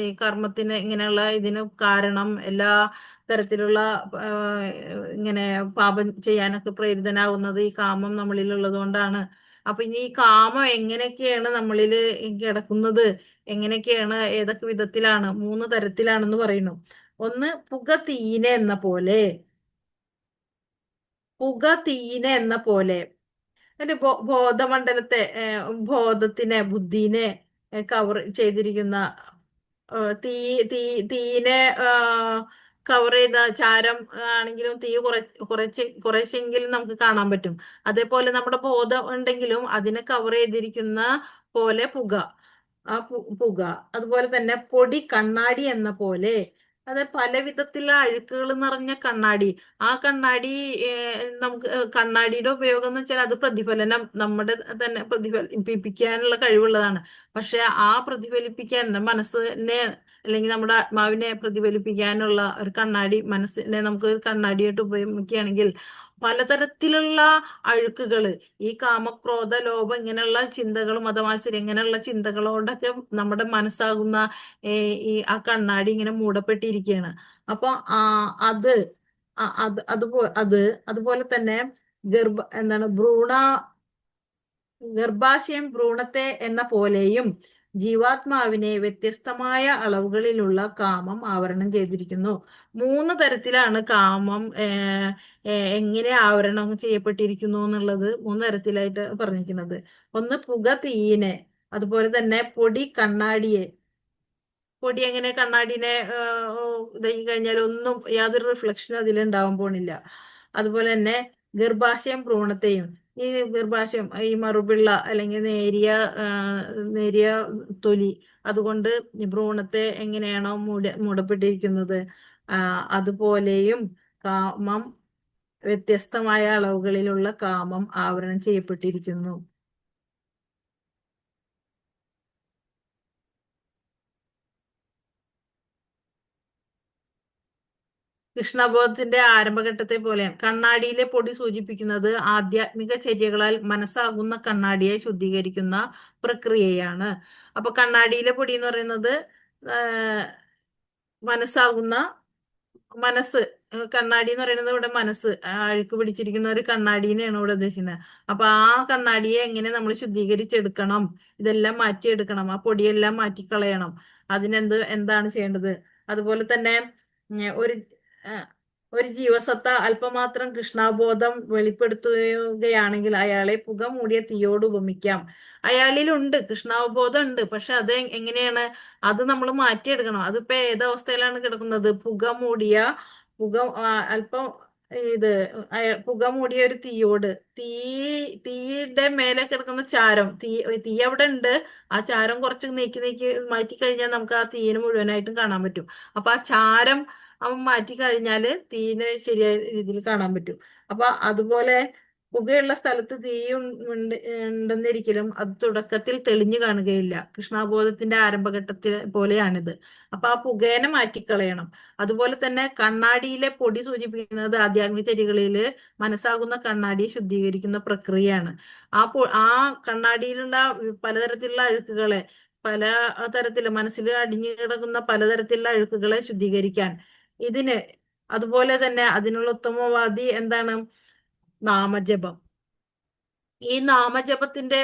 ഈ കർമ്മത്തിന് ഇങ്ങനെയുള്ള ഇതിന് കാരണം. എല്ലാ തരത്തിലുള്ള ഇങ്ങനെ പാപം ചെയ്യാനൊക്കെ പ്രേരിതനാവുന്നത് ഈ കാമം നമ്മളിൽ ഉള്ളത് കൊണ്ടാണ്. അപ്പൊ ഇനി ഈ കാമം എങ്ങനെയൊക്കെയാണ് നമ്മളിൽ കിടക്കുന്നത്, എങ്ങനെയൊക്കെയാണ്, ഏതൊക്കെ വിധത്തിലാണ്? 3 തരത്തിലാണെന്ന് പറയുന്നു. ഒന്ന്, പുക തീയിനെ എന്ന പോലെ. പുക തീയിനെ എന്ന പോലെ. അതിന്റെ ബോധമണ്ഡലത്തെ, ബോധത്തിനെ, ബുദ്ധിനെ കവർ ചെയ്തിരിക്കുന്ന തീ തീ തീനെ കവർ ചെയ്ത ചാരം ആണെങ്കിലും തീ കുറച്ചെങ്കിലും നമുക്ക് കാണാൻ പറ്റും. അതേപോലെ നമ്മുടെ ബോധം ഉണ്ടെങ്കിലും അതിനെ കവർ ചെയ്തിരിക്കുന്ന പോലെ പുക, ആ പുക. അതുപോലെ തന്നെ പൊടി കണ്ണാടി എന്ന പോലെ. അത് പല വിധത്തിലുള്ള അഴുക്കുകൾ നിറഞ്ഞ കണ്ണാടി. ആ കണ്ണാടി നമുക്ക് കണ്ണാടിയുടെ ഉപയോഗം എന്ന് വെച്ചാൽ അത് പ്രതിഫലനം നമ്മുടെ തന്നെ പ്രതിഫലിപ്പിക്കാനുള്ള കഴിവുള്ളതാണ്. പക്ഷെ ആ പ്രതിഫലിപ്പിക്കാൻ മനസ്സിനെ അല്ലെങ്കിൽ നമ്മുടെ ആത്മാവിനെ പ്രതിഫലിപ്പിക്കാനുള്ള ഒരു കണ്ണാടി, മനസ്സിനെ നമുക്ക് ഒരു കണ്ണാടിയായിട്ട് ഉപയോഗിക്കുകയാണെങ്കിൽ പലതരത്തിലുള്ള അഴുക്കുകള്, ഈ കാമക്രോധ ലോഭം ഇങ്ങനെയുള്ള ചിന്തകളും മതമാത്സര്യം ഇങ്ങനെയുള്ള ചിന്തകളോടൊക്കെ നമ്മുടെ മനസ്സാകുന്ന ആ കണ്ണാടി ഇങ്ങനെ മൂടപ്പെട്ടിരിക്കുകയാണ്. അപ്പൊ അത് അതുപോലെ തന്നെ ഗർഭാശയം ഭ്രൂണത്തെ എന്ന പോലെയും ജീവാത്മാവിനെ വ്യത്യസ്തമായ അളവുകളിലുള്ള കാമം ആവരണം ചെയ്തിരിക്കുന്നു. 3 തരത്തിലാണ് കാമം എങ്ങനെ ആവരണം ചെയ്യപ്പെട്ടിരിക്കുന്നു എന്നുള്ളത് 3 തരത്തിലായിട്ട് പറഞ്ഞിരിക്കുന്നത്. ഒന്ന്, പുക തീയിനെ. അതുപോലെ തന്നെ പൊടി കണ്ണാടിയെ. പൊടി എങ്ങനെ കണ്ണാടിനെ ഇതായി കഴിഞ്ഞാൽ ഒന്നും യാതൊരു റിഫ്ലക്ഷനും അതിലുണ്ടാവാൻ പോണില്ല. അതുപോലെ തന്നെ ഗർഭാശയം ഭ്രൂണത്തെയും. ഈ ഗർഭാശയം ഈ മറുപിള്ള അല്ലെങ്കിൽ നേരിയ തൊലി, അതുകൊണ്ട് ഭ്രൂണത്തെ എങ്ങനെയാണോ മൂടപ്പെട്ടിരിക്കുന്നത് അതുപോലെയും കാമം വ്യത്യസ്തമായ അളവുകളിലുള്ള കാമം ആവരണം ചെയ്യപ്പെട്ടിരിക്കുന്നു. കൃഷ്ണബോധത്തിന്റെ ആരംഭഘട്ടത്തെ പോലെയാണ്. കണ്ണാടിയിലെ പൊടി സൂചിപ്പിക്കുന്നത് ആധ്യാത്മിക ചര്യകളാൽ മനസ്സാകുന്ന കണ്ണാടിയെ ശുദ്ധീകരിക്കുന്ന പ്രക്രിയയാണ്. അപ്പൊ കണ്ണാടിയിലെ പൊടി എന്ന് പറയുന്നത് മനസ്സ്. കണ്ണാടി എന്ന് പറയുന്നത് ഇവിടെ മനസ്സ്, അഴുക്ക് പിടിച്ചിരിക്കുന്ന ഒരു കണ്ണാടീനെയാണ് ഇവിടെ ഉദ്ദേശിക്കുന്നത്. അപ്പൊ ആ കണ്ണാടിയെ എങ്ങനെ നമ്മൾ ശുദ്ധീകരിച്ചെടുക്കണം, ഇതെല്ലാം മാറ്റിയെടുക്കണം, ആ പൊടിയെല്ലാം മാറ്റിക്കളയണം. എന്താണ് ചെയ്യേണ്ടത്? അതുപോലെ തന്നെ ഒരു ജീവസത്ത അല്പമാത്രം കൃഷ്ണാബോധം വെളിപ്പെടുത്തുകയാണെങ്കിൽ അയാളെ പുക മൂടിയ തീയോട് ഉപമിക്കാം. അയാളിലുണ്ട്, കൃഷ്ണാവബോധം ഉണ്ട്. പക്ഷെ അത് എങ്ങനെയാണ്? അത് നമ്മൾ മാറ്റിയെടുക്കണം. അതിപ്പോ ഏതവസ്ഥയിലാണ് കിടക്കുന്നത്? അല്പം പുക മൂടിയ ഒരു തീയോട്, തീയുടെ മേലെ കിടക്കുന്ന ചാരം, തീ അവിടെ ഉണ്ട്. ആ ചാരം കുറച്ച് നീക്കി മാറ്റി കഴിഞ്ഞാൽ നമുക്ക് ആ തീയിന് മുഴുവനായിട്ടും കാണാൻ പറ്റും. അപ്പൊ ആ ചാരം അവൻ മാറ്റി കഴിഞ്ഞാല് തീനെ ശരിയായ രീതിയിൽ കാണാൻ പറ്റും. അപ്പൊ അതുപോലെ പുകയുള്ള സ്ഥലത്ത് ഉണ്ടെന്നിരിക്കലും അത് തുടക്കത്തിൽ തെളിഞ്ഞു കാണുകയില്ല. കൃഷ്ണാബോധത്തിന്റെ ആരംഭഘട്ടത്തിൽ പോലെയാണിത്. അപ്പൊ ആ പുകേനെ മാറ്റിക്കളയണം. അതുപോലെ തന്നെ കണ്ണാടിയിലെ പൊടി സൂചിപ്പിക്കുന്നത് ആധ്യാത്മിക ചര്യകളില് മനസ്സാകുന്ന കണ്ണാടിയെ ശുദ്ധീകരിക്കുന്ന പ്രക്രിയയാണ്. ആ കണ്ണാടിയിലുള്ള പലതരത്തിലുള്ള അഴുക്കുകളെ, പല തരത്തില് മനസ്സിൽ അടിഞ്ഞു കിടക്കുന്ന പലതരത്തിലുള്ള അഴുക്കുകളെ ശുദ്ധീകരിക്കാൻ അതുപോലെ തന്നെ അതിനുള്ള ഉത്തമവാദി എന്താണ്? നാമജപം. ഈ നാമജപത്തിന്റെ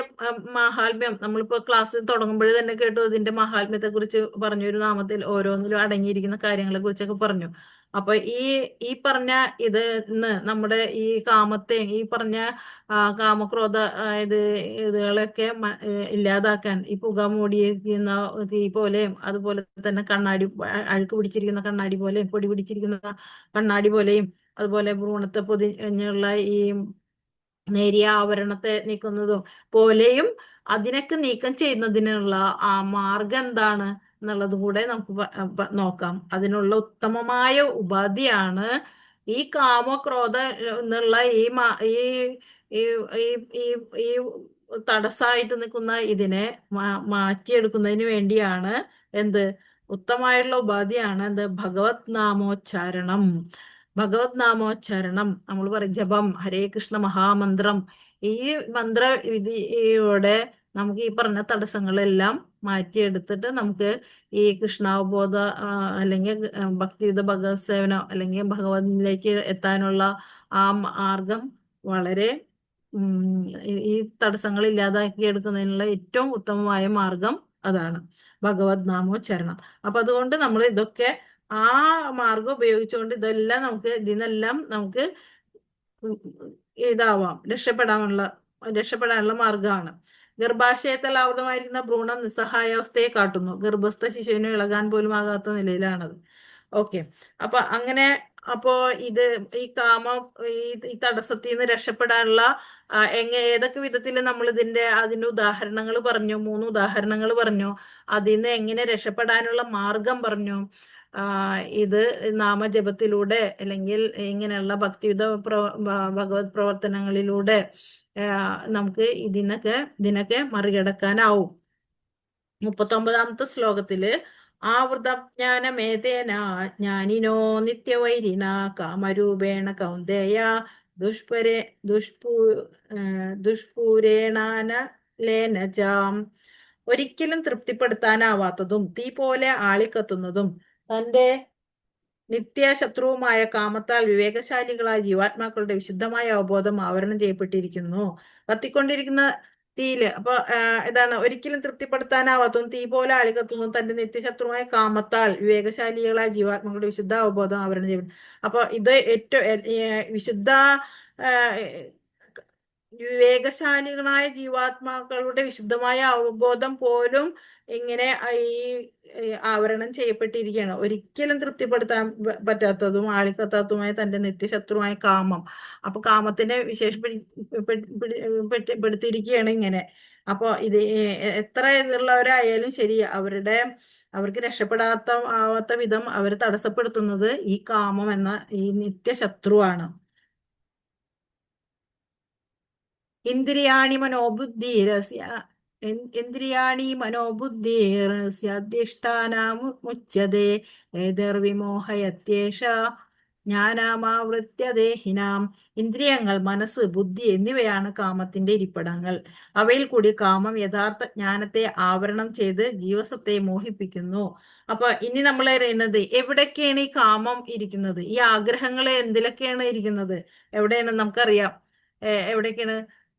മാഹാത്മ്യം നമ്മളിപ്പോ ക്ലാസ് തുടങ്ങുമ്പോഴേ തന്നെ കേട്ടു. ഇതിന്റെ മാഹാത്മ്യത്തെ കുറിച്ച് പറഞ്ഞു. ഒരു നാമത്തിൽ ഓരോന്നിലും അടങ്ങിയിരിക്കുന്ന കാര്യങ്ങളെ കുറിച്ചൊക്കെ പറഞ്ഞു. അപ്പൊ ഈ പറഞ്ഞ നമ്മുടെ ഈ കാമത്തെ, ഈ പറഞ്ഞ കാമക്രോധ ഇതുകളൊക്കെ ഇല്ലാതാക്കാൻ ഈ പുക മൂടിയിരിക്കുന്ന തീ പോലെയും, അതുപോലെ തന്നെ അഴുക്ക് പിടിച്ചിരിക്കുന്ന കണ്ണാടി പോലെയും, പൊടി പിടിച്ചിരിക്കുന്ന കണ്ണാടി പോലെയും, അതുപോലെ ഭ്രൂണത്തെ പൊതിഞ്ഞുള്ള ഈ നേരിയ ആവരണത്തെ നീക്കുന്നതും പോലെയും അതിനൊക്കെ നീക്കം ചെയ്യുന്നതിനുള്ള ആ മാർഗം എന്താണ് എന്നുള്ളത് കൂടെ നമുക്ക് നോക്കാം. അതിനുള്ള ഉത്തമമായ ഉപാധിയാണ് ഈ കാമക്രോധ എന്നുള്ള ഈ തടസ്സമായിട്ട് നിൽക്കുന്ന ഇതിനെ മാറ്റിയെടുക്കുന്നതിന് വേണ്ടിയാണ് ഉത്തമമായിട്ടുള്ള ഉപാധിയാണ് എന്ത്? ഭഗവത് നാമോച്ചാരണം. ഭഗവത് നാമോച്ചാരണം നമ്മൾ പറയും ജപം, ഹരേ കൃഷ്ണ മഹാമന്ത്രം. ഈ മന്ത്രവിധിയോടെ നമുക്ക് ഈ പറഞ്ഞ തടസ്സങ്ങളെല്ലാം മാറ്റിയെടുത്തിട്ട് നമുക്ക് ഈ കൃഷ്ണാവബോധ അല്ലെങ്കിൽ ഭക്തിയുത ഭഗവത് സേവനം അല്ലെങ്കിൽ ഭഗവതിലേക്ക് എത്താനുള്ള ആ മാർഗം വളരെ ഈ തടസ്സങ്ങൾ ഇല്ലാതാക്കി എടുക്കുന്നതിനുള്ള ഏറ്റവും ഉത്തമമായ മാർഗം അതാണ് ഭഗവത് നാമോച്ചരണം. അപ്പൊ അതുകൊണ്ട് നമ്മൾ ഇതൊക്കെ ആ മാർഗം ഉപയോഗിച്ചുകൊണ്ട് ഇതെല്ലാം നമുക്ക് ഇതിനെല്ലാം നമുക്ക് ഇതാവാം, രക്ഷപ്പെടാനുള്ള മാർഗമാണ്. ഗർഭാശയത്തിൽ ആവൃതമായിരിക്കുന്ന ഭ്രൂണം നിസ്സഹായാവസ്ഥയെ കാട്ടുന്നു. ഗർഭസ്ഥ ശിശുവിന് ഇളകാൻ പോലും ആകാത്ത നിലയിലാണത്. ഓക്കെ, അപ്പൊ അങ്ങനെ അപ്പോ ഇത് ഈ ഈ തടസ്സത്തിൽ നിന്ന് രക്ഷപ്പെടാനുള്ള ഏതൊക്കെ വിധത്തിൽ നമ്മൾ അതിന്റെ ഉദാഹരണങ്ങൾ പറഞ്ഞു, 3 ഉദാഹരണങ്ങൾ പറഞ്ഞു. അതിൽ നിന്ന് എങ്ങനെ രക്ഷപ്പെടാനുള്ള മാർഗം പറഞ്ഞു. ഇത് നാമജപത്തിലൂടെ അല്ലെങ്കിൽ ഇങ്ങനെയുള്ള ഭക്തിയുത ഭഗവത് പ്രവർത്തനങ്ങളിലൂടെ നമുക്ക് ഇതിനൊക്കെ മറികടക്കാനാവും. 39ാമത്തെ ശ്ലോകത്തില് ആവൃതജ്ഞാനമേതേന ജ്ഞാനിനോ നിത്യവൈരിണ കാമരൂപേണ കൗന്ദേയ ദുഷ്പൂരേണാനലേനചാം. ഒരിക്കലും തൃപ്തിപ്പെടുത്താനാവാത്തതും തീ പോലെ ആളിക്കത്തുന്നതും തന്റെ നിത്യശത്രുവുമായ കാമത്താൽ വിവേകശാലികളായ ജീവാത്മാക്കളുടെ വിശുദ്ധമായ അവബോധം ആവരണം ചെയ്യപ്പെട്ടിരിക്കുന്നു. കത്തിക്കൊണ്ടിരിക്കുന്ന തീയില് അപ്പൊ ഇതാണ് ഒരിക്കലും തൃപ്തിപ്പെടുത്താനാവാത്തതും തീ പോലെ ആളിക്കത്തുന്നതും തന്റെ നിത്യശത്രുവായ കാമത്താൽ വിവേകശാലികളായ ജീവാത്മാക്കളുടെ വിശുദ്ധ അവബോധം ആവരണം ചെയ്യപ്പെട്ടു. അപ്പൊ ഇത് ഏറ്റവും വിശുദ്ധ വിവേകശാലികളായ ജീവാത്മാക്കളുടെ വിശുദ്ധമായ അവബോധം പോലും ഇങ്ങനെ ഈ ആവരണം ചെയ്യപ്പെട്ടിരിക്കുകയാണ്. ഒരിക്കലും തൃപ്തിപ്പെടുത്താൻ പറ്റാത്തതും ആളിക്കത്താത്തതുമായ തന്റെ നിത്യശത്രുവായ കാമം. അപ്പൊ കാമത്തിനെ വിശേഷപ്പെടുത്തിയിരിക്കുകയാണ് ഇങ്ങനെ. അപ്പൊ ഇത് എത്ര ഇതുള്ളവരായാലും ശരി, അവർക്ക് ആവാത്ത വിധം അവർ തടസ്സപ്പെടുത്തുന്നത് ഈ കാമം എന്ന ഈ നിത്യശത്രുവാണ്. ഇന്ദ്രിയാണി മനോബുദ്ധിരസ്യാധിഷ്ഠാനമുച്യതേ ഏതർവിമോഹയത്യേഷ ജ്ഞാനാമാവൃത്യ ദേഹിനാം. ഇന്ദ്രിയങ്ങൾ, മനസ്സ്, ബുദ്ധി എന്നിവയാണ് കാമത്തിന്റെ ഇരിപ്പിടങ്ങൾ. അവയിൽ കൂടി കാമം യഥാർത്ഥ ജ്ഞാനത്തെ ആവരണം ചെയ്ത് ജീവസത്തെ മോഹിപ്പിക്കുന്നു. അപ്പൊ ഇനി നമ്മൾ അറിയുന്നത് എവിടൊക്കെയാണ് ഈ കാമം ഇരിക്കുന്നത്, ഈ ആഗ്രഹങ്ങൾ എന്തിലൊക്കെയാണ് ഇരിക്കുന്നത്, എവിടെയാണ് നമുക്കറിയാം. എവിടേക്കാണ്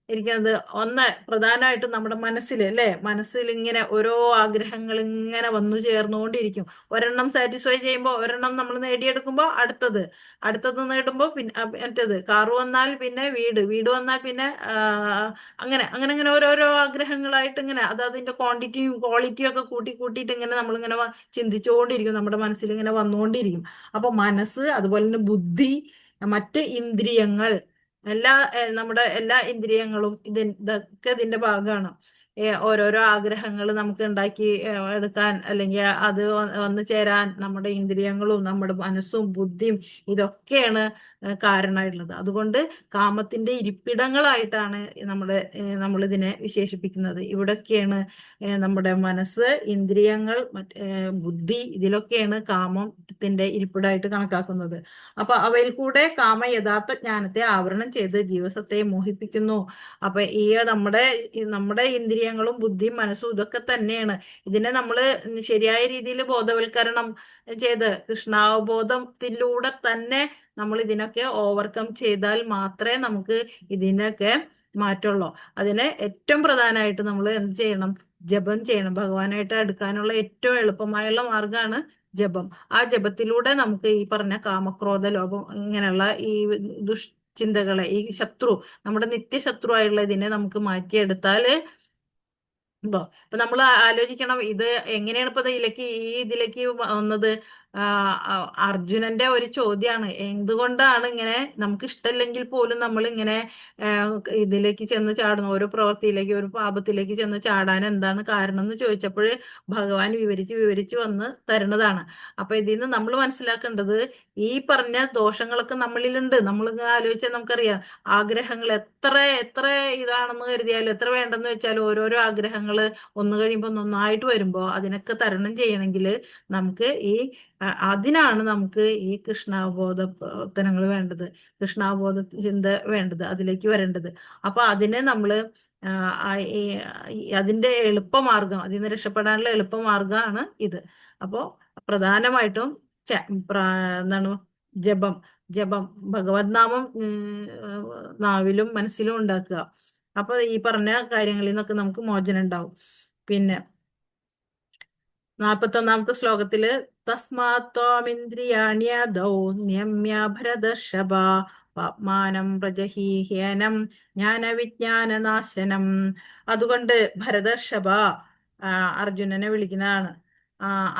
ഇരിക്കുന്നത്? ഒന്ന് പ്രധാനമായിട്ടും നമ്മുടെ മനസ്സിൽ അല്ലെ, മനസ്സിൽ ഇങ്ങനെ ഓരോ ആഗ്രഹങ്ങൾ ഇങ്ങനെ വന്നു ചേർന്നുകൊണ്ടിരിക്കും. ഒരെണ്ണം സാറ്റിസ്ഫൈ ചെയ്യുമ്പോൾ, ഒരെണ്ണം നമ്മൾ നേടിയെടുക്കുമ്പോൾ അടുത്തത് നേടുമ്പോൾ പിന്നെ മറ്റേത്. കാറ് വന്നാൽ പിന്നെ വീട് വന്നാൽ പിന്നെ അങ്ങനെ അങ്ങനെ അങ്ങനെ ഓരോരോ ആഗ്രഹങ്ങളായിട്ട് ഇങ്ങനെ അതിന്റെ ക്വാണ്ടിറ്റിയും ക്വാളിറ്റിയും ഒക്കെ കൂട്ടിയിട്ട് ഇങ്ങനെ നമ്മളിങ്ങനെ ചിന്തിച്ചുകൊണ്ടിരിക്കും, നമ്മുടെ മനസ്സിൽ ഇങ്ങനെ വന്നുകൊണ്ടിരിക്കും. അപ്പൊ മനസ്സ്, അതുപോലെ തന്നെ ബുദ്ധി, മറ്റ് ഇന്ദ്രിയങ്ങൾ, നമ്മുടെ എല്ലാ ഇന്ദ്രിയങ്ങളും ഇതൊക്കെ ഇതിന്റെ ഭാഗമാണ്. ഓരോരോ ആഗ്രഹങ്ങൾ നമുക്ക് ഉണ്ടാക്കി എടുക്കാൻ അല്ലെങ്കിൽ അത് വന്നു ചേരാൻ നമ്മുടെ ഇന്ദ്രിയങ്ങളും നമ്മുടെ മനസ്സും ബുദ്ധിയും ഇതൊക്കെയാണ് കാരണമായിട്ടുള്ളത്. അതുകൊണ്ട് കാമത്തിന്റെ ഇരിപ്പിടങ്ങളായിട്ടാണ് നമ്മളിതിനെ വിശേഷിപ്പിക്കുന്നത്. ഇവിടൊക്കെയാണ് നമ്മുടെ മനസ്സ്, ഇന്ദ്രിയങ്ങൾ, ബുദ്ധി, ഇതിലൊക്കെയാണ് കാമത്തിന്റെ ഇരിപ്പിടമായിട്ട് കണക്കാക്കുന്നത്. അപ്പൊ അവയിൽ കൂടെ കാമ യഥാർത്ഥ ജ്ഞാനത്തെ ആവരണം ചെയ്ത് ജീവസത്തെ മോഹിപ്പിക്കുന്നു. അപ്പൊ ഈ നമ്മുടെ ഇന്ദ്രിയങ്ങളും ബുദ്ധിയും മനസ്സും ഇതൊക്കെ തന്നെയാണ്. ഇതിനെ നമ്മൾ ശരിയായ രീതിയിൽ ബോധവൽക്കരണം ചെയ്ത് കൃഷ്ണാവബോധത്തിലൂടെ തന്നെ നമ്മൾ ഇതിനൊക്കെ ഓവർകം ചെയ്താൽ മാത്രമേ നമുക്ക് ഇതിനൊക്കെ മാറ്റുള്ളൂ. അതിന് ഏറ്റവും പ്രധാനമായിട്ട് നമ്മൾ എന്ത് ചെയ്യണം? ജപം ചെയ്യണം. ഭഗവാനായിട്ട് അടുക്കാനുള്ള ഏറ്റവും എളുപ്പമായുള്ള മാർഗമാണ് ജപം. ആ ജപത്തിലൂടെ നമുക്ക് ഈ പറഞ്ഞ കാമക്രോധ ലോഭം ഇങ്ങനെയുള്ള ഈ ചിന്തകളെ, ഈ നമ്മുടെ നിത്യശത്രുവായുള്ള ഇതിനെ നമുക്ക് മാറ്റിയെടുത്താല് ഇപ്പൊ നമ്മൾ ആലോചിക്കണം, ഇത് എങ്ങനെയാണ് ഇപ്പൊ ഇതിലേക്ക് വന്നത്? അർജുനന്റെ ഒരു ചോദ്യമാണ്, എന്തുകൊണ്ടാണ് ഇങ്ങനെ നമുക്ക് ഇഷ്ടമില്ലെങ്കിൽ പോലും നമ്മൾ ഇങ്ങനെ ഇതിലേക്ക് ചെന്ന് ചാടുന്നു, ഓരോ പ്രവൃത്തിയിലേക്ക്, ഒരു പാപത്തിലേക്ക് ചെന്ന് ചാടാൻ എന്താണ് കാരണം എന്ന് ചോദിച്ചപ്പോൾ ഭഗവാൻ വിവരിച്ച് വന്ന് തരുന്നതാണ്. അപ്പൊ ഇതിൽ നിന്ന് നമ്മൾ മനസ്സിലാക്കേണ്ടത്, ഈ പറഞ്ഞ ദോഷങ്ങളൊക്കെ നമ്മളിലുണ്ട്. നമ്മൾ ആലോചിച്ചാൽ നമുക്കറിയാം, ആഗ്രഹങ്ങൾ എത്ര എത്ര ഇതാണെന്ന് കരുതിയാലും, എത്ര വേണ്ടെന്ന് വെച്ചാലും, ഓരോരോ ആഗ്രഹങ്ങൾ ഒന്ന് കഴിയുമ്പോൾ ഒന്നായിട്ട് വരുമ്പോൾ അതിനൊക്കെ തരണം ചെയ്യണമെങ്കിൽ നമുക്ക് അതിനാണ് നമുക്ക് ഈ കൃഷ്ണാവബോധ പ്രവർത്തനങ്ങൾ വേണ്ടത്, കൃഷ്ണാവബോധ ചിന്ത വേണ്ടത്, അതിലേക്ക് വരേണ്ടത്. അപ്പൊ അതിനെ നമ്മള് അതിന്റെ എളുപ്പമാർഗം, അതിൽ നിന്ന് രക്ഷപ്പെടാനുള്ള എളുപ്പമാർഗമാണ് ഇത്. അപ്പോ പ്രധാനമായിട്ടും എന്താണ് ജപം ജപം ഭഗവത് നാമം നാവിലും മനസ്സിലും ഉണ്ടാക്കുക. അപ്പൊ ഈ പറഞ്ഞ കാര്യങ്ങളിൽ നിന്നൊക്കെ നമുക്ക് മോചനം ഉണ്ടാവും. പിന്നെ 41ാമത്തെ ശ്ലോകത്തില് തസ്മാത്വാമിന്ദ്രിയാണ്യദൗ നിയമ്യ ഭരതർഷഭ പാപ്മാനം പ്രജഹീഹ്യനം ജ്ഞാനവിജ്ഞാനനാശനം. അതുകൊണ്ട് ഭരതർഷഭ അർജുനനെ വിളിക്കുന്നതാണ്.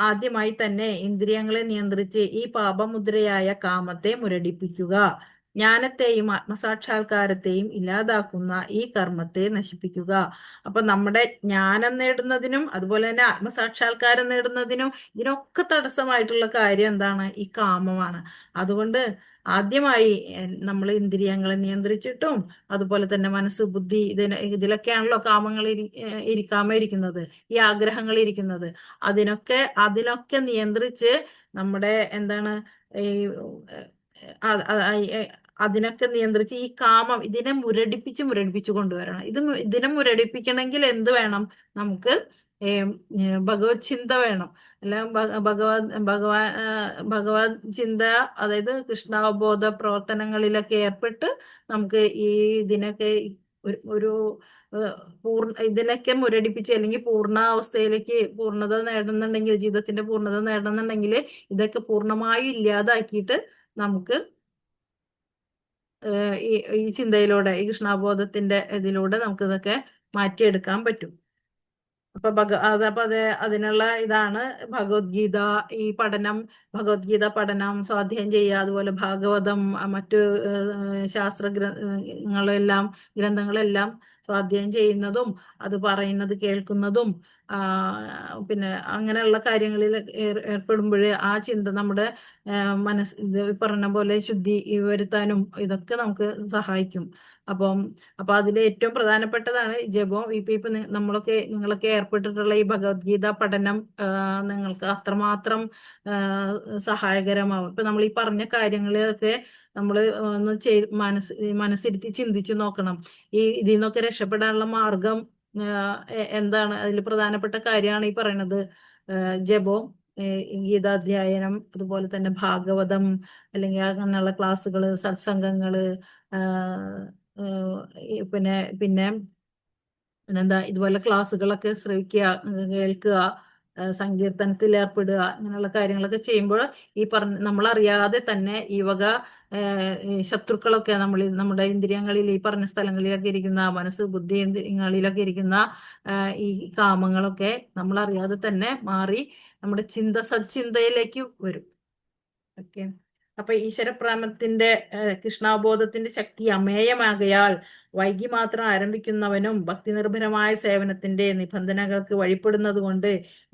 ആദ്യമായി തന്നെ ഇന്ദ്രിയങ്ങളെ നിയന്ത്രിച്ച് ഈ പാപമുദ്രയായ കാമത്തെ മുരടിപ്പിക്കുക. ജ്ഞാനത്തെയും ആത്മസാക്ഷാത്കാരത്തെയും ഇല്ലാതാക്കുന്ന ഈ കർമ്മത്തെ നശിപ്പിക്കുക. അപ്പൊ നമ്മുടെ ജ്ഞാനം നേടുന്നതിനും അതുപോലെ തന്നെ ആത്മസാക്ഷാത്കാരം നേടുന്നതിനും ഇതിനൊക്കെ തടസ്സമായിട്ടുള്ള കാര്യം എന്താണ്? ഈ കാമമാണ്. അതുകൊണ്ട് ആദ്യമായി നമ്മൾ ഇന്ദ്രിയങ്ങളെ നിയന്ത്രിച്ചിട്ടും അതുപോലെ തന്നെ മനസ്സ്, ബുദ്ധി, ഇതിലൊക്കെയാണല്ലോ കാമങ്ങൾ ഇരിക്കുന്നത്, ഈ ആഗ്രഹങ്ങൾ ഇരിക്കുന്നത്. അതിനൊക്കെ നിയന്ത്രിച്ച് നമ്മുടെ എന്താണ് ഈ അതിനൊക്കെ നിയന്ത്രിച്ച് ഈ കാമം ഇതിനെ മുരടിപ്പിച്ച് കൊണ്ടുവരണം. ഇതിനെ മുരടിപ്പിക്കണമെങ്കിൽ എന്ത് വേണം? നമുക്ക് ഭഗവത് ചിന്ത വേണം. അല്ല ഭഗവത് ചിന്ത, അതായത് കൃഷ്ണാവബോധ പ്രവർത്തനങ്ങളിലൊക്കെ ഏർപ്പെട്ട് നമുക്ക് ഇതിനൊക്കെ ഒരു ഇതിനൊക്കെ മുരടിപ്പിച്ച്, അല്ലെങ്കിൽ പൂർണ്ണാവസ്ഥയിലേക്ക് പൂർണ്ണത നേടുന്നുണ്ടെങ്കിൽ, ജീവിതത്തിന്റെ പൂർണ്ണത നേടുന്നുണ്ടെങ്കിൽ ഇതൊക്കെ പൂർണ്ണമായും ഇല്ലാതാക്കിയിട്ട് നമുക്ക് ഈ ചിന്തയിലൂടെ, ഈ കൃഷ്ണാബോധത്തിന്റെ ഇതിലൂടെ നമുക്ക് ഇതൊക്കെ മാറ്റിയെടുക്കാൻ പറ്റും. അപ്പൊ അതിനുള്ള ഇതാണ് ഭഗവത്ഗീത. ഈ ഭഗവത്ഗീത പഠനം, സ്വാധ്യായം ചെയ്യുക, അതുപോലെ ഭാഗവതം, മറ്റു ഗ്രന്ഥങ്ങളെല്ലാം സ്വാധ്യായം ചെയ്യുന്നതും അത് പറയുന്നത് കേൾക്കുന്നതും പിന്നെ അങ്ങനെയുള്ള കാര്യങ്ങളിൽ ഏർപ്പെടുമ്പോൾ ആ ചിന്ത നമ്മുടെ മനസ്സ് ഇത് പറഞ്ഞ പോലെ ശുദ്ധി വരുത്താനും ഇതൊക്കെ നമുക്ക് സഹായിക്കും. അപ്പൊ അതിൽ ഏറ്റവും പ്രധാനപ്പെട്ടതാണ് ജപം. ഇപ്പൊ നിങ്ങളൊക്കെ ഏർപ്പെട്ടിട്ടുള്ള ഈ ഭഗവത്ഗീത പഠനം നിങ്ങൾക്ക് അത്രമാത്രം സഹായകരമാവും. ഇപ്പൊ നമ്മൾ ഈ പറഞ്ഞ കാര്യങ്ങളൊക്കെ നമ്മൾ ഒന്ന് മനസ്സിരുത്തി ചിന്തിച്ചു നോക്കണം. ഇതിൽ നിന്നൊക്കെ രക്ഷപ്പെടാനുള്ള മാർഗം എന്താണ്? അതിൽ പ്രധാനപ്പെട്ട കാര്യമാണ് ഈ പറയുന്നത് ജപവും, ഗീതാധ്യായനം, അതുപോലെ തന്നെ ഭാഗവതം, അല്ലെങ്കിൽ അങ്ങനെയുള്ള ക്ലാസ്സുകള്, സത്സംഗങ്ങള്, പിന്നെ പിന്നെന്താ, ഇതുപോലെ ക്ലാസ്സുകളൊക്കെ ശ്രവിക്കുക, കേൾക്കുക, സങ്കീർത്തനത്തിൽ ഏർപ്പെടുക, അങ്ങനെയുള്ള കാര്യങ്ങളൊക്കെ ചെയ്യുമ്പോൾ ഈ നമ്മളറിയാതെ തന്നെ ഈ വക ശത്രുക്കളൊക്കെ നമ്മുടെ ഇന്ദ്രിയങ്ങളിൽ, ഈ പറഞ്ഞ സ്ഥലങ്ങളിലൊക്കെ ഇരിക്കുന്ന മനസ്സ്, ബുദ്ധി ഇന്ദ്രിയങ്ങളിലൊക്കെ ഇരിക്കുന്ന ഈ കാമങ്ങളൊക്കെ നമ്മളറിയാതെ തന്നെ മാറി നമ്മുടെ സച്ചിന്തയിലേക്ക് വരും. ഓക്കെ. അപ്പൊ ഈശ്വരപ്രേമത്തിന്റെ കൃഷ്ണാബോധത്തിന്റെ ശക്തി അമേയമാകയാൽ വൈകി മാത്രം ആരംഭിക്കുന്നവനും ഭക്തി നിർഭരമായ സേവനത്തിന്റെ നിബന്ധനകൾക്ക് വഴിപ്പെടുന്നത് കൊണ്ട്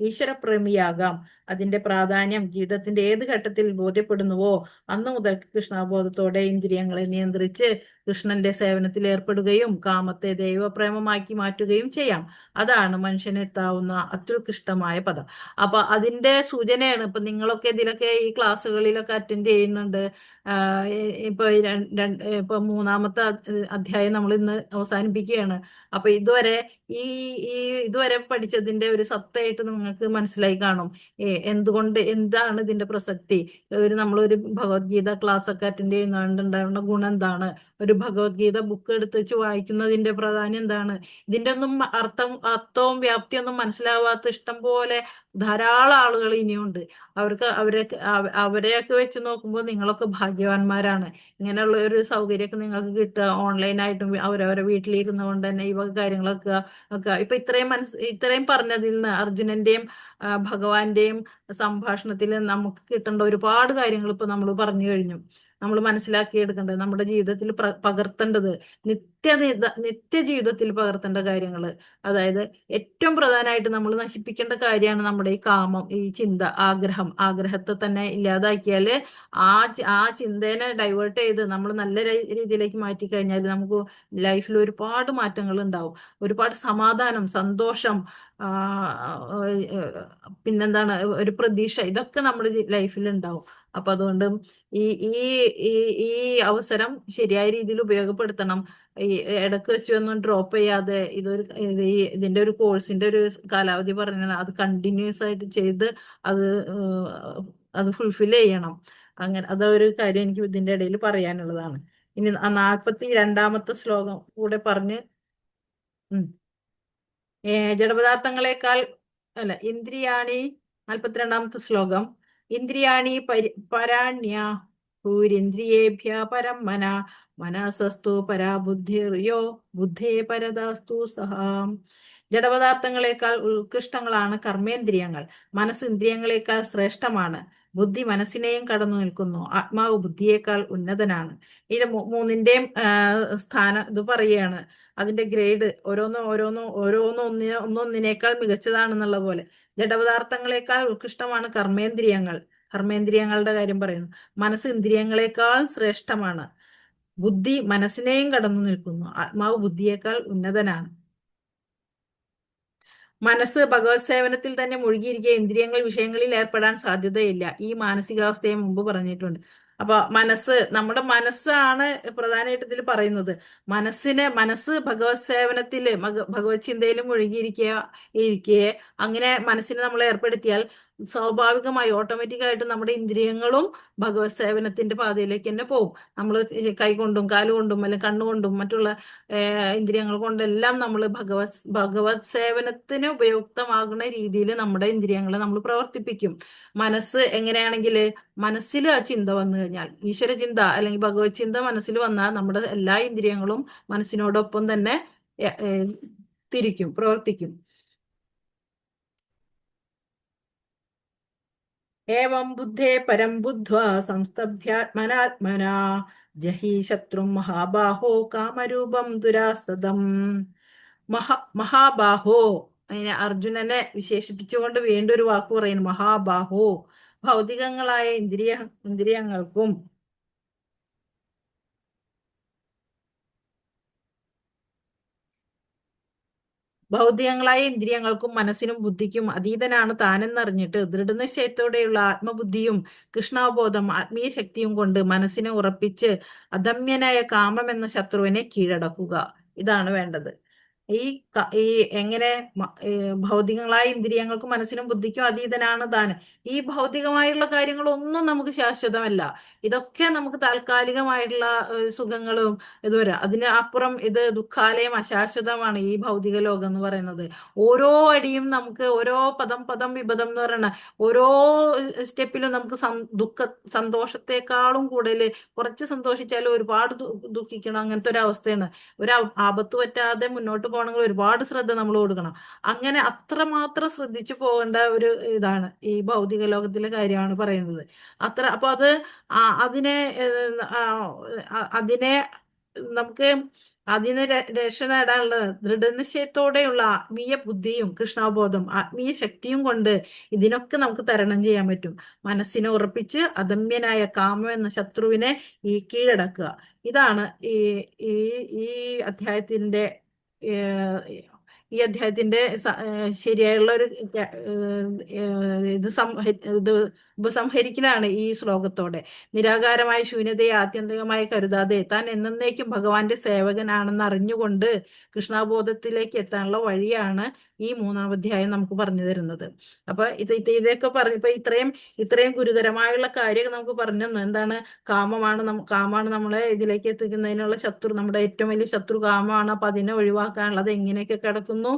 ഈശ്വരപ്രേമിയാകാം. അതിന്റെ പ്രാധാന്യം ജീവിതത്തിന്റെ ഏത് ഘട്ടത്തിൽ ബോധ്യപ്പെടുന്നുവോ അന്നു മുതൽ കൃഷ്ണാബോധത്തോടെ ഇന്ദ്രിയങ്ങളെ നിയന്ത്രിച്ച് കൃഷ്ണന്റെ സേവനത്തിൽ ഏർപ്പെടുകയും കാമത്തെ ദൈവപ്രേമമാക്കി മാറ്റുകയും ചെയ്യാം. അതാണ് മനുഷ്യനെത്താവുന്ന അത്യുത്കൃഷ്ടമായ പദം. അപ്പൊ അതിന്റെ സൂചനയാണ് ഇപ്പൊ നിങ്ങളൊക്കെ ഇതിലൊക്കെ ഈ ക്ലാസ്സുകളിലൊക്കെ അറ്റൻഡ് ചെയ്യുന്നുണ്ട്. ഇപ്പൊ 3ാമത്തെ അധ്യായം നമ്മൾ ഇന്ന് അവസാനിപ്പിക്കുകയാണ്. അപ്പൊ ഇതുവരെ ഇതുവരെ പഠിച്ചതിന്റെ ഒരു സത്തയായിട്ട് നിങ്ങൾക്ക് മനസ്സിലായി കാണും. എന്താണ് ഇതിന്റെ പ്രസക്തി. നമ്മളൊരു ഭഗവത്ഗീത ക്ലാസ് ഒക്കെ അറ്റൻഡ് ചെയ്യുന്നുണ്ടാവുന്ന ഗുണം എന്താണ്? ഒരു ഭഗവത്ഗീത ബുക്ക് എടുത്ത് വെച്ച് വായിക്കുന്നതിന്റെ പ്രാധാന്യം എന്താണ്? ഇതിന്റെ ഒന്നും അർത്ഥവും വ്യാപ്തിയൊന്നും മനസ്സിലാവാത്ത ഇഷ്ടം പോലെ ധാരാളം ആളുകൾ ഇനിയുണ്ട്. അവരെയൊക്കെ വെച്ച് നോക്കുമ്പോൾ നിങ്ങളൊക്കെ ഭാഗ്യവാന്മാരാണ്. ഇങ്ങനെയുള്ള ഒരു സൗകര്യമൊക്കെ നിങ്ങൾക്ക് കിട്ടുക, ഓൺലൈനായിട്ടും അവരവരെ വീട്ടിലിരുന്നു കൊണ്ട് തന്നെ ഈ വക കാര്യങ്ങളൊക്കെ ഒക്കെ ഇപ്പൊ ഇത്രയും പറഞ്ഞതിൽ നിന്ന് അർജുനന്റെയും ഭഗവാന്റെയും സംഭാഷണത്തിൽ നമുക്ക് കിട്ടേണ്ട ഒരുപാട് കാര്യങ്ങൾ ഇപ്പൊ നമ്മൾ പറഞ്ഞു കഴിഞ്ഞു. നമ്മൾ മനസ്സിലാക്കിയെടുക്കേണ്ടത്, നമ്മുടെ ജീവിതത്തിൽ പകർത്തേണ്ടത്, നിത്യ ജീവിതത്തിൽ പകർത്തേണ്ട കാര്യങ്ങൾ. അതായത് ഏറ്റവും പ്രധാനമായിട്ട് നമ്മൾ നശിപ്പിക്കേണ്ട കാര്യമാണ് നമ്മുടെ ഈ കാമം, ഈ ചിന്ത, ആഗ്രഹത്തെ തന്നെ ഇല്ലാതാക്കിയാല് ആ ചിന്തേനെ ഡൈവേർട്ട് ചെയ്ത് നമ്മൾ നല്ല രീതിയിലേക്ക് മാറ്റി കഴിഞ്ഞാൽ നമുക്ക് ലൈഫിൽ ഒരുപാട് മാറ്റങ്ങൾ ഉണ്ടാവും. ഒരുപാട് സമാധാനം, സന്തോഷം, പിന്നെന്താണ്, ഒരു പ്രതീക്ഷ, ഇതൊക്കെ നമ്മുടെ ലൈഫിൽ ഉണ്ടാവും. അപ്പൊ അതുകൊണ്ട് ഈ ഈ ഈ ഈ അവസരം ശരിയായ രീതിയിൽ ഉപയോഗപ്പെടുത്തണം. ഈ ഇടയ്ക്ക് വെച്ച് ഒന്നും ഡ്രോപ്പ് ചെയ്യാതെ ഇതിന്റെ ഒരു കോഴ്സിന്റെ ഒരു കാലാവധി പറഞ്ഞാൽ അത് കണ്ടിന്യൂസ് ആയിട്ട് ചെയ്ത് അത് അത് ഫുൾഫിൽ ചെയ്യണം. അങ്ങനെ അതൊരു കാര്യം എനിക്ക് ഇതിന്റെ ഇടയിൽ പറയാനുള്ളതാണ്. ഇനി 42ാമത്തെ ശ്ലോകം കൂടെ പറഞ്ഞ് ജഡപദാർത്ഥങ്ങളെക്കാൾ അല്ല ഇന്ദ്രിയാണി 42ാമത്തെ ശ്ലോകം. ഇന്ദ്രിയാണി പരാണ്യ ഭൂരിന്ദ്രിയേഭ്യ പരം മനസസ്തു പരാ ബുദ്ധിർയോ ബുദ്ധേ പരദാസ്തു സഹാം. ജഡപദാർത്ഥങ്ങളെക്കാൾ ഉത്കൃഷ്ടങ്ങളാണ് കർമ്മേന്ദ്രിയങ്ങൾ. മനസ്സ് ഇന്ദ്രിയങ്ങളെക്കാൾ ശ്രേഷ്ഠമാണ്. ബുദ്ധി മനസ്സിനെയും കടന്നു നിൽക്കുന്നു. ആത്മാവ് ബുദ്ധിയേക്കാൾ ഉന്നതനാണ്. ഇത് മൂന്നിന്റെയും സ്ഥാനം ഇത് പറയുകയാണ്. അതിന്റെ ഗ്രേഡ് ഒന്നൊന്നിനേക്കാൾ മികച്ചതാണെന്നുള്ള പോലെ ജഡപദാർത്ഥങ്ങളെക്കാൾ ഉത്കൃഷ്ടമാണ് കർമ്മേന്ദ്രിയങ്ങളുടെ കാര്യം പറയുന്നു. മനസ്സ് ഇന്ദ്രിയങ്ങളെക്കാൾ ശ്രേഷ്ഠമാണ്. ബുദ്ധി മനസ്സിനെയും കടന്നു നിൽക്കുന്നു. ആത്മാവ് ബുദ്ധിയേക്കാൾ ഉന്നതനാണ്. മനസ്സ് ഭഗവത് സേവനത്തിൽ തന്നെ മുഴുകിയിരിക്കുക, ഇന്ദ്രിയങ്ങൾ വിഷയങ്ങളിൽ ഏർപ്പെടാൻ സാധ്യതയില്ല. ഈ മാനസികാവസ്ഥയെ മുമ്പ് പറഞ്ഞിട്ടുണ്ട്. അപ്പൊ നമ്മുടെ മനസ്സാണ് പ്രധാനമായിട്ട് ഇതിൽ പറയുന്നത്. മനസ്സ് ഭഗവത് സേവനത്തില് ഭഗവത് ചിന്തയിലും മുഴുകിയിരിക്കെ അങ്ങനെ മനസ്സിനെ നമ്മൾ ഏർപ്പെടുത്തിയാൽ സ്വാഭാവികമായി ഓട്ടോമാറ്റിക്കായിട്ട് നമ്മുടെ ഇന്ദ്രിയങ്ങളും ഭഗവത് സേവനത്തിന്റെ പാതയിലേക്ക് തന്നെ പോകും. നമ്മൾ കൈകൊണ്ടും കാലുകൊണ്ടും അല്ലെങ്കിൽ കണ്ണുകൊണ്ടും മറ്റുള്ള ഇന്ദ്രിയങ്ങൾ കൊണ്ടെല്ലാം നമ്മൾ ഭഗവത് സേവനത്തിന് ഉപയുക്തമാകുന്ന രീതിയിൽ നമ്മുടെ ഇന്ദ്രിയങ്ങളെ നമ്മൾ പ്രവർത്തിപ്പിക്കും. മനസ്സ് എങ്ങനെയാണെങ്കിൽ മനസ്സിൽ ആ ചിന്ത വന്നു കഴിഞ്ഞാൽ, ഈശ്വര ചിന്ത അല്ലെങ്കിൽ ഭഗവത് ചിന്ത മനസ്സിൽ വന്നാൽ നമ്മുടെ എല്ലാ ഇന്ദ്രിയങ്ങളും മനസ്സിനോടൊപ്പം തന്നെ പ്രവർത്തിക്കും. ഏവം ബുദ്ധേ പരം ബുദ്ധ്വാ സംസ്തഭ്യാത്മനാത്മനാ ജഹി ശത്രും മഹാബാഹോ കാമരൂപം ദുരാസദം. മഹാബാഹോ, അതിനെ അർജുനനെ വിശേഷിപ്പിച്ചുകൊണ്ട് വീണ്ടും ഒരു വാക്ക് പറയുന്നു, മഹാബാഹോ. ഭൗതികങ്ങളായ ഇന്ദ്രിയങ്ങൾക്കും മനസ്സിനും ബുദ്ധിക്കും അതീതനാണ് താനെന്നറിഞ്ഞിട്ട് ദൃഢനിശ്ചയത്തോടെയുള്ള ആത്മബുദ്ധിയും കൃഷ്ണാവബോധം ആത്മീയ ശക്തിയും കൊണ്ട് മനസ്സിനെ ഉറപ്പിച്ച് അദമ്യനായ കാമം എന്ന ശത്രുവിനെ കീഴടക്കുക. ഇതാണ് വേണ്ടത്. ഈ എങ്ങനെ ഭൗതികങ്ങളായ ഇന്ദ്രിയങ്ങൾക്കും മനസ്സിനും ബുദ്ധിക്കും അതീതനാണ് താൻ. ഈ ഭൗതികമായിട്ടുള്ള കാര്യങ്ങളൊന്നും നമുക്ക് ശാശ്വതമല്ല. ഇതൊക്കെ നമുക്ക് താൽക്കാലികമായിട്ടുള്ള സുഖങ്ങളും ഇതുവരെ, അതിന് അപ്പുറം ഇത് ദുഃഖാലയം, അശാശ്വതമാണ് ഈ ഭൗതിക ലോകം എന്ന് പറയുന്നത്. ഓരോ അടിയും നമുക്ക്, ഓരോ പദം വിപദം എന്ന് പറയുന്ന ഓരോ സ്റ്റെപ്പിലും നമുക്ക് സന്തോഷത്തെക്കാളും കൂടുതൽ, കുറച്ച് സന്തോഷിച്ചാലും ഒരുപാട് ദുഃഖിക്കണം, അങ്ങനത്തെ ഒരു അവസ്ഥയാണ്. ഒരു ആപത്ത് പറ്റാതെ മുന്നോട്ട് പോകണമെങ്കിൽ ഒരുപാട് ശ്രദ്ധ നമ്മൾ കൊടുക്കണം. അങ്ങനെ അത്രമാത്രം ശ്രദ്ധിച്ചു പോകേണ്ട ഒരു ഇതാണ് ഈ ഭൗതിക ലോകത്തിലെ കാര്യമാണ് പറയുന്നത്. അപ്പൊ അതിനെ രക്ഷ നേടാനുള്ള ദൃഢനിശ്ചയത്തോടെയുള്ള ആത്മീയ ബുദ്ധിയും കൃഷ്ണാബോധം ആത്മീയ ശക്തിയും കൊണ്ട് ഇതിനൊക്കെ നമുക്ക് തരണം ചെയ്യാൻ പറ്റും. മനസ്സിനെ ഉറപ്പിച്ച് അദമ്യനായ കാമം എന്ന ശത്രുവിനെ കീഴടക്കുക. ഇതാണ് ഈ അധ്യായത്തിന്റെ ശരിയായുള്ള ഒരു ഉപസംഹരിക്കലാണ് ഈ ശ്ലോകത്തോടെ. നിരാകാരമായ ശൂന്യതയെ ആത്യന്തികമായി കരുതാതെ താൻ എന്നേക്കും ഭഗവാന്റെ സേവകനാണെന്ന് അറിഞ്ഞുകൊണ്ട് കൃഷ്ണാബോധത്തിലേക്ക് എത്താനുള്ള വഴിയാണ് ഈ 3ാം അധ്യായം നമുക്ക് പറഞ്ഞു തരുന്നത്. അപ്പൊ ഇതൊക്കെ ഇപ്പൊ ഇത്രയും ഗുരുതരമായുള്ള കാര്യം നമുക്ക് പറഞ്ഞു തന്നു. എന്താണ്? കാമാണ് നമ്മളെ ഇതിലേക്ക് എത്തിക്കുന്നതിനുള്ള ശത്രു, നമ്മുടെ ഏറ്റവും വലിയ ശത്രു കാമമാണ്. അപ്പൊ അതിനെ ഒഴിവാക്കാനുള്ളത് എങ്ങനെയൊക്കെ കിടക്കുന്നു ഉണ്ടാകുന്നു,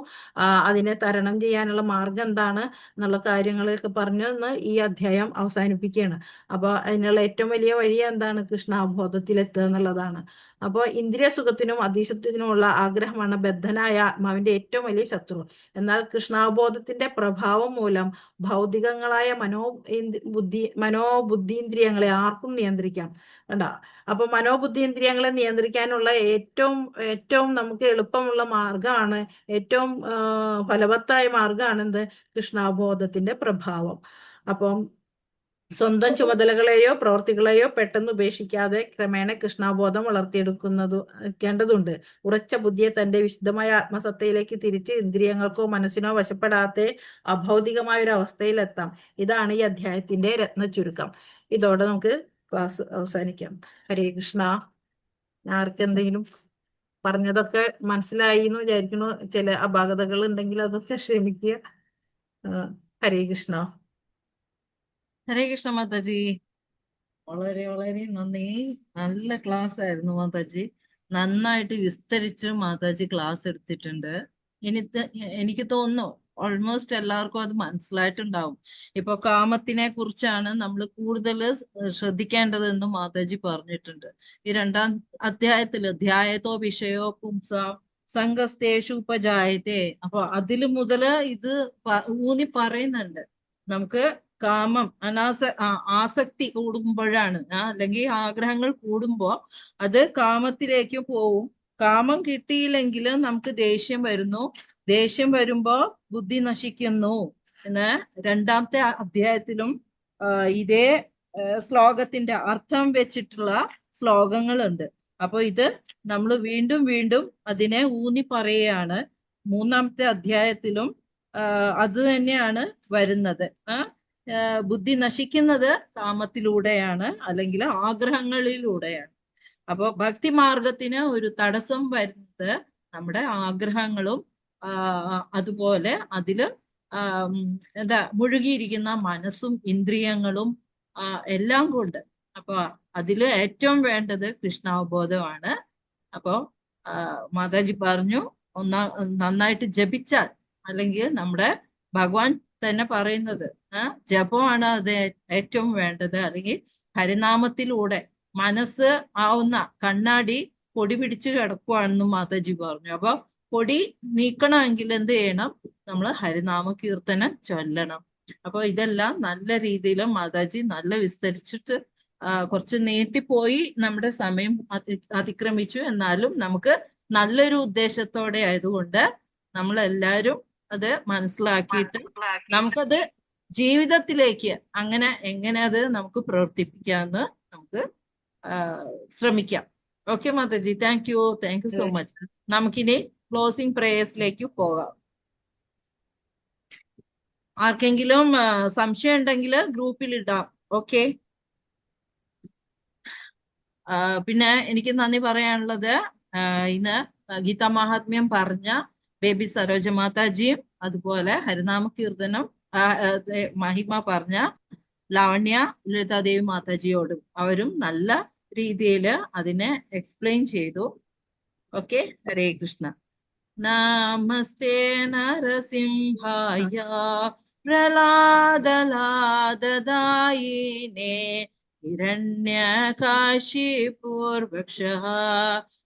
അതിനെ തരണം ചെയ്യാനുള്ള മാർഗം എന്താണ് എന്നുള്ള കാര്യങ്ങളൊക്കെ പറഞ്ഞു എന്ന് ഈ അധ്യായം അവസാനിപ്പിക്കുകയാണ്. അപ്പോൾ അതിനുള്ള ഏറ്റവും വലിയ വഴി എന്താണ്? കൃഷ്ണാബോധത്തിലെത്തുക എന്നുള്ളതാണ്. അപ്പോൾ ഇന്ദ്രിയ സുഖത്തിനും അതീശത്വത്തിനുമുള്ള ആഗ്രഹമാണ് ബദ്ധനായ ആത്മാവിന്റെ ഏറ്റവും വലിയ ശത്രു. എന്നാൽ കൃഷ്ണാബോധത്തിന്റെ പ്രഭാവം മൂലം ഭൗതികങ്ങളായ മനോബുദ്ധീന്ദ്രിയങ്ങളെ ആർക്കും നിയന്ത്രിക്കാം. കണ്ടോ? അപ്പൊ മനോബുദ്ധീന്ദ്രിയങ്ങളെ നിയന്ത്രിക്കാനുള്ള ഏറ്റവും നമുക്ക് എളുപ്പമുള്ള മാർഗമാണ്, ഏറ്റവും ഫലവത്തായ മാർഗമാണ് എന്ത്? കൃഷ്ണാബോധത്തിന്റെ പ്രഭാവം. അപ്പം സ്വന്തം ചുമതലകളെയോ പ്രവൃത്തികളെയോ പെട്ടെന്ന് ഉപേക്ഷിക്കാതെ ക്രമേണ കൃഷ്ണാബോധം വളർത്തിയെടുക്കേണ്ടതുണ്ട്. ഉറച്ച ബുദ്ധിയെ തന്റെ വിശുദ്ധമായ ആത്മസത്തയിലേക്ക് തിരിച്ച് ഇന്ദ്രിയങ്ങൾക്കോ മനസ്സിനോ വശപ്പെടാതെ അഭൗതികമായ ഒരു അവസ്ഥയിലെത്താം. ഇതാണ് ഈ അധ്യായത്തിന്റെ രത്ന ചുരുക്കം. ഇതോടെ നമുക്ക് ക്ലാസ് അവസാനിക്കാം. ഹരേ കൃഷ്ണ. ആർക്കെന്തെങ്കിലും പറഞ്ഞതൊക്കെ മനസ്സിലായി എന്ന് വിചാരിക്കുന്നു. ചില അപാകതകൾ ഉണ്ടെങ്കിൽ അതൊക്കെ ക്ഷമിക്കുക. ഹരേ കൃഷ്ണ. ഹരേ കൃഷ്ണ മാതാജി. വളരെ വളരെ നന്ദി. നല്ല ക്ലാസ് ആയിരുന്നു മാതാജി. നന്നായിട്ട് വിസ്തരിച്ച് മാതാജി ക്ലാസ് എടുത്തിട്ടുണ്ട്. എനിക്ക് തോന്നുന്നു ഓൾമോസ്റ്റ് എല്ലാവർക്കും അത് മനസ്സിലായിട്ടുണ്ടാവും. ഇപ്പൊ കാമത്തിനെ കുറിച്ചാണ് നമ്മൾ കൂടുതൽ ശ്രദ്ധിക്കേണ്ടതെന്ന് മാതാജി പറഞ്ഞിട്ടുണ്ട്. ഈ 2-ാം അധ്യായത്തില് ധ്യായത്തോ വിഷയോ പുംസാം സംഘസ്തേഷു ഉപജായത്തെ. അപ്പൊ അതില് മുതല് ഇത് ഊന്നി പറയുന്നുണ്ട്. നമുക്ക് കാമം ആസക്തി കൂടുമ്പോഴാണ്, അല്ലെങ്കിൽ ആഗ്രഹങ്ങൾ കൂടുമ്പോ അത് കാമത്തിലേക്ക് പോവും. കാമം കിട്ടിയില്ലെങ്കിൽ നമുക്ക് ദേഷ്യം വരുന്നു. ദേഷ്യം വരുമ്പോ ബുദ്ധി നശിക്കുന്നു എന്ന് 2-ാമത്തെ അധ്യായത്തിലും ഇതേ ശ്ലോകത്തിന്റെ അർത്ഥം വെച്ചിട്ടുള്ള ശ്ലോകങ്ങളുണ്ട്. അപ്പൊ ഇത് നമ്മൾ വീണ്ടും വീണ്ടും അതിനെ ഊന്നി പറയുകയാണ്. 3-ാമത്തെ അധ്യായത്തിലും അത് തന്നെയാണ് വരുന്നത്. ബുദ്ധി നശിക്കുന്നത് കാമത്തിലൂടെയാണ്, അല്ലെങ്കിൽ ആഗ്രഹങ്ങളിലൂടെയാണ്. അപ്പൊ ഭക്തി മാർഗത്തിന് ഒരു തടസ്സം വരുന്നത് നമ്മുടെ ആഗ്രഹങ്ങളും അതുപോലെ അതില് മുഴുകിയിരിക്കുന്ന മനസ്സും ഇന്ദ്രിയങ്ങളും എല്ലാം കൊണ്ട്. അപ്പൊ അതില് ഏറ്റവും വേണ്ടത് കൃഷ്ണാവബോധമാണ്. അപ്പൊ മാതാജി പറഞ്ഞു, നന്നായിട്ട് ജപിച്ചാൽ, അല്ലെങ്കിൽ നമ്മുടെ ഭഗവാൻ തന്നെ പറയുന്നത് ജപമാണ് അത് ഏറ്റവും വേണ്ടത്. അല്ലെങ്കിൽ ഹരിനാമത്തിലൂടെ മനസ്സ് ആവുന്ന കണ്ണാടി പൊടി പിടിച്ച് കിടക്കുവാണെന്ന് മാതാജി പറഞ്ഞു. അപ്പൊ പൊടി നീക്കണമെങ്കിൽ എന്ത് ചെയ്യണം? നമ്മൾ ഹരിനാമ കീർത്തനം ചൊല്ലണം. അപ്പൊ ഇതെല്ലാം നല്ല രീതിയിൽ മാതാജി നല്ല വിസ്തരിച്ചിട്ട്, കുറച്ച് നീട്ടിപ്പോയി, നമ്മുടെ സമയം അതിക്രമിച്ചു. എന്നാലും നമുക്ക് നല്ലൊരു ഉദ്ദേശത്തോടെ ആയതുകൊണ്ട് നമ്മളെല്ലാരും അത് മനസ്സിലാക്കിയിട്ട് നമുക്കത് ജീവിതത്തിലേക്ക് എങ്ങനെ അത് നമുക്ക് പ്രവർത്തിപ്പിക്കാമെന്ന് നമുക്ക് ശ്രമിക്കാം. Okay Mataji, thank you so much. നമുക്കിനി ക്ലോസിംഗ് പ്രേയേഴ്സിലേക്ക് പോകാം. ആർക്കെങ്കിലും സംശയം ഉണ്ടെങ്കിൽ ഗ്രൂപ്പിൽ ഇടാം. ഓക്കെ. പിന്നെ എനിക്ക് നന്ദി പറയാനുള്ളത്, ഇന്ന് ഗീതാ മഹാത്മ്യം പറഞ്ഞ ബേബി സരോജ മാതാജിയും അതുപോലെ ഹരിനാമ കീർത്തനം മഹിമ പറഞ്ഞ ലാവണ്യ ലളിതാദേവി മാതാജിയോടും അവരും നല്ല രീതിയിൽ അതിനെ എക്സ്പ്ലെയിൻ ചെയ്തു. ഓക്കെ. ഹരേ കൃഷ്ണ. നമസ്തേ നരസിംഹായ പ്രഹ്ലാദലാദദായിനേ ഹിരണ്യകാശിപൂർവക്ഷഃ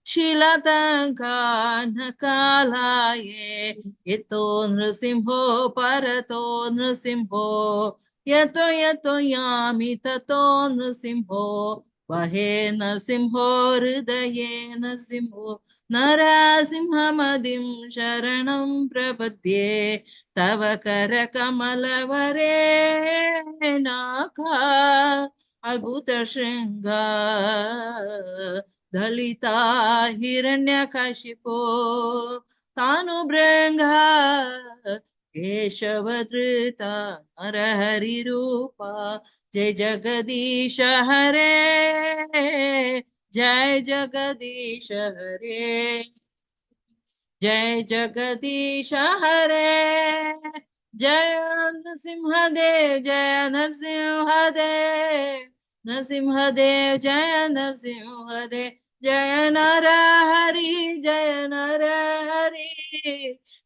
ശിലതങ്കാനകാലായേ യതോ നൃസിംഹോ പരതോ നൃസിംഹോ യതോ യതോ യാമി തതോ നൃസിംഹോ വഹേ നരസിംഹോ ഹൃദയേ നരസിംഹോ നരസിംഹമതിം ശരണം പ്രപദ്യേ തവ കരകമലവരേണാക അദ്ഭുത ശൃംഗ ദളിത ഹിരണ്യകശിപോ താനുഭൃംഗ കേശവധൃത നരഹരിരൂപ ജയ ജഗദീശ ഹരേ जय जगदीश हरे जय जगदीश हरे जय नरसिंहदेव जय नरसिंहदेव नरसिंहदेव जय नरसिंहदेव जय नर हरि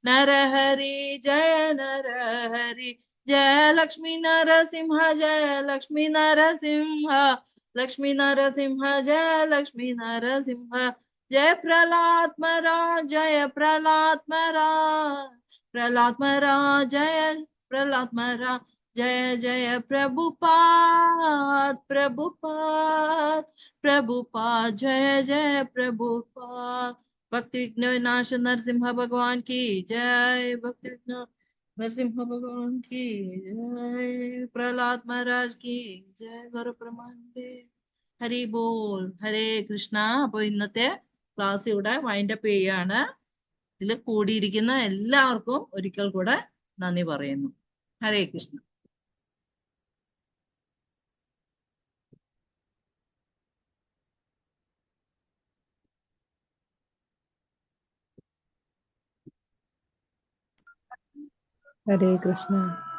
नरहरि जय नरहरि, जय लक्ष्मी नरसिंह जय लक्ष्मी नरसिंह, लक्ष्मी नरसिंह जय लक्ष्मी नरसिंह, जय प्रहलाद महाराज जय प्रहलाद महाराज, प्रहलाद महाराज जय प्रहलाद महाराज, जय जय प्रभुपाद प्रभुपाद प्रभुपाद, जय जय प्रभुपाद। भक्ति विघ्न विनाश नरसिम्हा भगवान की जय, भक्ति विघ्न नरसिम्हा भगवान की जय, प्रहलाद महाराज की जय, ഗുരു പ്രമാണേ ഹരി ബോൾ. ഹരേ കൃഷ്ണ. അപ്പൊ ഇന്നത്തെ ക്ലാസ് ഇവിടെ വൈൻഡപ്പ് ചെയ്യാണ്. ഇതിൽ കൂടിയിരിക്കുന്ന എല്ലാവർക്കും ഒരിക്കൽ കൂടെ നന്ദി പറയുന്നു. ഹരേ കൃഷ്ണ. ഹരേ കൃഷ്ണ.